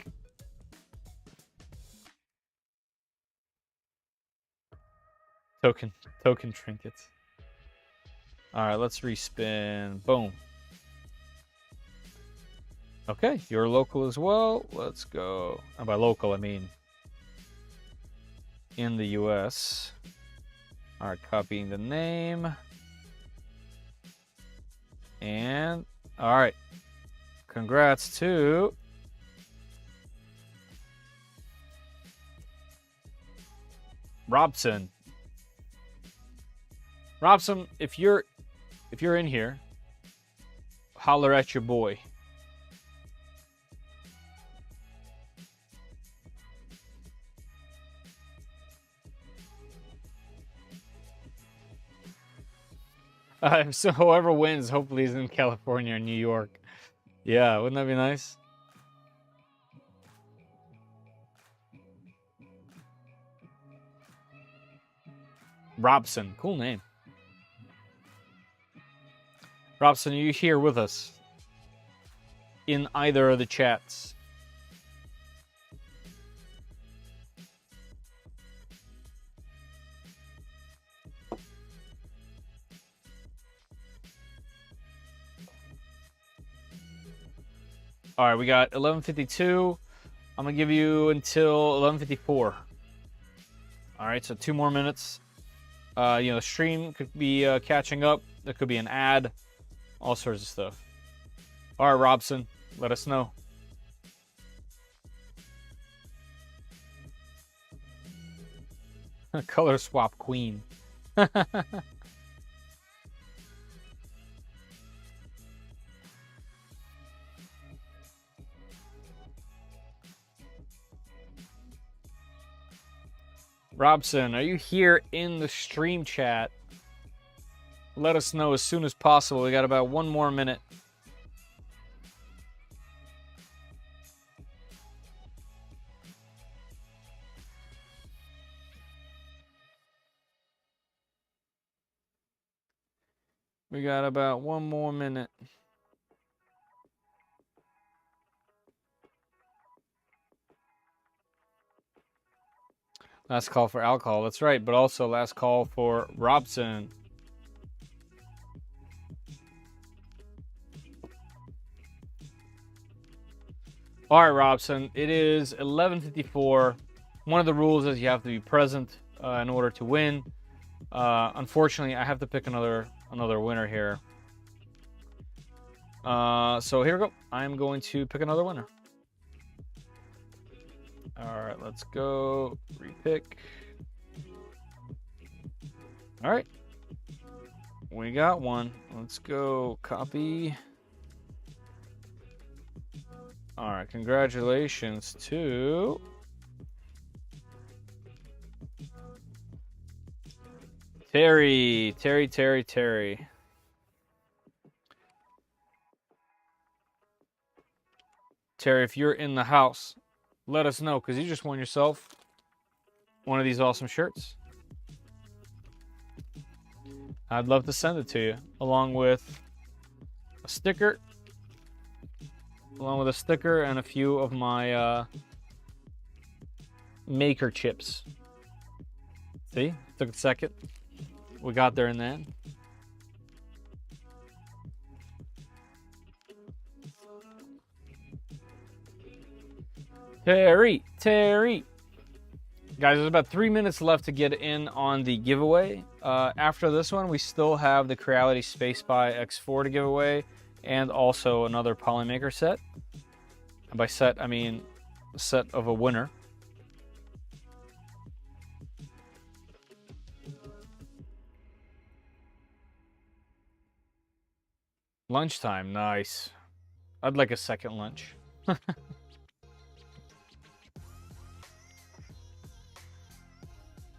Token trinkets. All right, let's respin. Boom. Okay, you're local as well. Let's go. And by local, I mean in the US. All right, copying the name. And, all right. Congrats to Robson. Robson, if you're in here, holler at your boy. So whoever wins, hopefully, is in California or New York. Yeah, wouldn't that be nice? Robson, cool name. Robson, are you here with us? In either of the chats? All right, we got 11:52. I'm gonna give you until 11:54. All right, so 2 more minutes. The stream could be catching up. There could be an ad, all sorts of stuff. All right, Robson, let us know. Color swap queen. Robson, are you here in the stream chat? Let us know as soon as possible. We got about 1 more minute. We got about 1 more minute. Last call for alcohol. That's right, but also last call for Robson. All right, Robson. It is 11:54. One of the rules is you have to be present in order to win. Unfortunately, I have to pick another winner here. So here we go. I'm going to pick another winner. All right, let's go. Repick. All right. We got one. Let's go copy. All right, congratulations to Terry. Terry. Terry, if you're in the house, let us know, because you just won yourself one of these awesome shirts. I'd love to send it to you, along with a sticker. And a few of my maker chips. See? Took a second. We got there in the end. Terry. Guys, there's about 3 minutes left to get in on the giveaway. After this one, we still have the Creality Space Spy X4 to give away, and also another Polymaker set. And by set, I mean a set of a winner. Lunchtime, nice. I'd like a second lunch.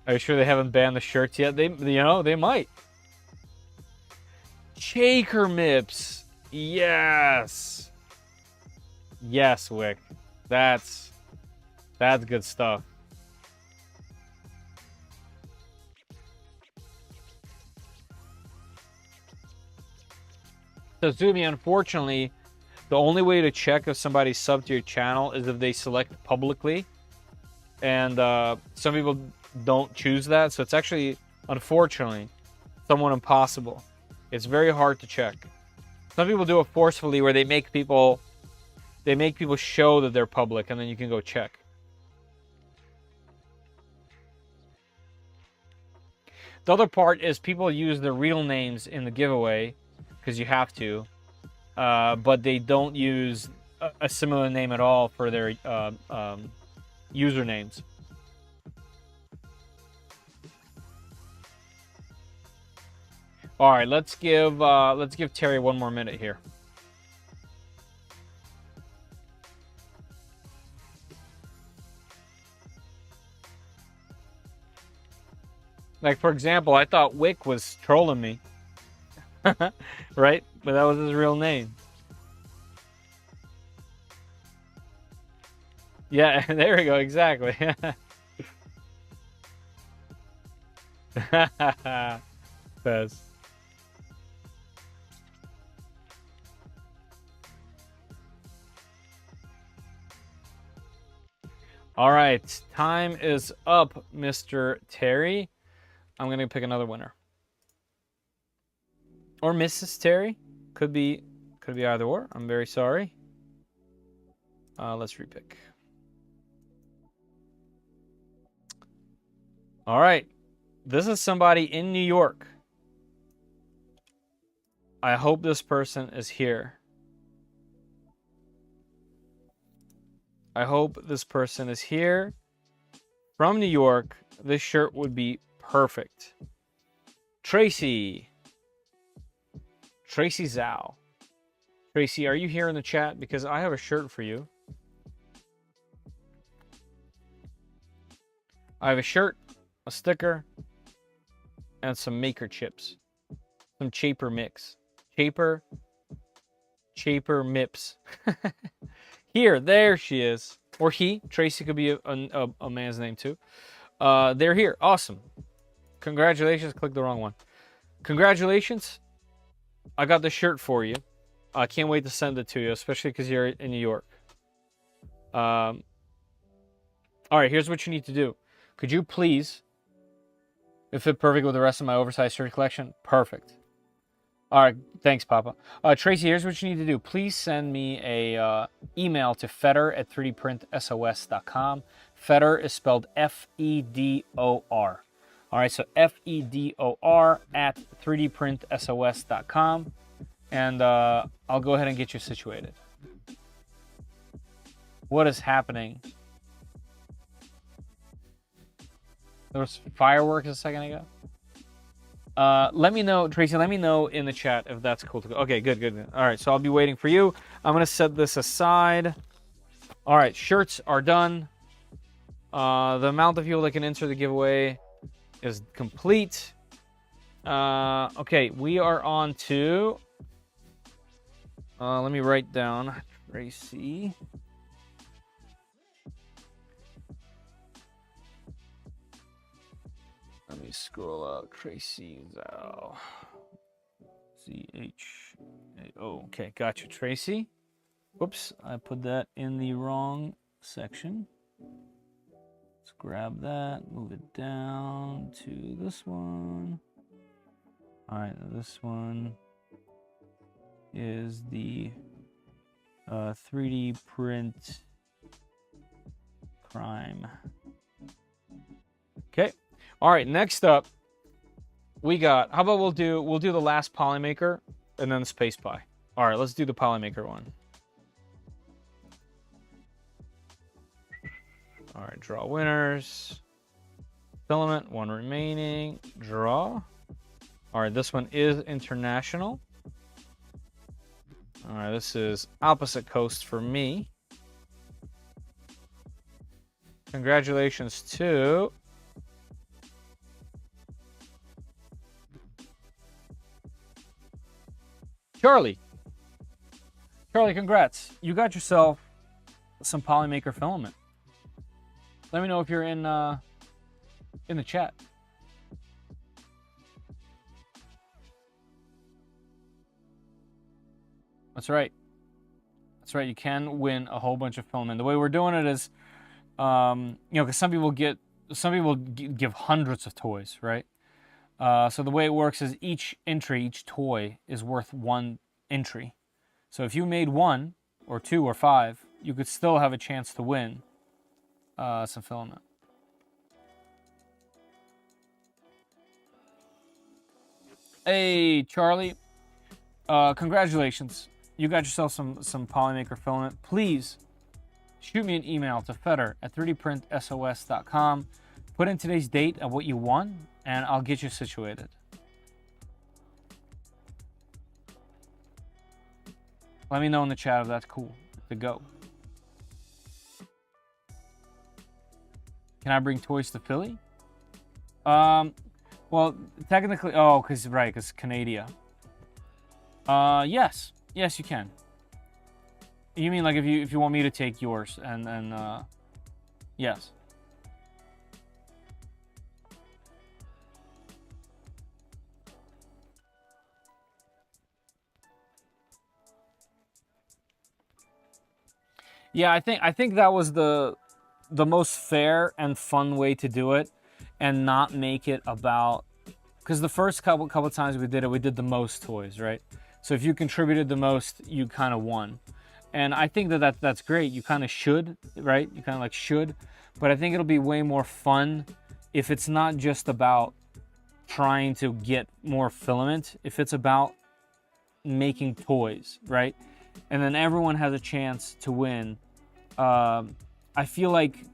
Are you sure they haven't banned the shirts yet? They might. Shaker Mips. Yes. Yes, Wick. That's good stuff. So Zumi, unfortunately, the only way to check if somebody's subbed to your channel is if they select publicly. And some people don't choose that, so it's actually, unfortunately, somewhat impossible. It's very hard to check. Some people do it forcefully, where they make people show that they're public, and then you can go check. The other part is people use their real names in the giveaway, because you have to, but they don't use a similar name at all for their usernames. All right, let's give Terry 1 more minute here. Like, for example, I thought Wick was trolling me. Right? But that was his real name. Yeah, there we go, exactly. Fez. All right, time is up, Mr. Terry. I'm going to pick another winner. Or Mrs. Terry. Could be either or. I'm very sorry. Let's repick. All right. This is somebody in New York. I hope this person is here. I hope this person is here. From New York, this shirt would be perfect. Tracy Zhao. Tracy, are you here in the chat? Because I have a shirt for you. I have a shirt a sticker, and some maker chips. Some Chaper mix. Chaper Mips. Here, there she is. Or he. Tracy could be a man's name too. They're here. Awesome. Congratulations. Click the wrong one. Congratulations. I got the shirt for you. I can't wait to send it to you, especially because you're in New York. All right, here's what you need to do. Could you please, it fit perfect with the rest of my oversized shirt collection? Perfect. All right, thanks, Papa. Tracy, here's what you need to do. Please send me a email to fedor@3dprintsos.com. Fedor is spelled Fedor. All right, so Fedor at 3dprintsos.com. And I'll go ahead and get you situated. What is happening? There was fireworks a second ago. Let me know, Tracy, let me know in the chat if that's cool to go. Okay, good. All right, so I'll be waiting for you. I'm going to set this aside. All right, shirts are done. The amount of people that can enter the giveaway is complete. Okay, we are on to... let me write down Tracy. Let me scroll out. Tracy Zhao. Z-H-A-O. Okay, gotcha, Tracy. Whoops, I put that in the wrong section. Let's grab that, move it down to this one. All right, this one is the 3D print crime. Okay. All right, next up, we got, how about we'll do the last Polymaker and then the Space Pie. All right, let's do the Polymaker one. All right, draw winners. Filament, one remaining. Draw. All right, this one is international. All right, this is opposite coast for me. Congratulations to... Charlie, congrats. You got yourself some Polymaker filament. Let me know if you're in the chat. That's right. That's right. You can win a whole bunch of filament. The way we're doing it is, because some people give hundreds of toys, right? So the way it works is each entry, each toy is worth one entry. So if you made 1 or 2 or 5, you could still have a chance to win some filament. Hey, Charlie. Congratulations. You got yourself some Polymaker filament. Please shoot me an email to fedor@3dprintsos.com. Put in today's date of what you won, and I'll get you situated. Let me know in the chat if that's cool to go. Can I bring toys to Philly? Well, technically, because Canada. Yes, you can. You mean like if you want me to take yours, and yes. Yeah, I think that was the most fair and fun way to do it, and not make it about, because the first couple times we did it, we did the most toys, right? So if you contributed the most, you kind of won, and I think that's great. You kind of should, right? You kind of like should, but I think it'll be way more fun if it's not just about trying to get more filament. If it's about making toys, right? And then everyone has a chance to win. I feel like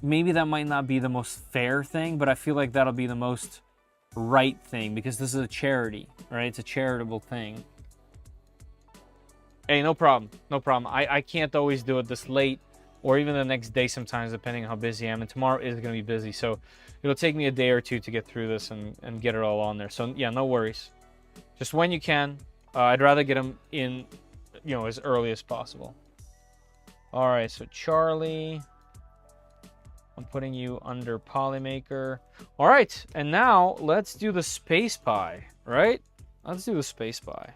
maybe that might not be the most fair thing, but I feel like that'll be the most right thing, because this is a charity, right? It's a charitable thing. Hey, no problem. I can't always do it this late. or even the next day sometimes, depending on how busy I am. And tomorrow is going to be busy, so it'll take me a day or two to get through this and get it all on there. So yeah, no worries. Just when you can. I'd rather get them in, you know, as early as possible. All right, so Charlie, I'm putting you under Polymaker. All right, and now let's do the Space Pie, right? Let's do the Space Pie.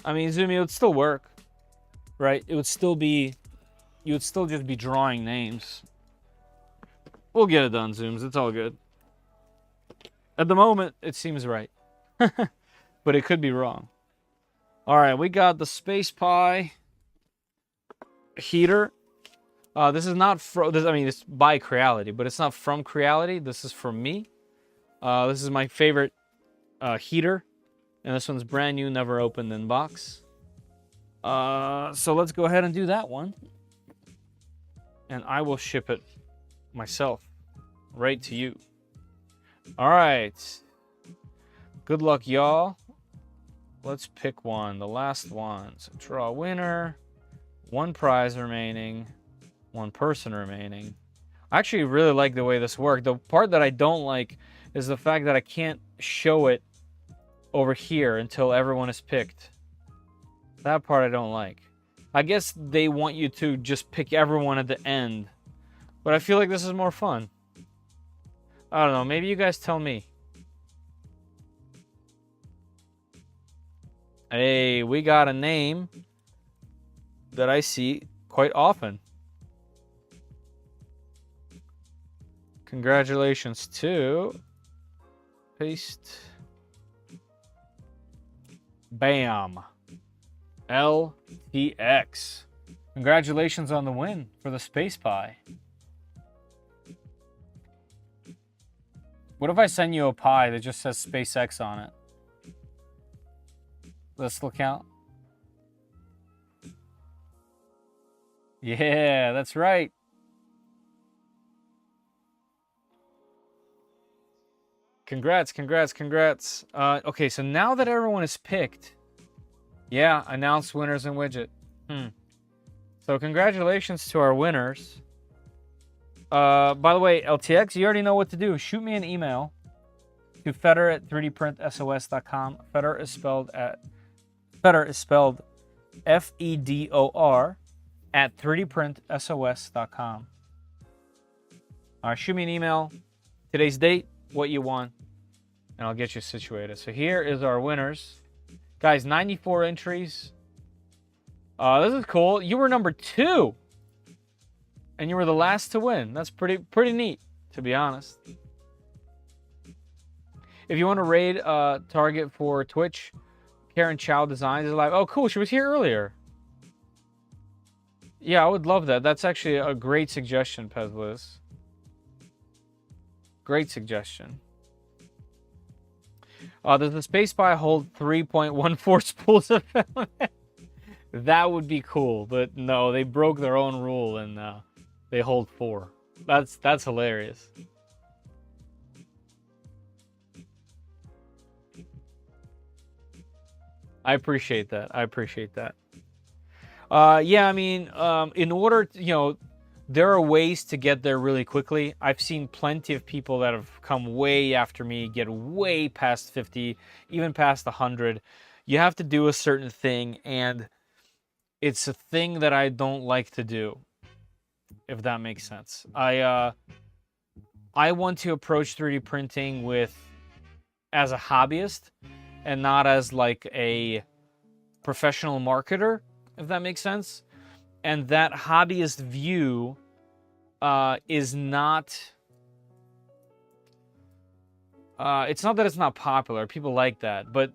I mean, Zumi, it would still work, right? It would still be, you would still just be drawing names. We'll get it done, Zooms. It's all good. At the moment, it seems right. But it could be wrong. All right, we got the Space Pie heater. This is not from, I mean, it's by Creality, but it's not from Creality. This is from me. This is my favorite heater. And this one's brand new, never opened in box. So let's go ahead and do that one. And I will ship it myself right to you. All right. Good luck, y'all. Let's pick one. The last one. So draw a winner. One prize remaining. One person remaining. I actually really like the way this worked. The part that I don't like is the fact that I can't show it over here until everyone is picked. That part I don't like. I guess they want you to just pick everyone at the end. But I feel like this is more fun. I don't know. Maybe you guys tell me. Hey, we got a name that I see quite often. Congratulations to... Paste. Bam. LTX. Congratulations on the win for the Space Pie. What if I send you a pie that just says SpaceX on it? Does that still count? Yeah, that's right. Congrats, congrats, congrats. Okay, so now that everyone is picked, yeah, announce winners and widget. So congratulations to our winners. By the way, LTX, you already know what to do. Shoot me an email to fedor@3dprintsos.com. Fedor is spelled Fedor at 3dprintsos.com. All right, shoot me an email. Today's date, what you want, and I'll get you situated. So here is our winners. Guys, 94 entries. This is cool. You were number 2. And you were the last to win. That's pretty neat, to be honest. If you want to raid Target for Twitch, Karen Chow Designs is live. Oh, cool. She was here earlier. Yeah, I would love that. That's actually a great suggestion, Pezliz. Great suggestion. Does the Space Pie hold 3.14 spools of film? That would be cool, but no, they broke their own rule and they hold 4. That's hilarious. I appreciate that. I appreciate that. Yeah, I mean, in order to, you know, there are ways to get there really quickly. I've seen plenty of people that have come way after me, get way past 50, even past 100. You have to do a certain thing, and it's a thing that I don't like to do, if that makes sense. I want to approach 3D printing as a hobbyist and not as like a professional marketer, if that makes sense. And that hobbyist view is not... it's not that it's not popular. People like that. But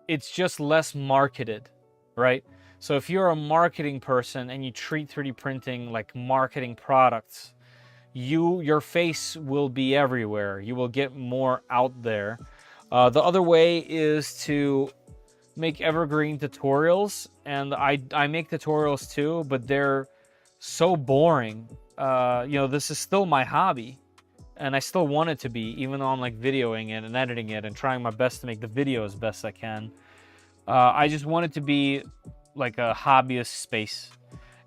it's just less marketed, right? So if you're a marketing person and you treat 3D printing like marketing products, your face will be everywhere. You will get more out there. The other way is to make evergreen tutorials, and I make tutorials too, but they're so boring. You know, this is still my hobby, and I still want it to be, even though I'm like videoing it and editing it and trying my best to make the video as best I can. I just want it to be like a hobbyist space,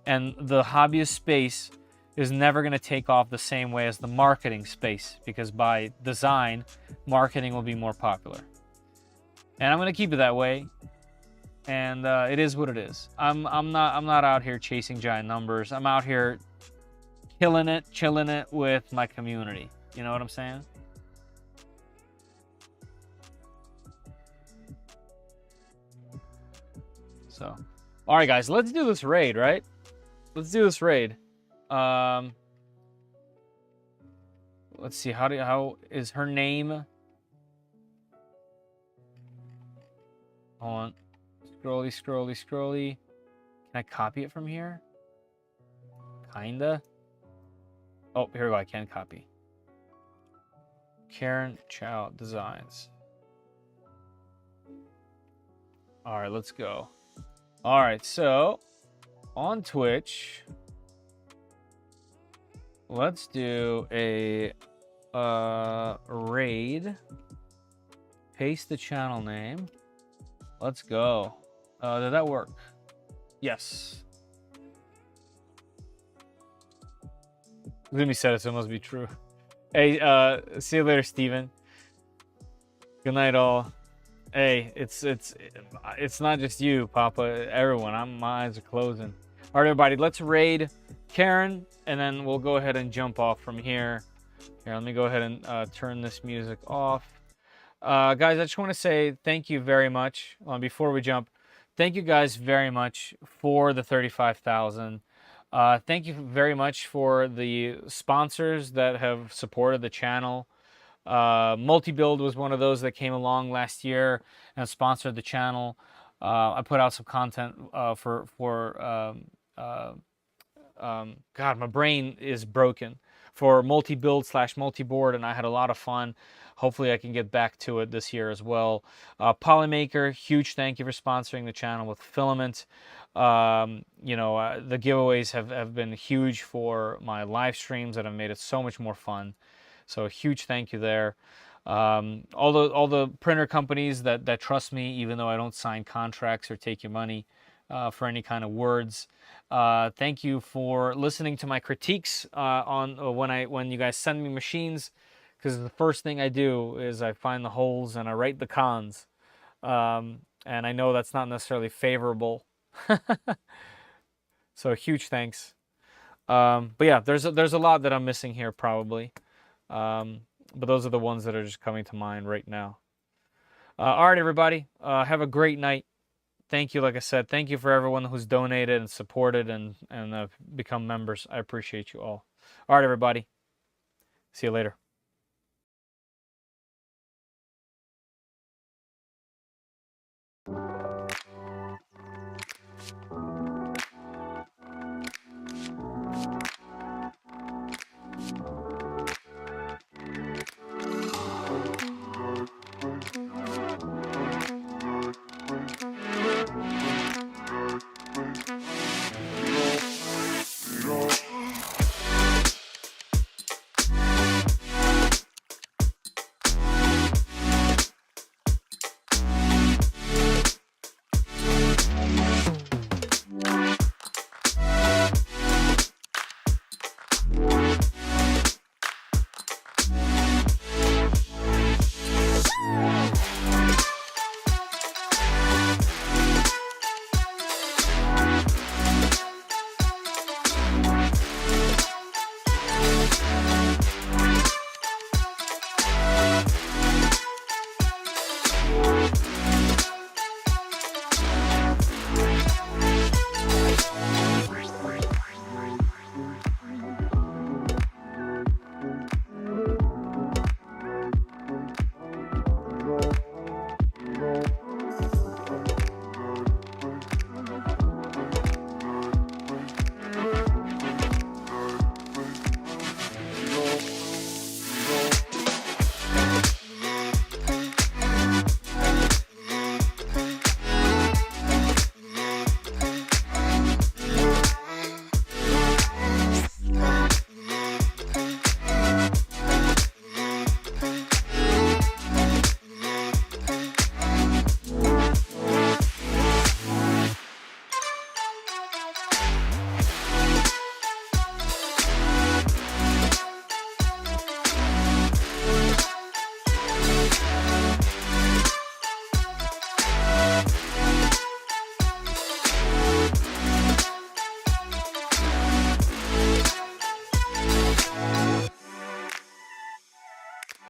and the hobbyist space is never going to take off the same way as the marketing space, because by design, marketing will be more popular. And I'm going to keep it that way. And it is what it is. I'm not out here chasing giant numbers. I'm out here killing it, chilling it with my community. You know what I'm saying? So, all right, guys, let's do this raid, right? Let's do this raid. Let's see, how is her name? Hold on. Scrolly, scrolly, scrolly. Can I copy it from here? Kinda. Oh, here we go. I can copy. Karen Chow Designs. All right, let's go. All right, so on Twitch, let's do a raid. Paste the channel name. Let's go. Did that work? Yes. Lumi said it, so it must be true. Hey, see you later, Steven. Good night, all. Hey, it's not just you, Papa. Everyone. My eyes are closing. All right, everybody, let's raid Karen, and then we'll go ahead and jump off from here. Here, let me go ahead and turn this music off. Guys, I just want to say thank you very much. Before we jump, thank you guys very much for the 35,000. Thank you very much for the sponsors that have supported the channel. Multi-Build was one of those that came along last year and sponsored the channel. I put out some content God, my brain is broken. For Multi-Build / Multi-Board, and I had a lot of fun. Hopefully I can get back to it this year as well. Polymaker, huge thank you for sponsoring the channel with filament. You know, the giveaways have been huge for my live streams that have made it so much more fun. So a huge thank you there. All the printer companies that trust me, even though I don't sign contracts or take your money for any kind of words. Thank you for listening to my critiques on when you guys send me machines, because the first thing I do is I find the holes and I write the cons. And I know that's not necessarily favorable. So huge thanks. But yeah, there's a lot that I'm missing here probably. But those are the ones that are just coming to mind right now. All right, everybody. Have a great night. Thank you, like I said. Thank you for everyone who's donated and supported and become members. I appreciate you all. All right, everybody. See you later.